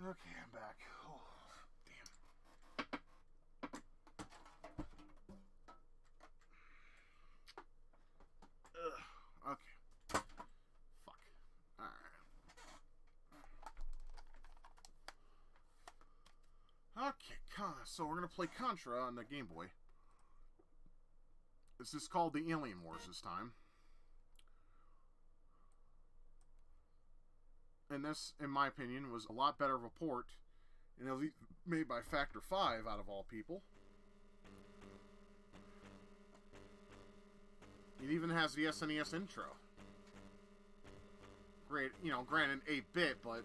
Okay, I'm back. Oh, damn. Ugh. Okay. Fuck. Alright. Okay, so we're gonna play Contra on the Game Boy. This is called the Alien Wars this time. And this, in my opinion, was a lot better of a port, and it was made by Factor 5 out of all people. It even has the SNES intro. Great, you know, granted 8-bit, but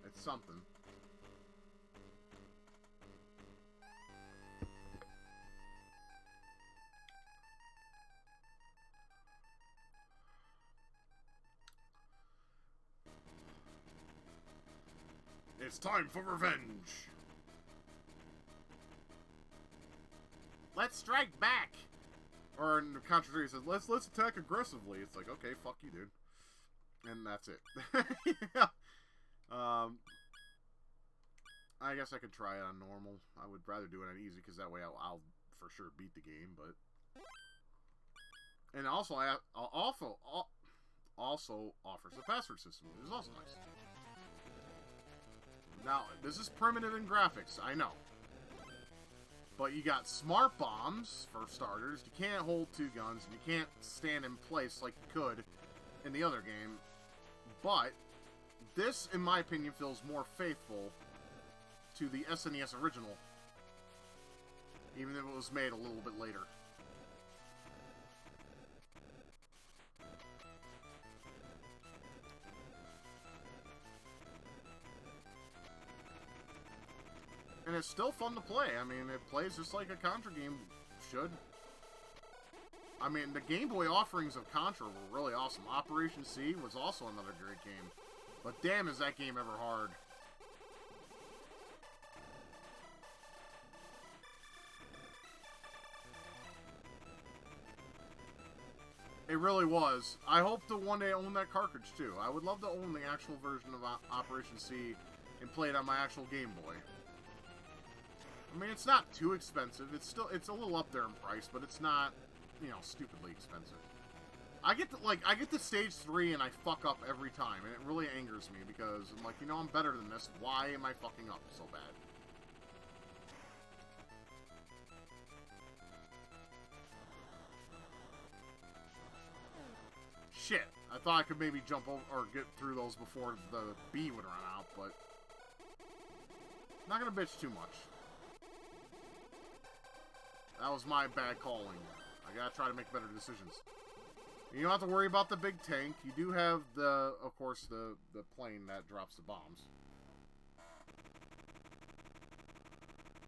it's something. It's time for revenge. Let's strike back. Or in the Contra 3 says, let's attack aggressively. It's like, okay, fuck you, dude. And that's it. Yeah. I guess I could try it on normal. I would rather do it on easy because that way I'll for sure beat the game. But and also also offers a password system, which is also nice. Now this is primitive in graphics, I know, but you got smart bombs for starters. You can't hold two guns, and you can't stand in place like you could in the other game. But this, in my opinion, feels more faithful to the SNES original, even if it was made a little bit later. And it's still fun to play. I mean, it plays just like a Contra game should. I mean, the Game Boy offerings of Contra were really awesome. Operation C was also another great game. But damn, is that game ever hard. It really was. I hope to one day own that cartridge, too. I would love to own the actual version of Operation C and play it on my actual Game Boy. I mean, it's not too expensive. It's a little up there in price, but it's not, you know, stupidly expensive. I get to stage 3 and I fuck up every time, and it really angers me because I'm like, you know, I'm better than this. Why am I fucking up so bad? Shit. I thought I could maybe jump over or get through those before the bee would run out, but not gonna bitch too much. That was my bad calling. I gotta try to make better decisions. You don't have to worry about the big tank. You do have of course, the plane that drops the bombs.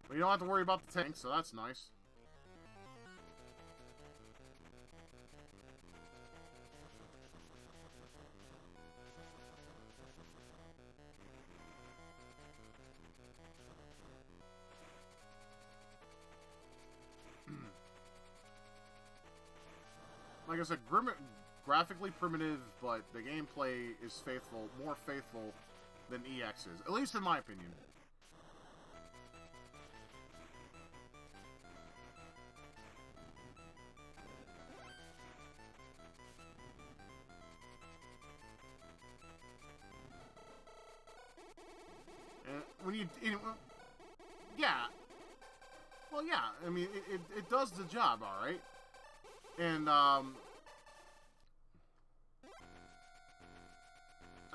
But you don't have to worry about the tank, so that's nice. Like I said, graphically primitive, but the gameplay is more faithful than EX is. At least in my opinion. And yeah. Well, yeah. I mean, it does the job, all right. And, I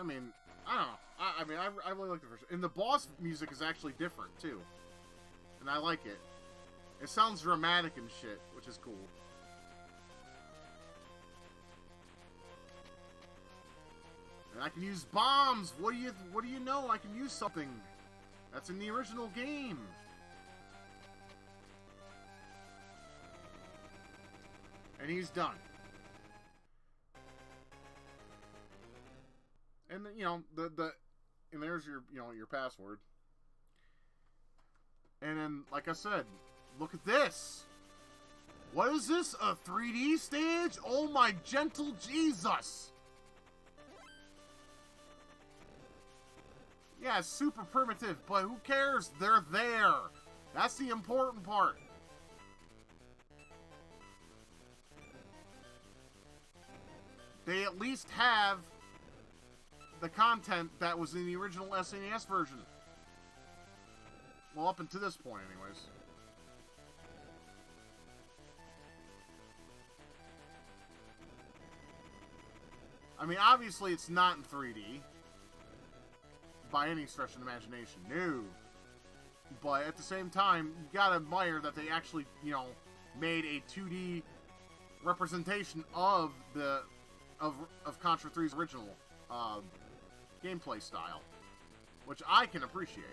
mean, I don't know. I really like the version. And the boss music is actually different, too. And I like it. It sounds dramatic and shit, which is cool. And I can use bombs! What do you know? I can use something that's in the original game. And he's done. And you know, and there's your, you know, your password. And then, like I said, look at this. What is this? A 3D stage? Oh my gentle Jesus! Yeah, it's super primitive, but who cares? They're there. That's the important part. They at least have the content that was in the original SNES version. Well, up until this point, anyways. I mean, obviously it's not in 3D. By any stretch of the imagination. No. But at the same time, you gotta admire that they actually, you know, made a 2D representation of Contra 3's original gameplay style, which I can appreciate.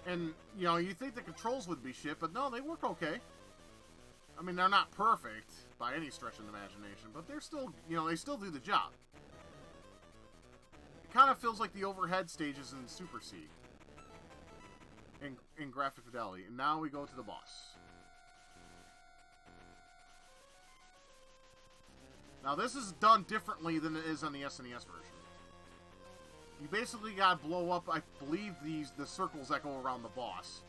And, you know, you think the controls would be shit, but no, they work okay. I mean, they're not perfect by any stretch of the imagination, but they're still, you know, they still do the job. It kind of feels like the overhead stages in Super C. In graphic fidelity. And now we go to the boss. Now, this is done differently than it is on the SNES version. You basically gotta blow up, I believe, the circles that go around the boss.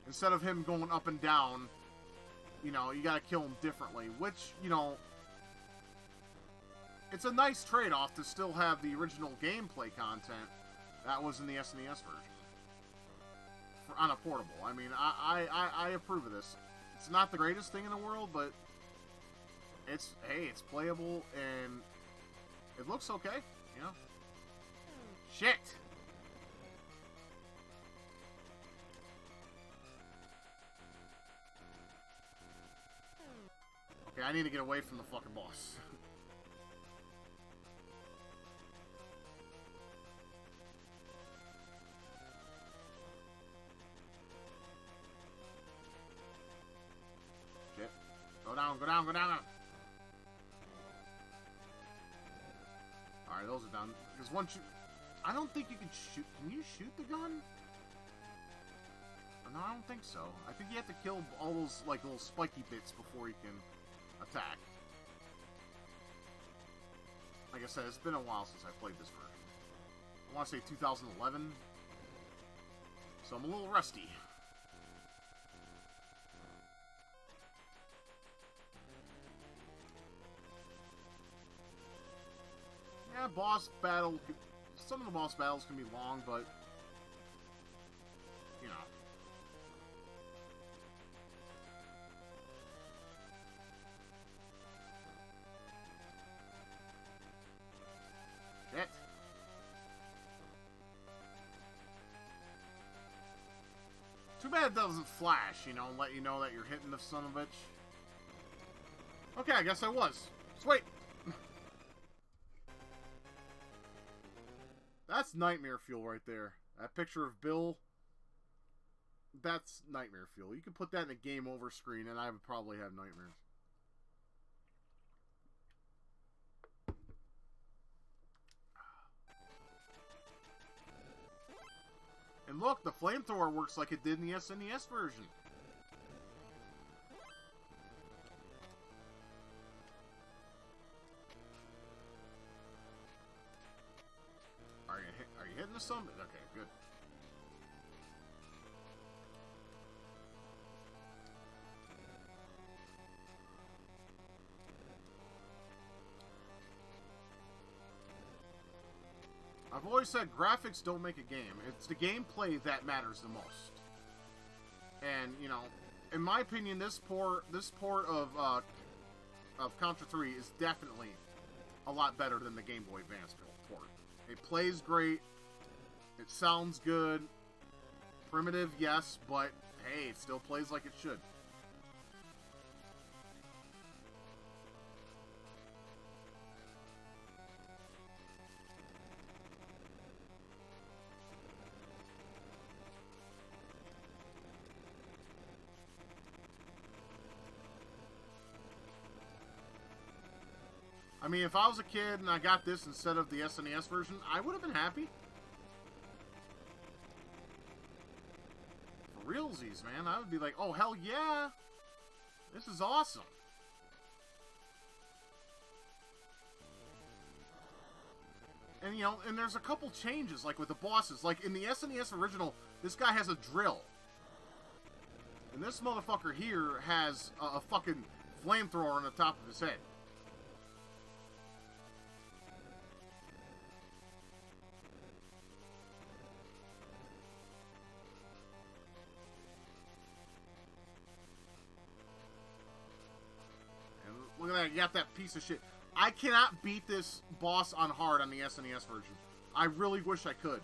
Instead of him going up and down, you know, you gotta kill him differently. Which, you know, it's a nice trade-off to still have the original gameplay content that was in the SNES version. On a portable. I mean, I approve of this. It's not the greatest thing in the world, but it's, hey, it's playable and it looks okay, you know. Shit! Okay, I need to get away from the fucking boss. Shit. Go down, go down, go down! Alright, those are done. Because once you... I don't think you can shoot... Can you shoot the gun? No, I don't think so. I think you have to kill all those, like, little spiky bits before you can attack. Like I said, it's been a while since I played this version. I want to say 2011. So I'm a little rusty. Yeah, boss battle... Some of the boss battles can be long, but... You know. Shit. Too bad it doesn't flash, you know, and let you know that you're hitting the son of a bitch. Okay, I guess I was. Sweet! That's nightmare fuel right there. That picture of Bill, that's nightmare fuel. You could put that in a game over screen and I would probably have nightmares. And look, the flamethrower works like it did in the SNES version. Are you hitting the summit? Okay, good. I've always said graphics don't make a game. It's the gameplay that matters the most. And, you know, in my opinion, this port of Contra 3 is definitely a lot better than the Game Boy Advance port. It plays great. It sounds good. Primitive, yes, but hey, it still plays like it should. I mean, if I was a kid and I got this instead of the SNES version, I would have been happy. For realsies, man. I would be like, oh, hell yeah. This is awesome. And, you know, and there's a couple changes, like with the bosses. Like, in the SNES original, this guy has a drill. And this motherfucker here has a fucking flamethrower on the top of his head. Look at that, you got that piece of shit. I cannot beat this boss on hard on the SNES version. I really wish I could.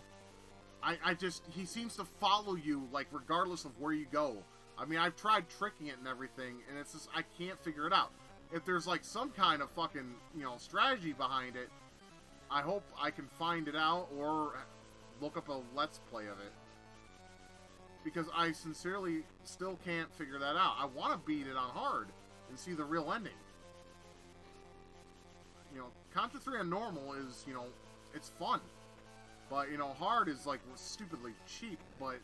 I just, he seems to follow you, like, regardless of where you go. I mean, I've tried tricking it and everything, and it's just, I can't figure it out. If there's, like, some kind of fucking, you know, strategy behind it, I hope I can find it out, or look up a Let's Play of it. Because I sincerely still can't figure that out. I want to beat it on hard. and see the real ending. You know, Contra 3 on normal is, you know, it's fun. But, you know, hard is, like, stupidly cheap. But,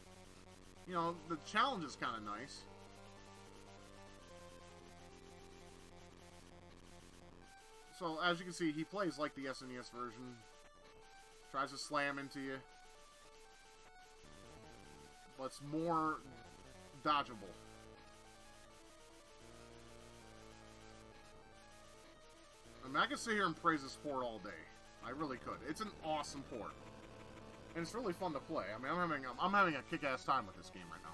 you know, the challenge is kind of nice. So, as you can see, he plays like the SNES version. Tries to slam into you. But it's more dodgeable. I mean, I could sit here and praise this port all day. I really could. It's an awesome port. And it's really fun to play. I mean, I'm having a kick-ass time with this game right now.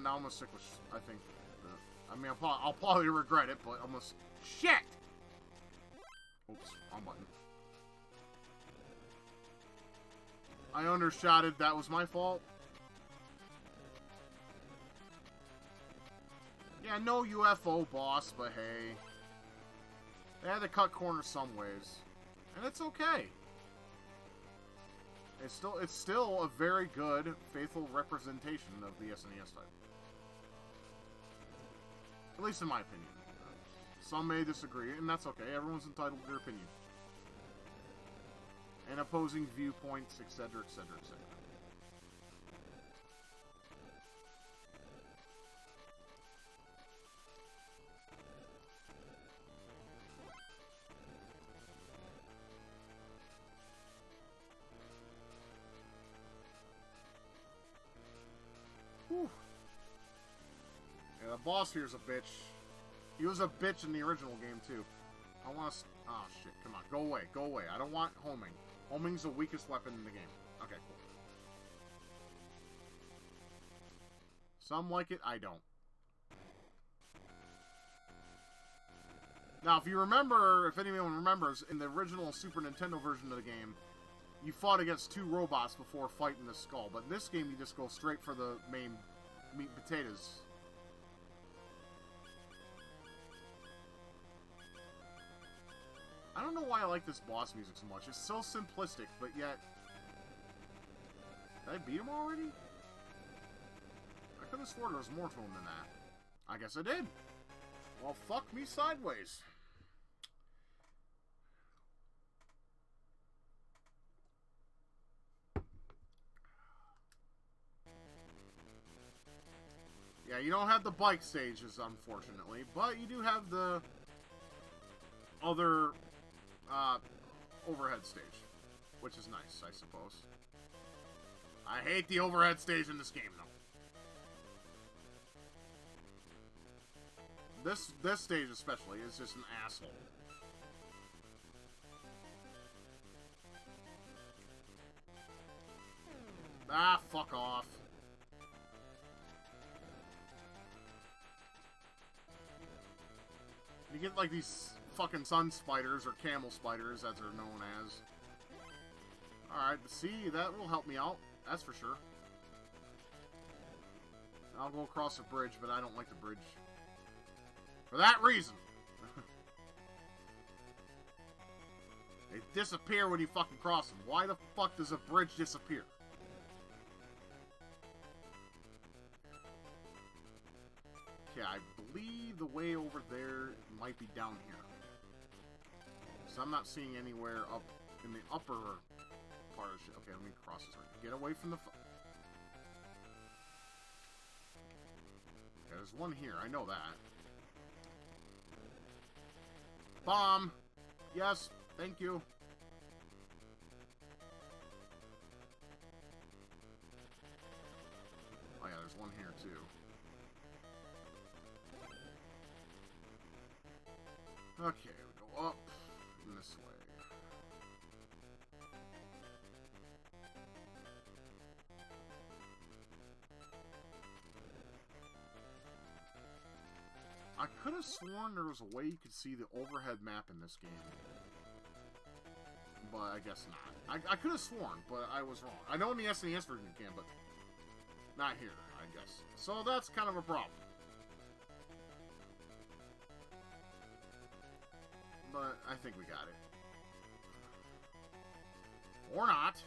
Now I'm gonna stick with, I think, I mean, I'll probably regret it, but I'm gonna, shit! Oops, wrong button. I undershotted, that was my fault. Yeah, no UFO boss, but hey. They had to cut corners some ways. And it's okay. It's still a very good, faithful representation of the SNES type. At least in my opinion. Some may disagree, and that's okay. Everyone's entitled to their opinion. And opposing viewpoints, etc., etc., etc. Whew. Yeah, the boss here's a bitch. He was a bitch in the original game, too. I want to... Oh, shit. Come on. Go away. Go away. I don't want homing. Homing's the weakest weapon in the game. Okay, cool. Some like it. I don't. Now, if you remember... If anyone remembers, in the original Super Nintendo version of the game, you fought against two robots before fighting the skull. But in this game, you just go straight for the main meat and potatoes. I don't know why I like this boss music so much. It's so simplistic, but yet... Did I beat him already? I could have sworn there was more to him than that. I guess I did. Well, fuck me sideways. Yeah, you don't have the bike stages, unfortunately, but you do have the other overhead stage, which is nice, I suppose. I hate the overhead stage in this game, though. This stage especially is just an asshole. Ah, fuck off. You get like these fucking sun spiders, or camel spiders, as they're known as. Alright, see, that will help me out. That's for sure. I'll go across the bridge, but I don't like the bridge. For that reason. They disappear when you fucking cross them. Why the fuck does a bridge disappear? Okay, I believe the way over there might be down here. So I'm not seeing anywhere up in the upper part of shit. Okay, let me cross this right. Get away from the... Okay, there's one here. I know that. Bomb! Yes, thank you. Oh yeah, there's one here too. Okay, we go up in this way. I could have sworn there was a way you could see the overhead map in this game. But I guess not. I could have sworn, but I was wrong. I know in the SNES version you can, but not here, I guess. So that's kind of a problem. but I think we got it. Or not.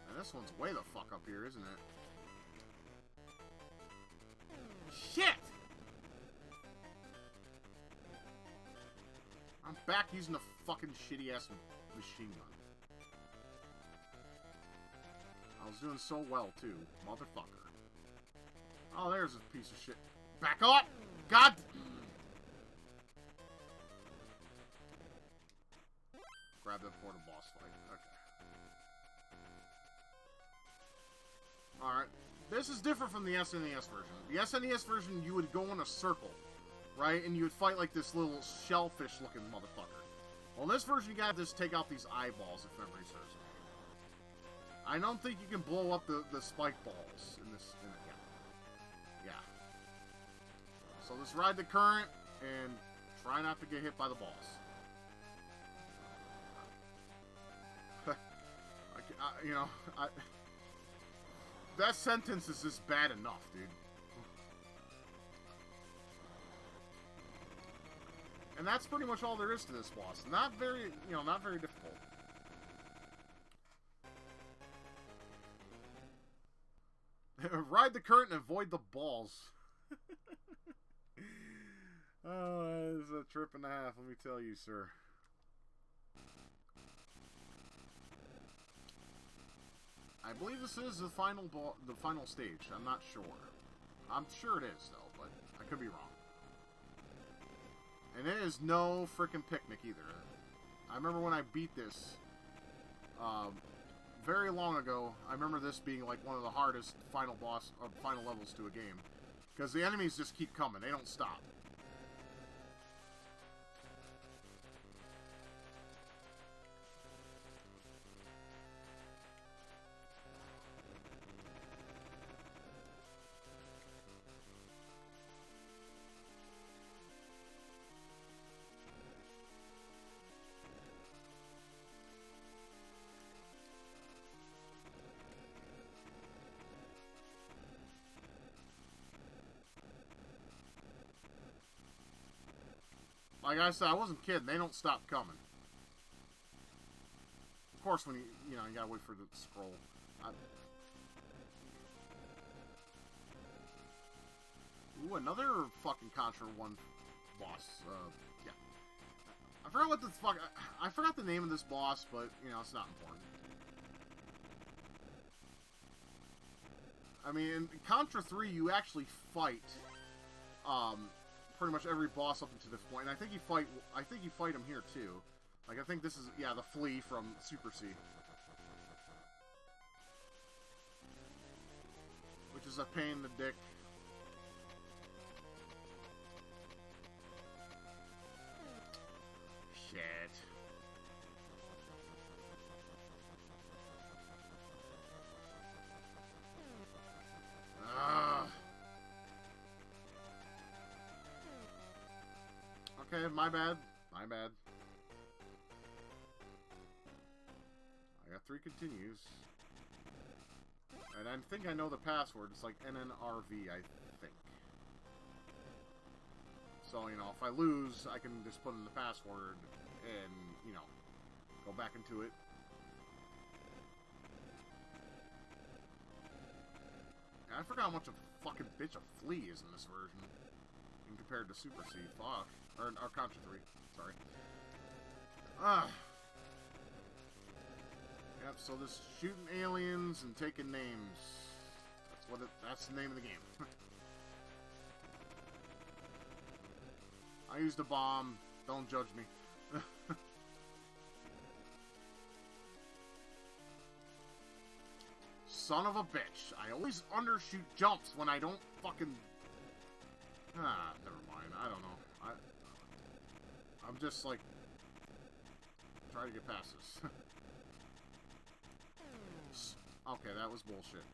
And this one's way the fuck up here, isn't it? Shit! I'm back using a fucking shitty-ass machine gun. I was doing so well, too. Motherfucker. Oh, there's a piece of shit. Back up! God! Grab that for the boss fight. Okay. Alright. This is different from the SNES version. The SNES version, you would go in a circle, right? And you would fight like this little shellfish-looking motherfucker. Well, in this version, you gotta just take out these eyeballs, if memory serves me. I don't think you can blow up the spike balls in this. Yeah. So let's ride the current and try not to get hit by the balls. That sentence is just bad enough, dude. And that's pretty much all there is to this boss. Not very difficult. Ride the current and avoid the balls. Oh, that is a trip and a half, let me tell you, sir. I believe this is the final stage. I'm not sure. I'm sure it is, though, but I could be wrong. And it is no frickin' picnic either. I remember when I beat this very long ago. I remember this being like one of the hardest final levels to a game, because the enemies just keep coming. They don't stop. Like I said, I wasn't kidding. They don't stop coming. Of course, when you gotta wait for the scroll. Ooh, another fucking Contra 1 boss. Yeah. I forgot what the fuck. I forgot the name of this boss, but it's not important. I mean, in Contra 3, you actually fight. Pretty much every boss up until this point. And I think you fight him here too. Like I think this is the flea from Super C. Which is a pain in the dick. Shit. Okay, my bad. My bad. I got 3 continues. And I think I know the password. It's like NNRV, I think. So, if I lose, I can just put in the password and, go back into it. And I forgot how much of a fucking bitch a flea is in this version. Compared to Super C. Fuck. Or Contra 3. Sorry. Yep, so this shooting aliens and taking names. That's the name of the game. I used a bomb. Don't judge me. Son of a bitch. I always undershoot jumps when I don't fucking... never mind. I don't know. I'm just, like, trying to get past this. Okay, that was bullshit.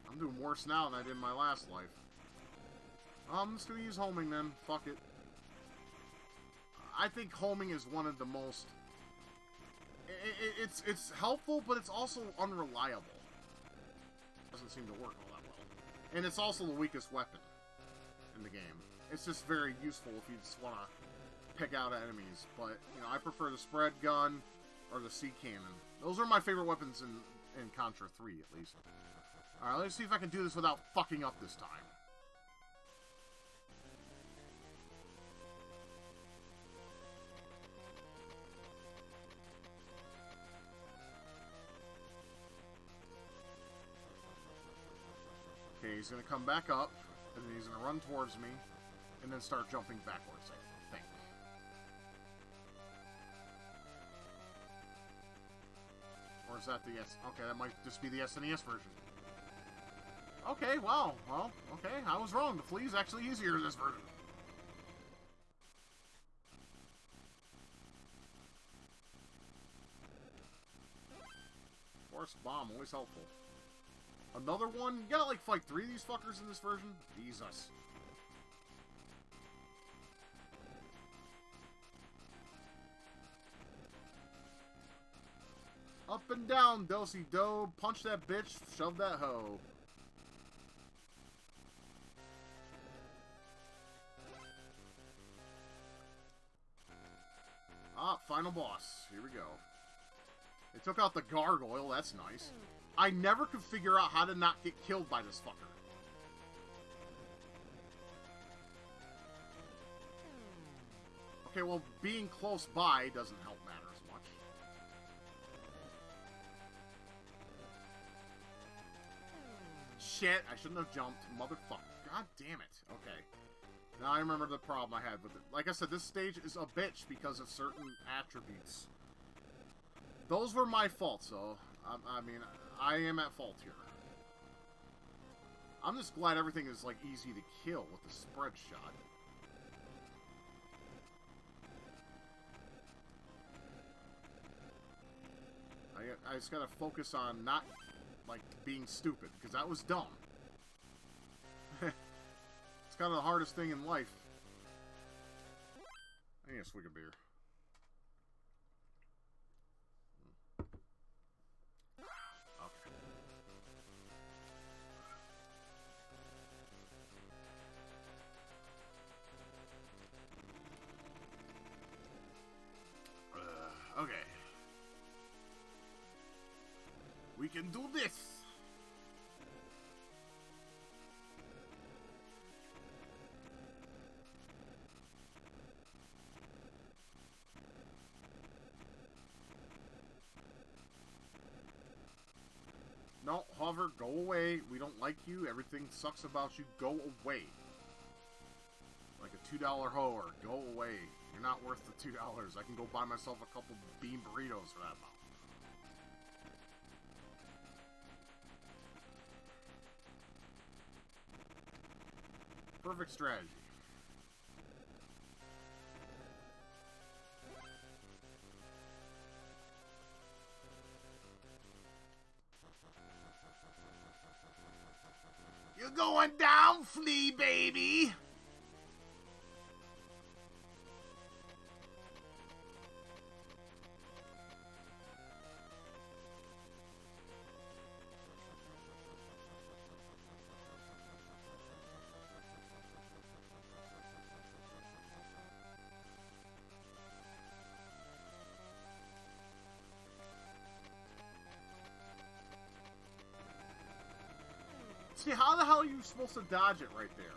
I'm doing worse now than I did in my last life. I'm just gonna use homing then. Fuck it. I think homing is one of the most... It's helpful, but it's also unreliable. Doesn't seem to work all that well. And it's also the weakest weapon in the game. It's just very useful if you just want to pick out enemies. But, you know, I prefer the spread gun or the sea cannon. Those are my favorite weapons in Contra 3, at least. Alright, let's see if I can do this without fucking up this time. Okay, he's gonna come back up, and then he's gonna run towards me, and then start jumping backwards, I think. Or is that the S? Okay, that might just be the SNES version. Okay, wow. Well, okay, I was wrong. The Flea's actually easier in this version. Force bomb, always helpful. Another one? You gotta, like, fight 3 of these fuckers in this version? Jesus. Up and down, do-si-do. Punch that bitch, shove that hoe. Ah, final boss. Here we go. They took out the gargoyle, that's nice. I never could figure out how to not get killed by this fucker. Okay, well, being close by doesn't help matter as much. Shit, I shouldn't have jumped. Motherfucker. God damn it. Okay. Now I remember the problem I had with it. Like I said, this stage is a bitch because of certain attributes. Those were my fault, so... I mean, I am at fault here. I'm just glad everything is, like, easy to kill with the spread shot. I just gotta focus on not, like, being stupid, because that was dumb. It's kind of the hardest thing in life. I need a swig of beer. Okay. We can do this! No, hover, go away. We don't like you. Everything sucks about you. Go away. Like a $2 hoe, go away. You're not worth the $2. I can go buy myself a couple bean burritos for that amount. Perfect strategy. You're going down, flea baby! See, how the hell are you supposed to dodge it right there?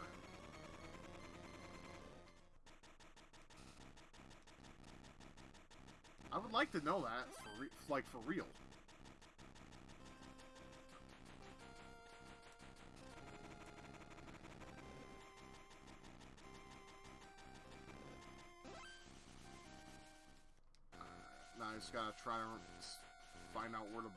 I would like to know that, for real. Now I just gotta try to find out where to...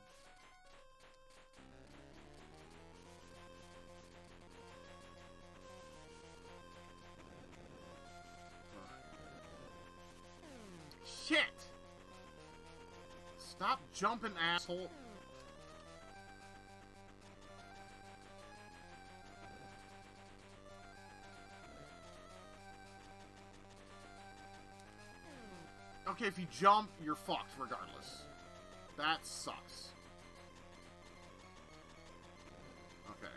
Shit! Stop jumping, asshole! Okay, if you jump, you're fucked regardless. That sucks. Okay.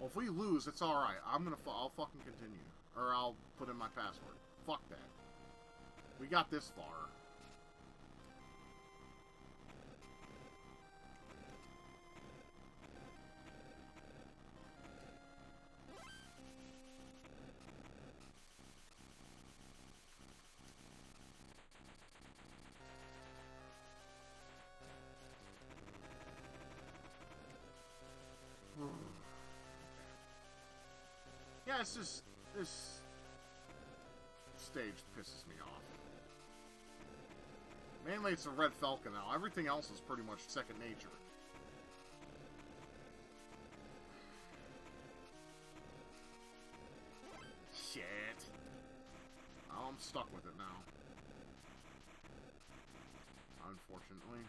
Well, if we lose, it's alright. I'll fucking continue. Or I'll put in my password. Fuck that. We got this far. Yeah, it's just... This stage pisses me off. Mainly it's a Red Falcon now. Everything else is pretty much second nature. Shit. Oh, I'm stuck with it now. Unfortunately.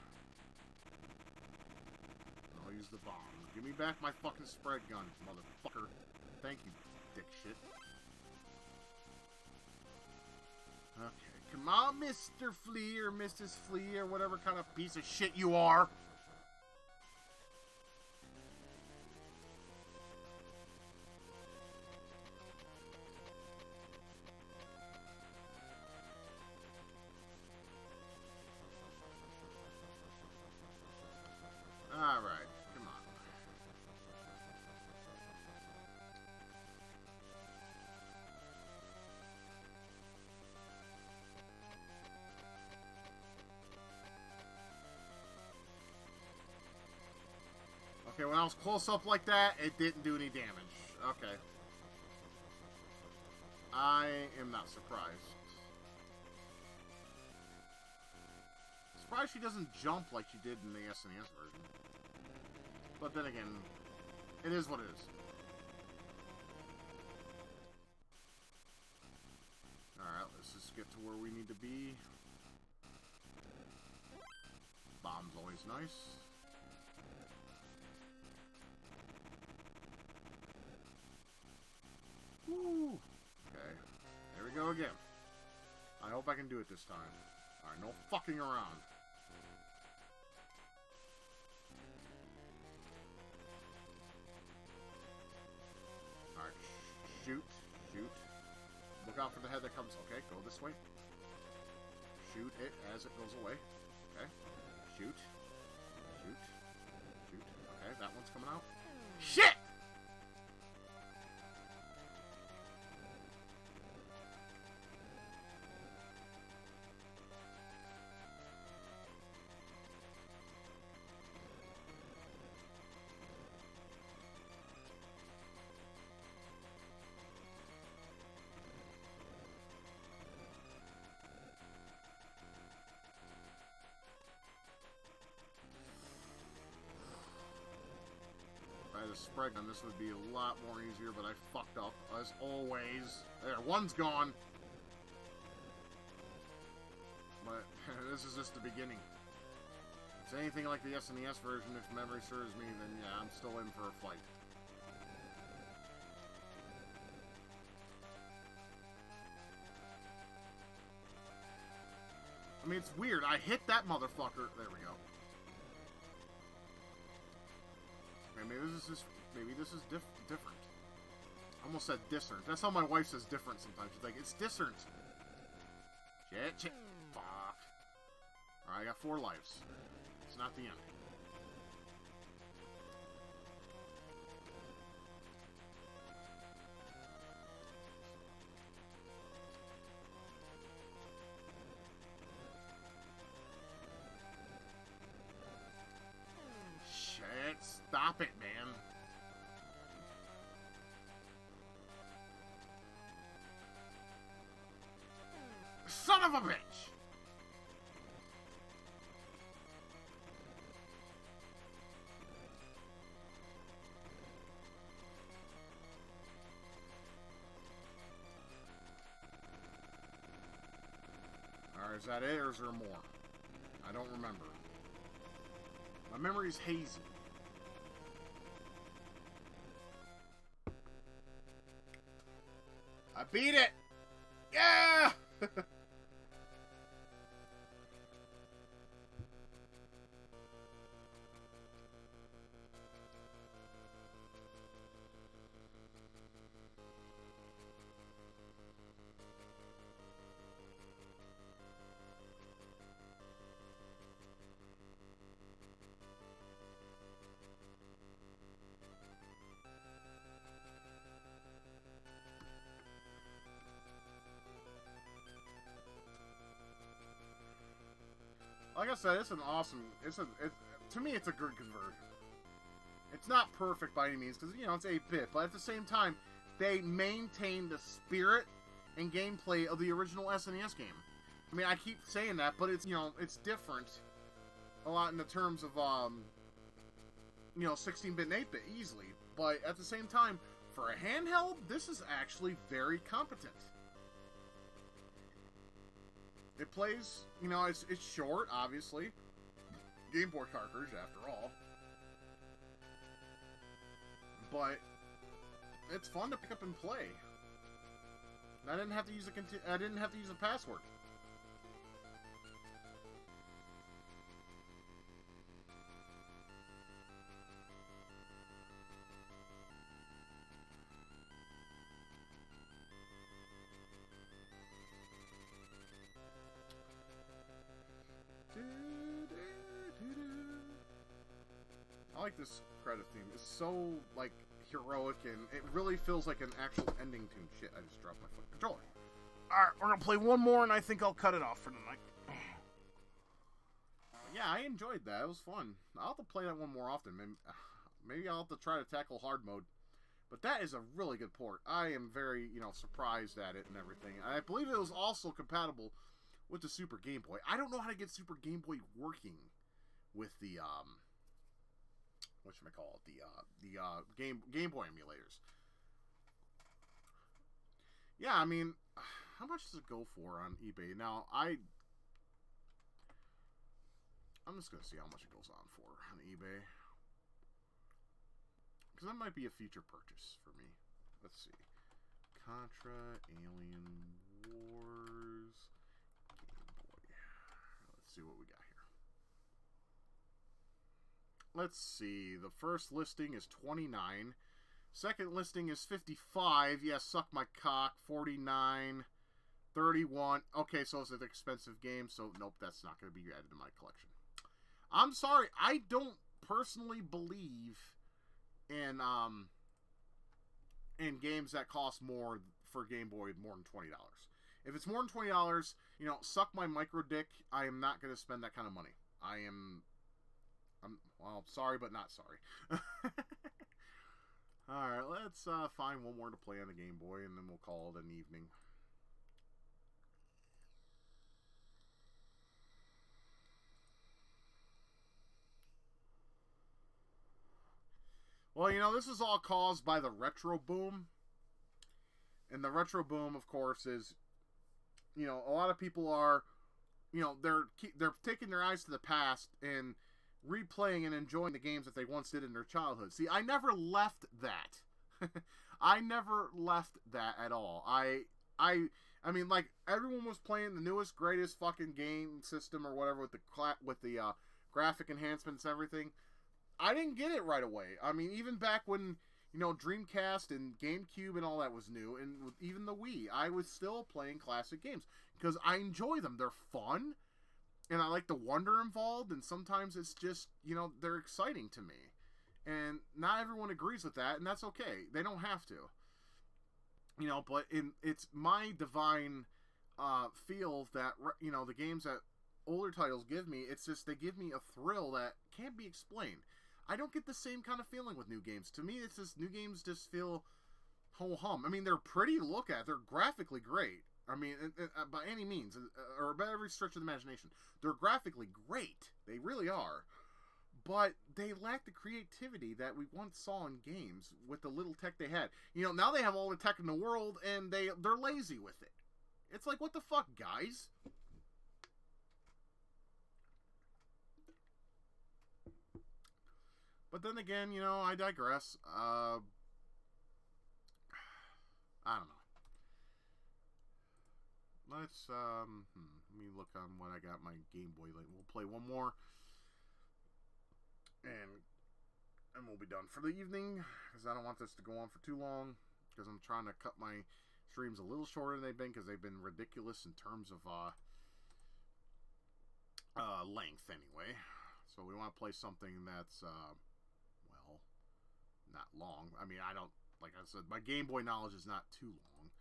I'll use the bomb. Give me back my fucking spread gun, motherfucker. Thank you, dipshit. Okay, come on, Mr. Flea or Mrs. Flea or whatever kind of piece of shit you are. Alright, come on. Okay, when I was close up like that, it didn't do any damage. Okay. I am not surprised. Surprised she doesn't jump like she did in the SNES version. But then again, it is what it is. Alright, let's just get to where we need to be. Bomb's always nice. Woo! Okay, there we go again. I hope I can do it this time. Alright, no fucking around. Alright, shoot, shoot. Look out for the head that comes. Okay, go this way. Shoot it as it goes away. Okay, shoot, shoot, shoot. Okay, that one's coming out. Shit! The spread gun, this would be a lot more easier, but I fucked up as always. There, one's gone. But this is just the beginning. If it's anything like the SNES version, if memory serves me, then yeah, I'm still in for a fight. I mean, it's weird. I hit that motherfucker. There we go. Maybe this is different. I almost said discerned. That's how my wife says different sometimes. She's like, it's discerned. Shit. Fuck. Alright, I got 4 lives. It's not the end. Shit, stop it, man. Son of a bitch! Alright, is that it, or is there more? I don't remember. My memory's hazy. I beat it! Yeah! like I said, it's an awesome. To me, it's a good conversion. It's not perfect by any means because you know it's 8-bit, but at the same time, they maintain the spirit and gameplay of the original SNES game. I mean, I keep saying that, but it's it's different a lot in the terms of 16-bit and 8-bit easily. But at the same time, for a handheld, this is actually very competent. It plays, it's short, obviously. Game Boy cartridge, after all. But it's fun to pick up and play. And I didn't have to use a password. I like this credit theme. It's so, like, heroic, and it really feels like an actual ending tune. Shit, I just dropped my fucking controller. Alright, we're gonna play one more, and I think I'll cut it off for tonight. Yeah, I enjoyed that. It was fun. I'll have to play that one more often. Maybe I'll have to try to tackle hard mode. But that is a really good port. I am very, surprised at it and everything. I believe it was also compatible with the Super Game Boy. I don't know how to get Super Game Boy working with the, whatchamacallit, the Game Boy emulators. Yeah, I mean, how much does it go for on eBay? Now, I'm just going to see how much it goes on for on eBay. Because that might be a future purchase for me. Let's see. Contra, Alien Wars, Game Boy. Let's see what we got here. Let's see. The first listing is $29. Second listing is $55. Yeah, suck my cock. $49. $31. Okay, so it's an expensive game, so nope, that's not going to be added to my collection. I'm sorry, I don't personally believe in games that cost more for Game Boy more than $20. If it's more than $20, suck my micro dick. I am not going to spend that kind of money. I'm well, sorry, but not sorry. Alright, let's find one more to play on the Game Boy, and then we'll call it an evening. Well, this is all caused by the retro boom. And the retro boom, of course, is, a lot of people are, they're taking their eyes to the past and replaying and enjoying the games that they once did in their childhood. See, I never left that. I never left that at all. I mean, like, everyone was playing the newest, greatest fucking game system or whatever with the graphic enhancements and everything. I didn't get it right away. I mean, even back when, Dreamcast and GameCube and all that was new, and even the Wii, I was still playing classic games because I enjoy them. They're fun, and I like the wonder involved, and sometimes it's just, they're exciting to me. And not everyone agrees with that, and that's okay. They don't have to. But it's my divine feel that, the games that older titles give me, it's just they give me a thrill that can't be explained. I don't get the same kind of feeling with new games. To me, it's just new games just feel ho-hum. I mean, they're pretty to look at. They're graphically great. I mean, by any means, or by every stretch of the imagination. They're graphically great. They really are. But they lack the creativity that we once saw in games with the little tech they had. Now they have all the tech in the world, and they're lazy with it. It's like, what the fuck, guys? But then again, I digress. I don't know. Let's, let me look on when I got my Game Boy. We'll play one more. And we'll be done for the evening. Because I don't want this to go on for too long. Because I'm trying to cut my streams a little shorter than they've been. Because they've been ridiculous in terms of length, anyway. So we want to play something that's, well, not long. I mean, I don't, like I said, my Game Boy knowledge is not too long.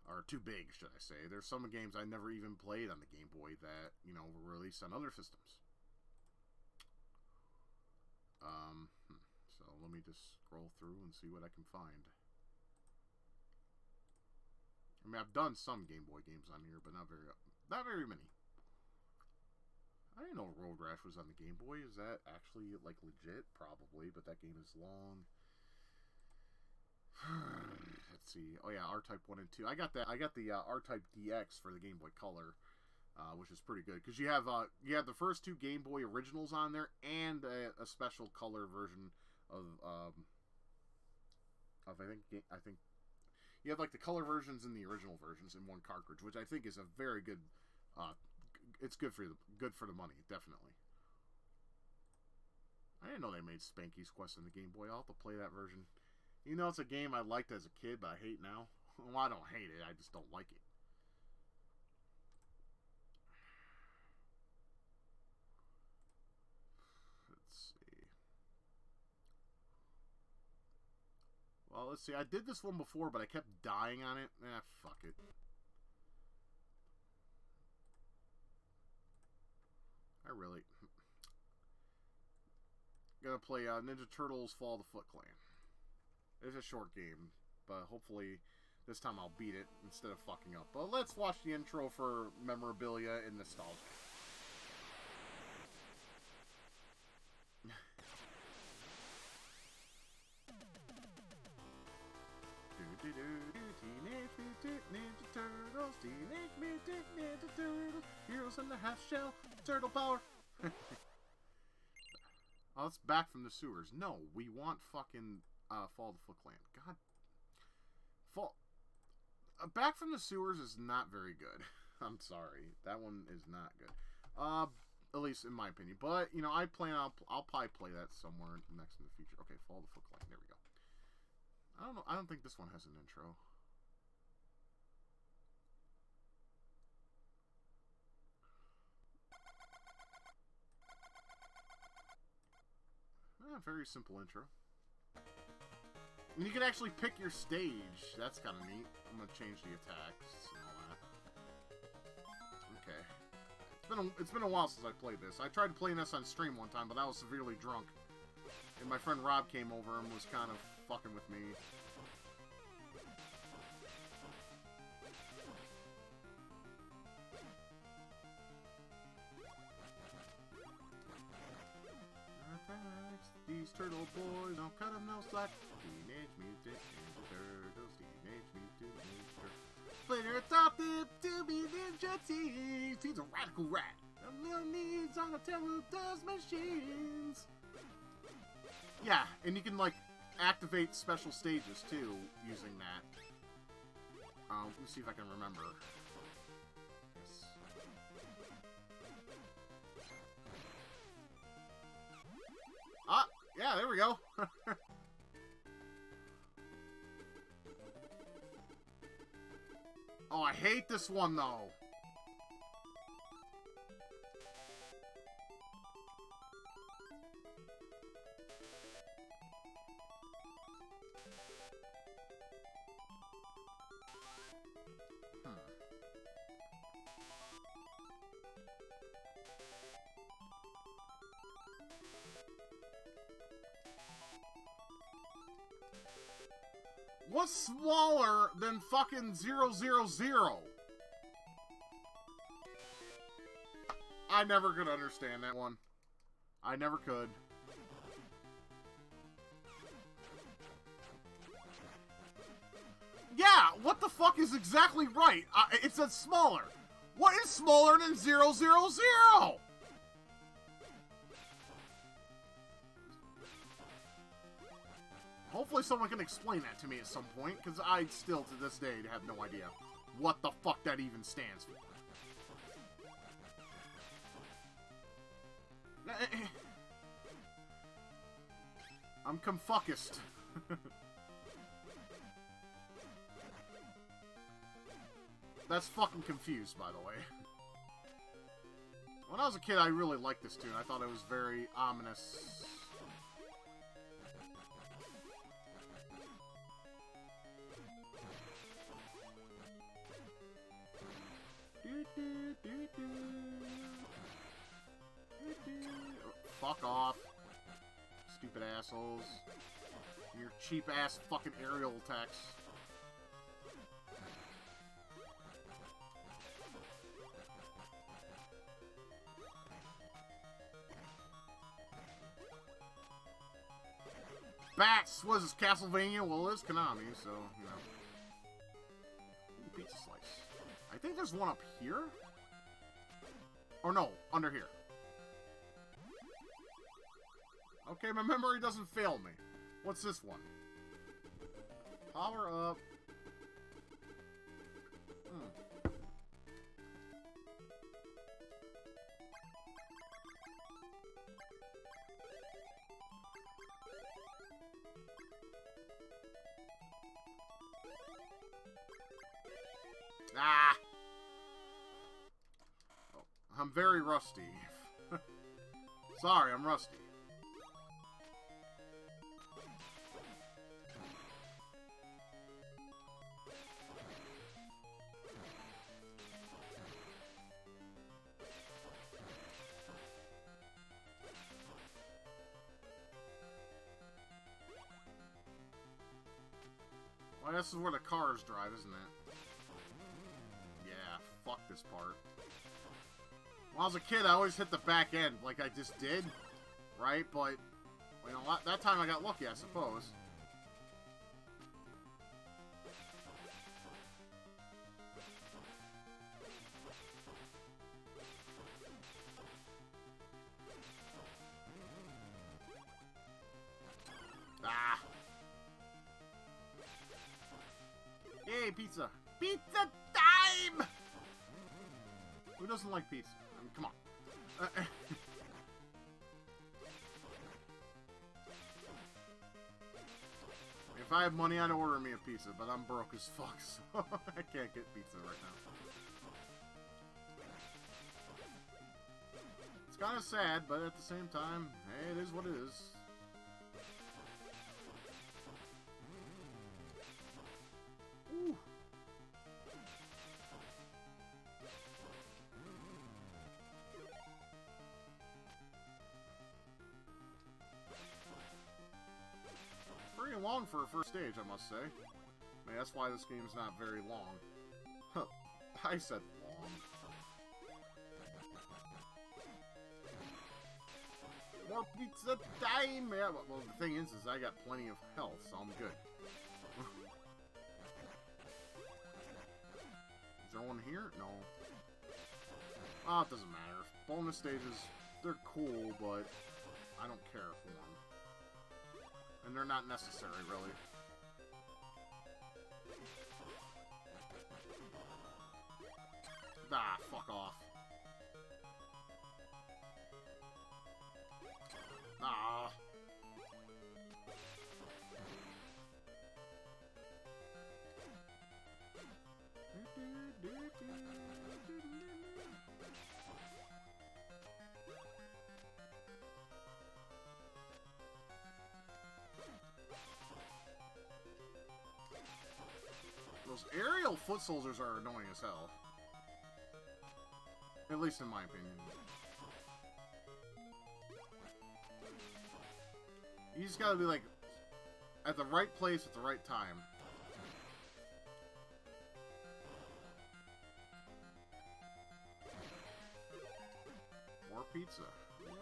Or too big, should I say. There's some games I never even played on the Game Boy that, you know, were released on other systems. So let me just scroll through and see what I can find. I mean, I've done some Game Boy games on here, but not very many. I didn't know Road Rash was on the Game Boy. Is that actually, like, legit? Probably, but that game is long. Let's see. Oh, yeah, R-Type 1 and 2. I got that. I got the R-Type DX for the Game Boy Color, which is pretty good. Because you have the first two Game Boy originals on there and a special color version of I think you have, like, the color versions and the original versions in one cartridge, which I think is a very good... it's good for the money, definitely. I didn't know they made Spanky's Quest on the Game Boy. I'll have to play that version. You know, it's a game I liked as a kid, but I hate now. Well, I don't hate it. I just don't like it. Let's see. Well, let's see. I did this one before, but I kept dying on it. Fuck it. I really... Gonna play Ninja Turtles Fall of the Foot Clan. It's a short game, but hopefully this time I'll beat it instead of fucking up. But let's watch the intro for memorabilia and nostalgia. Teenage Mutant Ninja Turtles, Teenage Mutant Ninja Turtles, Heroes in the Half Shell, Turtle Power. Oh, it's Back from the Sewers. No, we want fucking Fall of the Foot Clan. God. Back from the Sewers is not very good. I'm sorry. That one is not good. At least in my opinion. But, you know, I'll probably play that somewhere next in the future. Okay, Fall of the Foot Clan. There we go. I don't know. I don't think this one has an intro. Very simple intro. And you can actually pick your stage. That's kind of neat. I'm going to change the attacks and all that. Okay. It's been a while since I played this. I tried playing this on stream one time, but I was severely drunk. And my friend Rob came over and was kind of fucking with me. These turtle boys don't cut them no slack. Teenage Mutant Ninja Turtles, Teenage Mutant Ninja Turtles. Splinter taught them to be ninja thieves. He's a radical rat. A little needs on the tail who does machines. Yeah, and you can, like, activate special stages too using that. Let me see if I can remember. Yes. Ah! Yeah, there we go. Oh, I hate this one, though. What's smaller than fucking 000? I never could understand that one. I never could. Yeah, what the fuck is exactly right? It says smaller. What is smaller than 000? Hopefully someone can explain that to me at some point, because I still, to this day, have no idea what the fuck that even stands for. I'm confused. That's fucking confused, by the way. When I was a kid, I really liked this tune. I thought it was very ominous. Fuck off. Stupid assholes. Your cheap-ass fucking aerial attacks. Bats! What is this, Castlevania? Well, it is Konami, so, you know. Ooh, pizza slice. I think there's one up here? Or no, under here. Okay, my memory doesn't fail me. What's this one? Power up. Ah! Oh, I'm very rusty. Sorry, I'm rusty. Well, this is where the cars drive, isn't it? Yeah, fuck this part. When I was a kid, I always hit the back end, like I just did, right? But, you know, that time I got lucky, I suppose. Ah! Yay, pizza! Pizza time! Who doesn't like pizza? I mean, come on. If I have money, I'd order me a pizza, but I'm broke as fuck, so I can't get pizza right now. It's kind of sad, but at the same time, hey, it is what it is. Ooh. Pretty long for a first stage, I must say. I mean, that's why this game's not very long. Huh. I said long. More pizza time! Yeah, well, the thing is I got plenty of health, so I'm good. Is there one here? No. Oh, it doesn't matter. Bonus stages, they're cool, but I don't care for them. And they're not necessary, really. Ah, fuck off. Ah. Those aerial foot soldiers are annoying as hell. At least in my opinion. You just gotta be like at the right place at the right time. More pizza. Yay.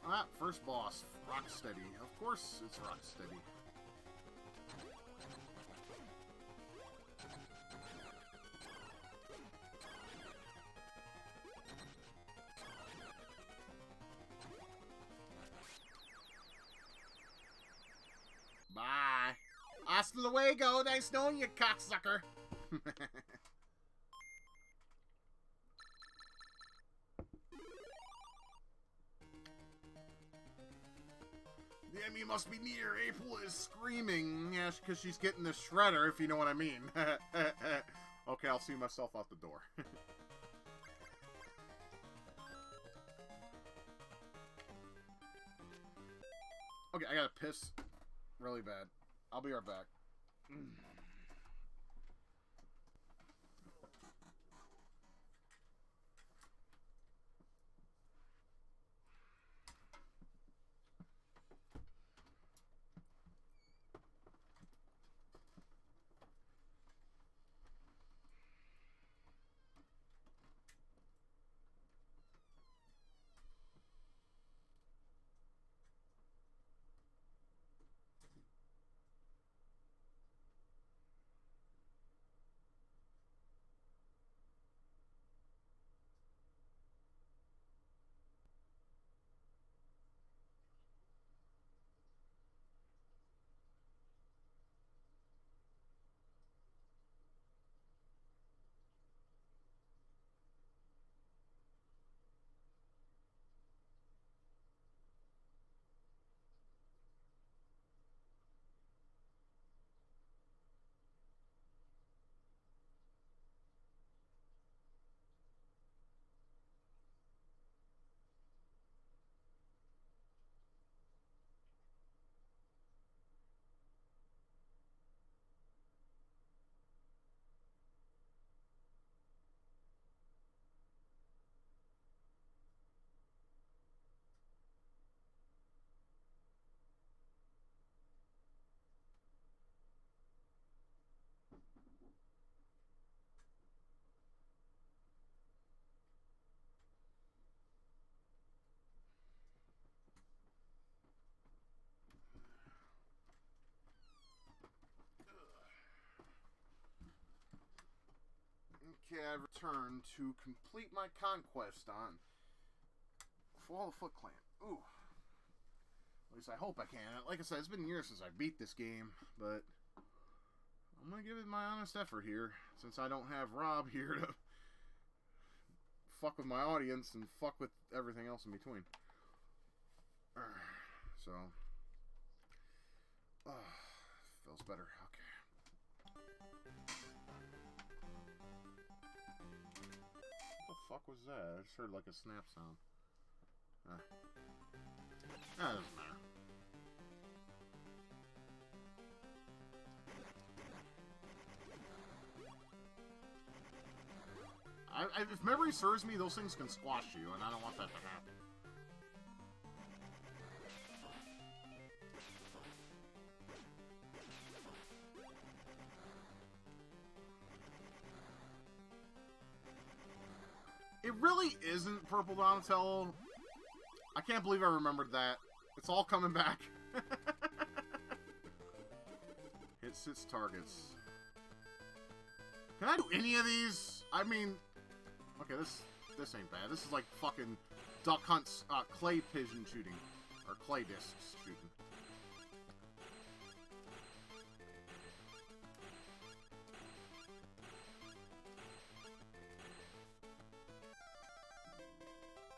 Ah, first boss, Rocksteady. Of course it's Rocksteady. Bye. Hasta luego. Nice knowing you, cocksucker. The enemy must be near. April is screaming. Yeah, because she's getting the shredder, if you know what I mean. Okay, I'll see myself out the door. Okay, I gotta piss really bad. I'll be right back. Okay, I've returned to complete my conquest on Fall of the Foot Clan. Ooh. At least I hope I can. Like I said, it's been years since I beat this game, but I'm going to give it my honest effort here, since I don't have Rob here to fuck with my audience and fuck with everything else in between. So, feels better. Okay. What the fuck was that? I just heard like a snap sound. That doesn't matter. If memory serves me, those things can squash you, and I don't want that to happen. It really isn't Purple Donatello. I can't believe I remembered that. It's all coming back. Hit 6 targets. Can I do any of these? I mean, okay, this ain't bad. This is like fucking Duck Hunt's clay pigeon shooting. Or clay discs shooting.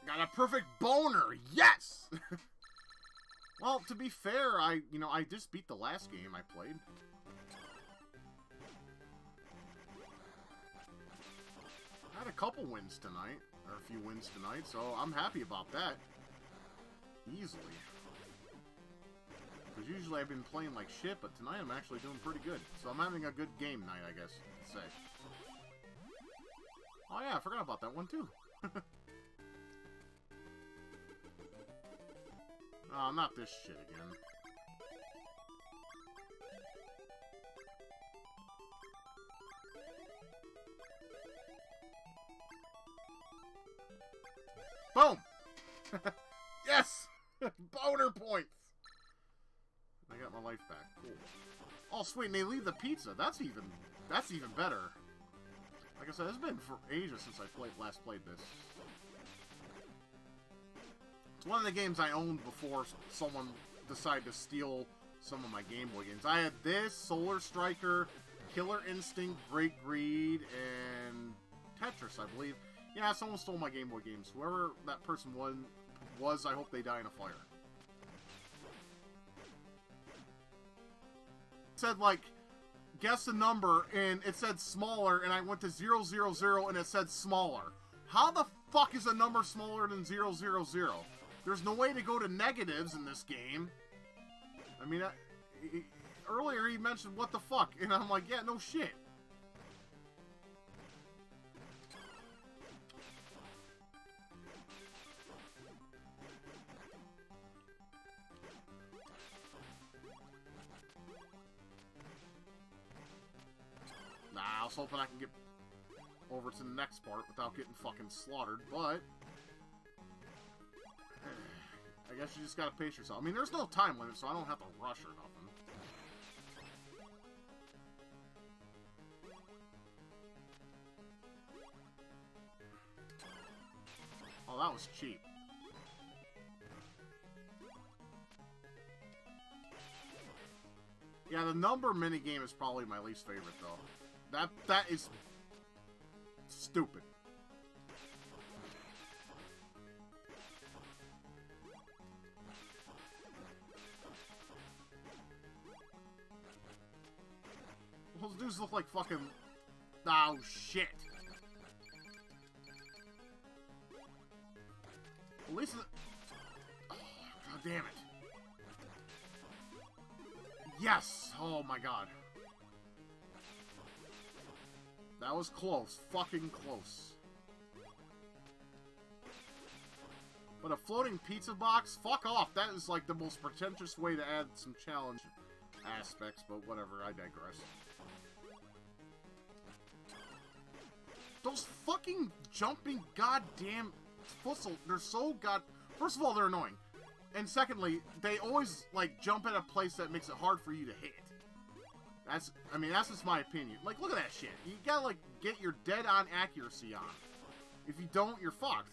Got a perfect boner! Yes! Well, to be fair, I just beat the last game I played. I had a couple wins tonight, or a few wins tonight, so I'm happy about that. Easily. Because usually I've been playing like shit, but tonight I'm actually doing pretty good. So I'm having a good game night, I guess, to say. Oh yeah, I forgot about that one too. Oh, not this shit again. Boom! Yes! Boner points! I got my life back. Cool. Oh, sweet, and they leave the pizza. That's even better. Like I said, it's been for ages since I last played this. It's one of the games I owned before someone decided to steal some of my Game Boy games. I had this, Solar Striker, Killer Instinct, Great Greed, and Tetris, I believe. Yeah, someone stole my Game Boy games. Whoever that person was, I hope they die in a fire. It said, like, guess the number, and it said smaller, and I went to 000, and it said smaller. How the fuck is a number smaller than 000? There's no way to go to negatives in this game. I mean, earlier he mentioned what the fuck, and I'm like, yeah, no shit. Nah, I was hoping I can get over to the next part without getting fucking slaughtered, but I guess you just gotta pace yourself. I mean, there's no time limit, so I don't have to rush or nothing. Oh, that was cheap. Yeah, the number minigame is probably my least favorite, though. That is stupid. Those dudes look like fucking... Oh, shit. At least... Oh, God damn it. Yes! Oh, my God. That was close. Fucking close. But a floating pizza box? Fuck off. That is, like, the most pretentious way to add some challenge aspects, but whatever. I digress. Those fucking jumping goddamn fussel, they're so First of all, they're annoying. And secondly, they always, like, jump at a place that makes it hard for you to hit. I mean, that's just my opinion. Like, look at that shit. You gotta, like, get your dead-on accuracy on. If you don't, you're fucked.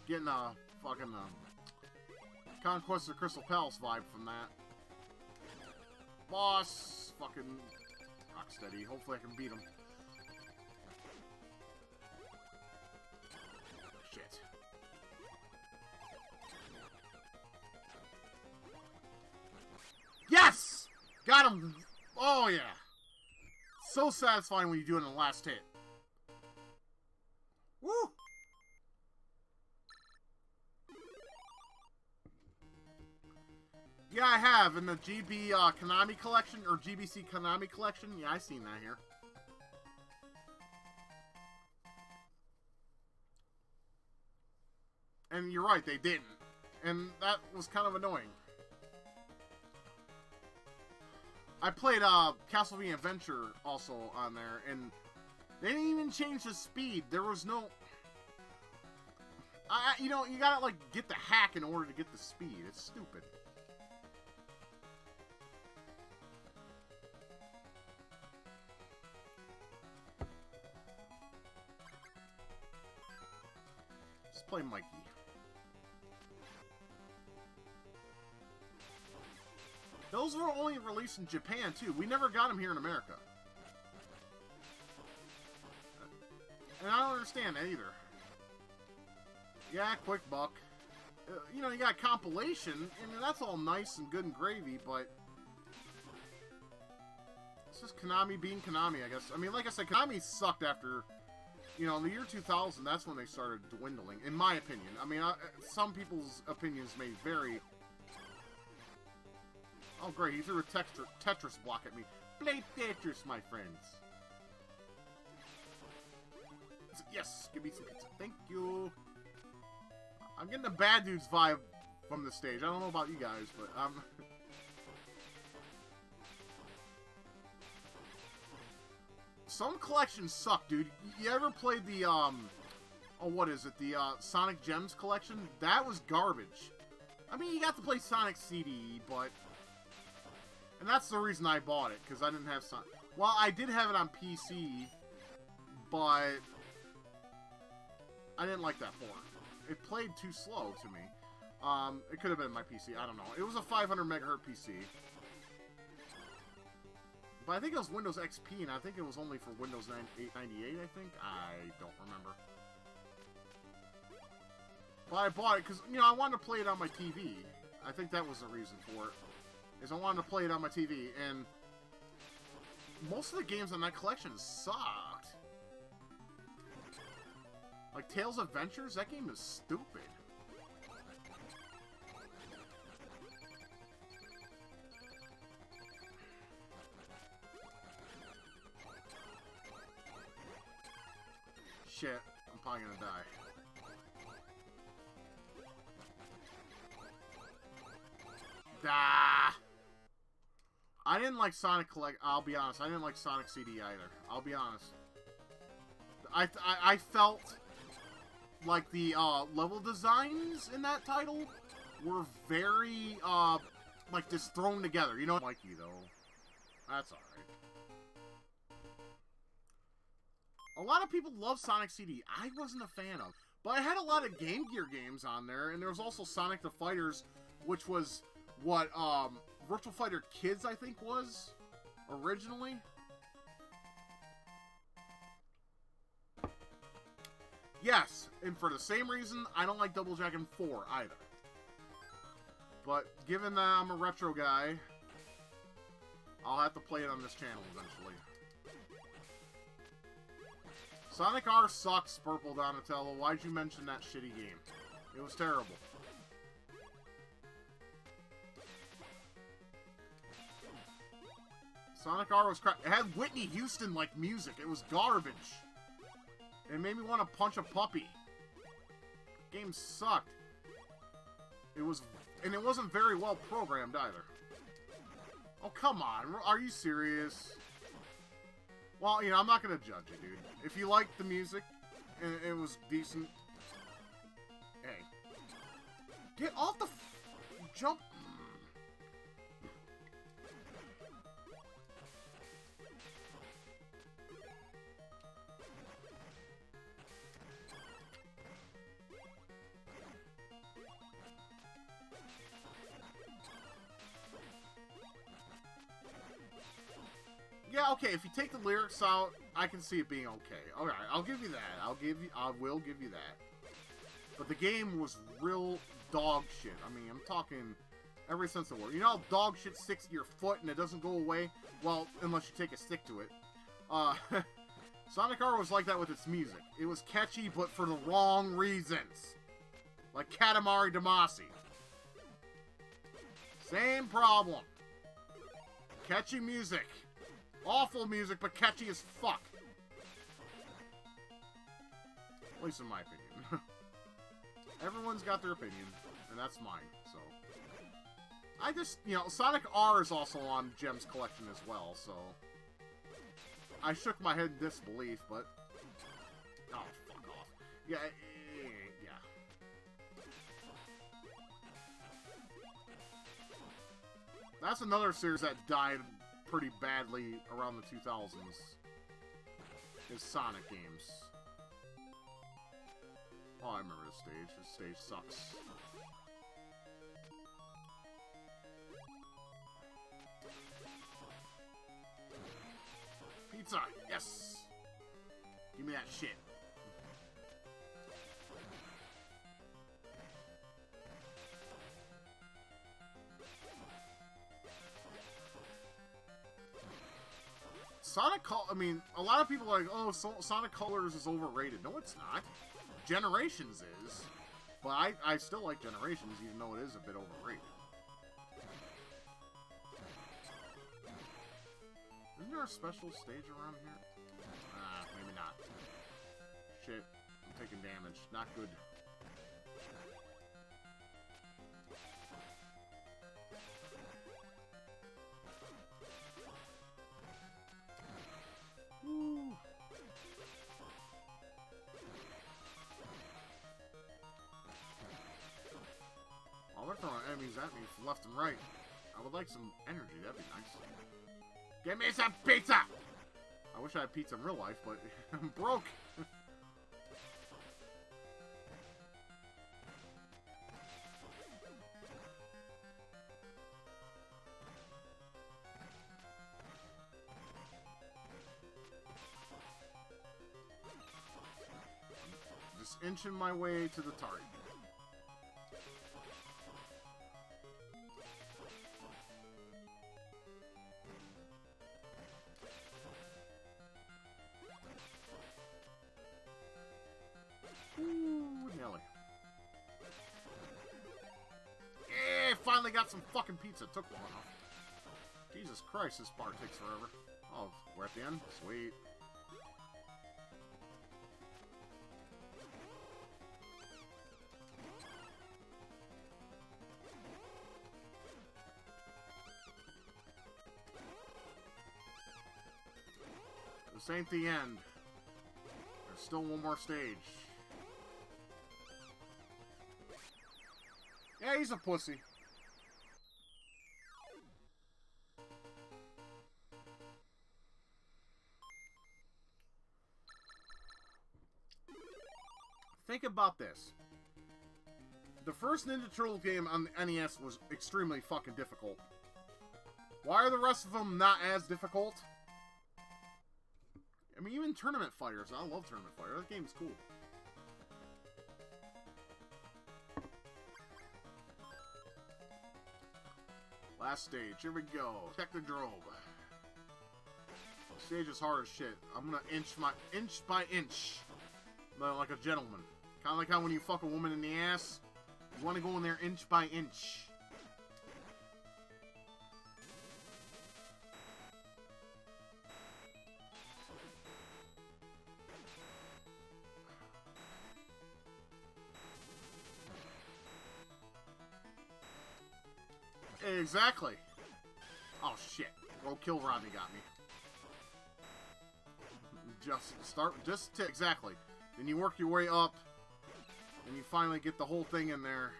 Getting a fucking Conquest of the Crystal Palace vibe from that. Boss, fucking Rocksteady. Hopefully I can beat him. Shit. Yes! Got him! Oh yeah! So satisfying when you do it in the last hit. Woo! Yeah, I have, in the GB Konami collection, or GBC Konami collection. Yeah, I seen that here. And you're right, they didn't. And that was kind of annoying. I played Castlevania Adventure also on there, and they didn't even change the speed. There was no... you know, you gotta, like, get the hack in order to get the speed. It's stupid. Let's play Mikey. Those were only released in Japan, too. We never got them here in America. And I don't understand that either. Yeah, quick buck. You know, you got compilation. I mean, that's all nice and good and gravy, but... It's just Konami being Konami, I guess. I mean, like I said, Konami sucked after... You know, in the year 2000, that's when they started dwindling, in my opinion. I mean, some people's opinions may vary. Oh, great, he threw a Tetris block at me. Play Tetris, my friends. Yes, give me some pizza. Thank you. I'm getting a bad dude's vibe from the stage. I don't know about you guys, but some collections suck, dude. You ever played the, oh, what is it? The, Sonic Gems collection? That was garbage. I mean, you got to play Sonic CD, but... And that's the reason I bought it, because I didn't have Sonic... Well, I did have it on PC, but... I didn't like that port. It played too slow to me. It could have been my PC, I don't know. It was a 500 megahertz PC. But I think it was Windows XP, and I think it was only for Windows 898, I think? I don't remember. But I bought it because, you know, I wanted to play it on my TV. I think that was the reason for it. Is I wanted to play it on my TV, and most of the games on that collection sucked. Like Tales of Adventures, that game is stupid. Shit, I'm probably gonna die. I didn't like Sonic Collect. I'll be honest. I didn't like Sonic CD either. I'll be honest. I felt like the level designs in that title were very like just thrown together. You know, Mikey though. That's all right. A lot of people love Sonic CD. I wasn't a fan of, but I had a lot of Game Gear games on there, and there was also Sonic the Fighters, which was what Virtual Fighter Kids, I think, was originally. Yes, and for the same reason, I don't like Double Dragon 4 either. But given that I'm a retro guy, I'll have to play it on this channel eventually. Sonic R sucks, Purple Donatello. Why'd you mention that shitty game? It was terrible. Sonic R was crap. It had Whitney Houston-like music. It was garbage. It made me want to punch a puppy. Game sucked. It was, and it wasn't very well programmed either. Oh, come on. Are you serious? Well, you know, I'm not gonna judge you, dude. If you liked the music, and it was decent... Hey. Get off the... Jump... Yeah, okay, if you take the lyrics out, I can see it being okay. Alright, I'll give you that. I will give you that. But the game was real dog shit. I mean, I'm talking every sense of the word. You know how dog shit sticks to your foot and it doesn't go away? Well, unless you take a stick to it. Sonic R was like that with its music. It was catchy, but for the wrong reasons. Like Katamari Damacy. Same problem. Catchy music. Awful music, but catchy as fuck. At least in my opinion. Everyone's got their opinion, and that's mine, so. I just, you know, Sonic R is also on Gem's collection as well, so. I shook my head in disbelief, but. Oh, fuck off. Yeah, yeah. That's another series that died pretty badly around the 2000s. Is Sonic games. Oh, I remember this stage. This stage sucks. Pizza! Yes! Give me that shit. Sonic I mean, a lot of people are like, oh, Sonic Colors is overrated. No, it's not. Generations is. But I still like Generations, even though it is a bit overrated. Isn't there a special stage around here? Maybe not. Shit. I'm taking damage. Not good. Woo. Oh, they're throwing enemies at me from left and right. I would like some energy. That'd be nice. Give me some pizza! I wish I had pizza in real life, but I'm broke. Just inching my way to the target. Ooh, Nelly. Yeah, finally got some fucking pizza. Took long enough. Jesus Christ, this bar takes forever. Oh, we're at the end? Sweet. This ain't the end. There's still one more stage. Yeah, he's a pussy. Think about this. The first Ninja Turtles game on the NES was extremely fucking difficult. Why are the rest of them not as difficult? I mean, even Tournament Fighters. I love Tournament Fighters. That game's cool. Last stage. Here we go. Technodrome. Stage is hard as shit. I'm gonna inch by inch. Like a gentleman. Kind of like how when you fuck a woman in the ass, you want to go in there inch by inch. Exactly. Oh, shit. Oh, Kill Rodney got me. Exactly. Then you work your way up, and you finally get the whole thing in there.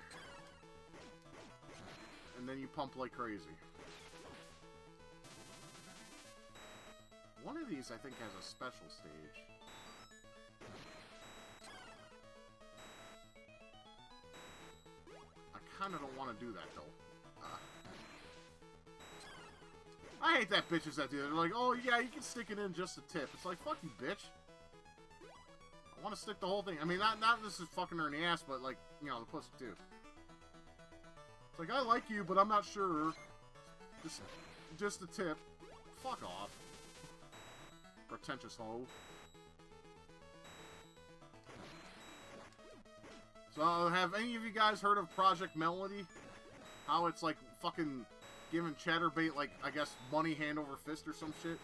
And then you pump like crazy. One of these, I think, has a special stage. I kind of don't want to do that, though. I hate that bitches that do that. They're like, oh, yeah, you can stick it in just a tip. It's like, fuck you, bitch. I want to stick the whole thing. I mean, not this is fucking her in the ass, but, like, you know, the pussy, too. It's like, I like you, but I'm not sure. Just a tip. Fuck off. Pretentious hoe. So, have any of you guys heard of Project Melody? How it's, like, fucking giving Chatterbait, like, I guess, money hand over fist or some shit?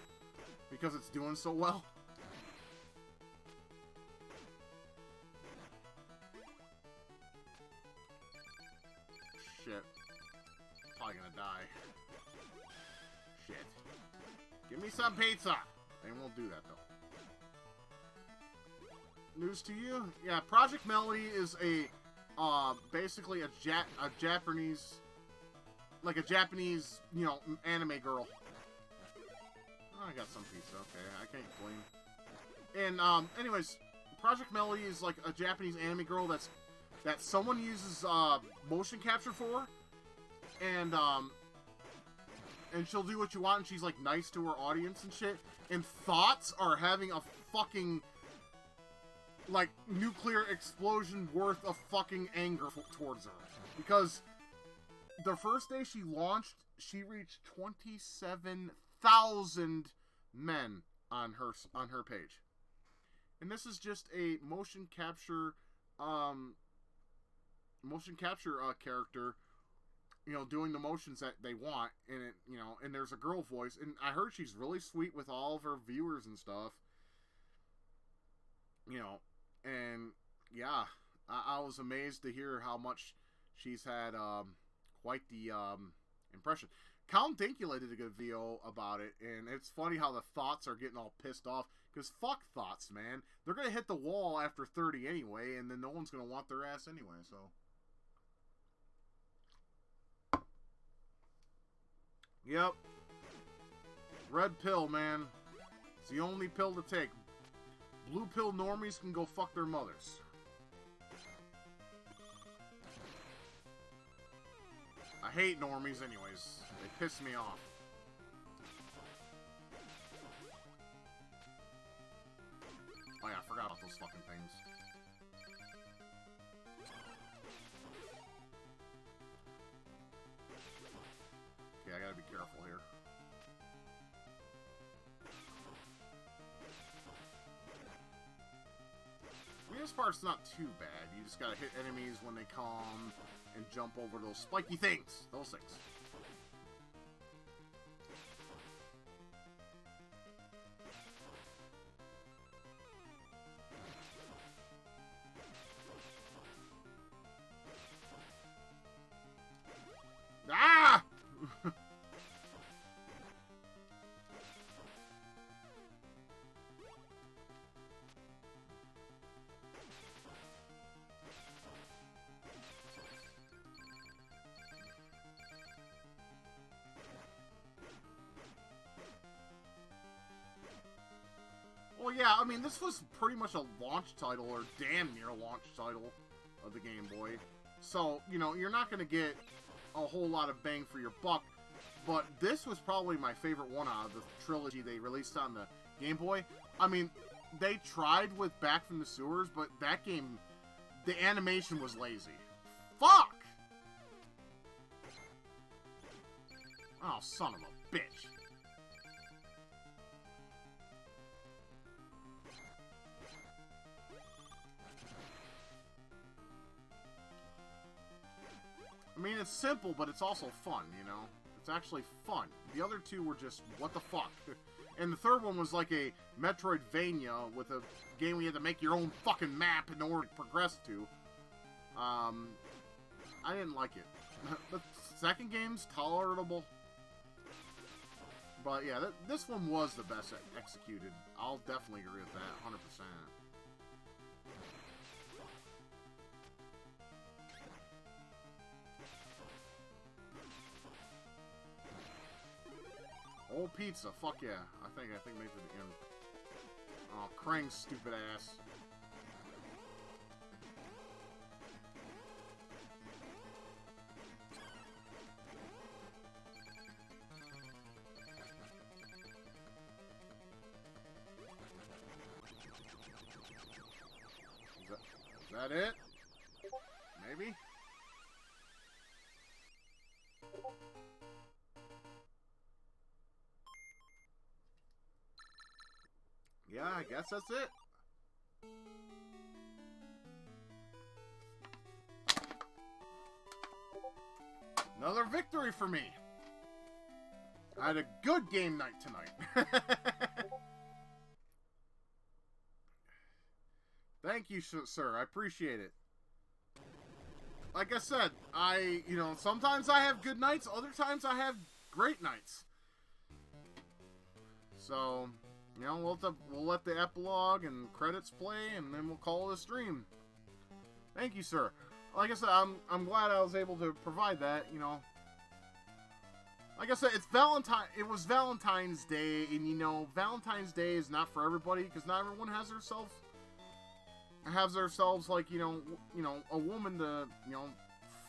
Because it's doing so well? Shit. Probably gonna die. Shit. Give me some pizza! They won't do that, though. News to you? Yeah, Project Melody is a, basically a Japanese... Like a Japanese, you know, anime girl. Oh, I got some pizza. Okay, I can't complain. And, anyways, Project Melody is like a Japanese anime girl that someone uses, motion capture for. And she'll do what you want, and she's, like, nice to her audience and shit. And Thoughts are having a fucking, like, nuclear explosion worth of fucking anger towards her. Because the first day she launched, she reached 27,000 men on her page. And this is just a motion capture character, you know, doing the motions that they want, and it, you know, and there's a girl voice, and I heard she's really sweet with all of her viewers and stuff, you know, and yeah, I was amazed to hear how much she's had, quite the, impression. Count Dankula did a good video about it, and it's funny how the Thoughts are getting all pissed off, because fuck Thoughts, man. They're gonna hit the wall after 30 anyway, and then no one's gonna want their ass anyway, so. Yep. Red pill, man. It's the only pill to take. Blue pill normies can go fuck their mothers. I hate normies anyways. They piss me off. Oh yeah, I forgot about those fucking things. Okay, I gotta be careful here. I mean, this part's not too bad. You just gotta hit enemies when they come and jump over those spiky things. Those things. Ah! Well, yeah, I mean, this was pretty much a launch title, or damn near a launch title of the Game Boy. So, you know, you're not going to get a whole lot of bang for your buck, but this was probably my favorite one out of the trilogy they released on the Game Boy. I mean, they tried with Back from the Sewers, but that game, the animation was lazy. Fuck! Oh, son of a bitch. I mean, it's simple, but it's also fun, you know? It's actually fun. The other two were just, what the fuck? And the third one was like a Metroidvania with a game where you had to make your own fucking map in order to progress to. I didn't like it. But second game's tolerable. But yeah, this one was the best executed. I'll definitely agree with that, 100%. Old pizza, fuck yeah. I think maybe the end. Oh, Krang's stupid ass. Is that it? Maybe? Yeah, I guess that's it. Another victory for me. I had a good game night tonight. Thank you, sir. I appreciate it. Like I said, sometimes I have good nights, other times I have great nights. So, we'll let the epilogue and credits play, and then we'll call it a stream. Thank you, sir. Like I said, I'm glad I was able to provide that. Like I said, it was Valentine's Day, and Valentine's Day is not for everybody because not everyone has themselves like a woman to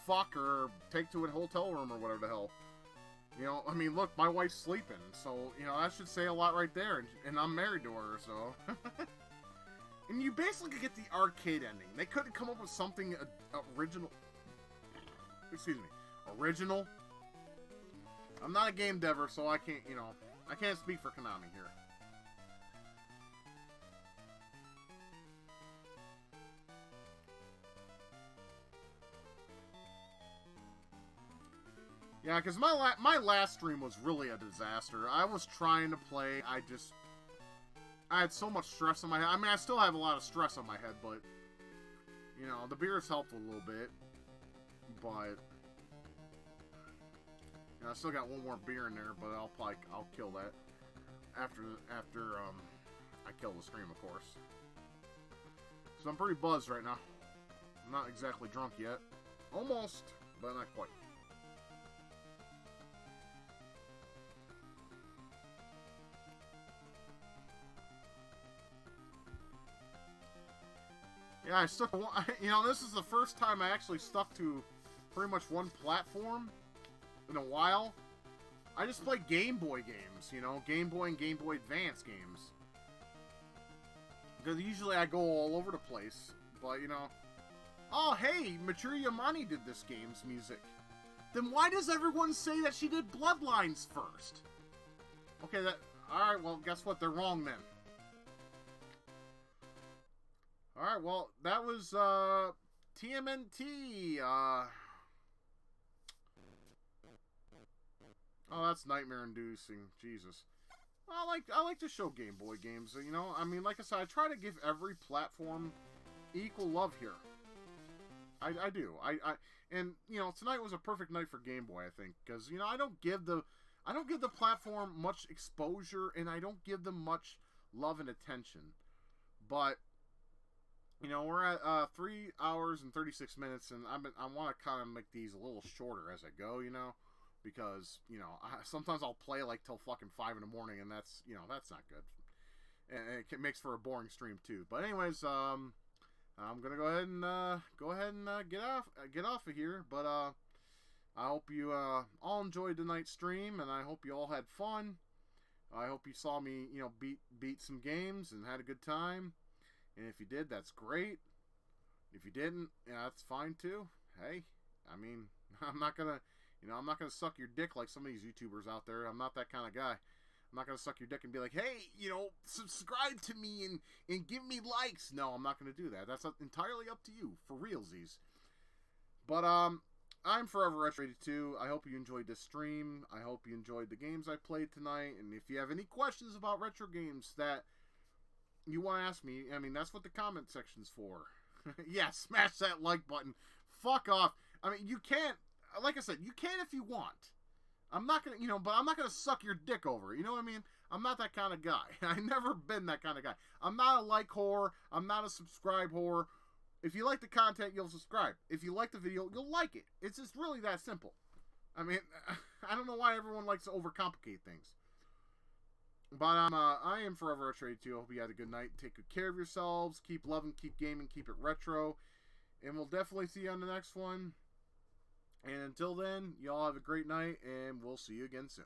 fuck or take to a hotel room or whatever the hell. I mean, look, my wife's sleeping, so that should say a lot right there, and I'm married to her, so. And you basically get the arcade ending. They could have come up with something original. Excuse me, original. I'm not a game dever, so I can't I can't speak for Konami here. Yeah, because my last stream was really a disaster. I was trying to play, I had so much stress on my head. I mean, I still have a lot of stress on my head, but, the beers helped a little bit. But, I still got one more beer in there, but I'll kill that after I kill the stream, of course. So I'm pretty buzzed right now. I'm not exactly drunk yet. Almost, but not quite. Yeah, I stuck. This is the first time I actually stuck to pretty much one platform in a while. I just play Game Boy games, Game Boy and Game Boy Advance games. Because usually I go all over the place, but oh hey, Mature Yamane did this game's music. Then why does everyone say that she did Bloodlines first? Okay, alright, well, guess what? They're wrong then. Alright, well, that was, TMNT, Oh, that's nightmare-inducing. Jesus. I like to show Game Boy games, I mean, like I said, I try to give every platform equal love here. I do. And, tonight was a perfect night for Game Boy, I think, because, I don't give the platform much exposure, and I don't give them much love and attention. But, we're at 3 hours and 36 minutes, and I want to kind of make these a little shorter as I go, because, sometimes I'll play like till fucking 5 in the morning, and that's not good. And it makes for a boring stream too. But anyways, I'm gonna go ahead and get off of here. But I hope you all enjoyed tonight's stream, and I hope you all had fun. I hope you saw me, beat some games and had a good time. And if you did, that's great. If you didn't, that's fine too. Hey, I mean, I'm not gonna suck your dick like some of these YouTubers out there. I'm not that kind of guy. I'm not gonna suck your dick and be like, hey, subscribe to me and give me likes. No, I'm not gonna do that. That's entirely up to you, for realsies. But I'm Forever Retro 82. I hope you enjoyed this stream. I hope you enjoyed the games I played tonight. And if you have any questions about retro games that you want to ask me, I mean, that's what the comment section's for. Yeah, smash that like button. Fuck off. I mean, you can't. like I said, you can if you want. I'm not gonna, but I'm not gonna suck your dick over. You know what I mean? I'm not that kind of guy. I've never been that kind of guy. I'm not a like whore. I'm not a subscribe whore. If you like the content, you'll subscribe. If you like the video, you'll like it. It's just really that simple. I mean, I don't know why everyone likes to overcomplicate things. But I am Forever Retro 82. I hope you had a good night. Take good care of yourselves. Keep loving, keep gaming, keep it retro. And we'll definitely see you on the next one. And until then, y'all have a great night, and we'll see you again soon.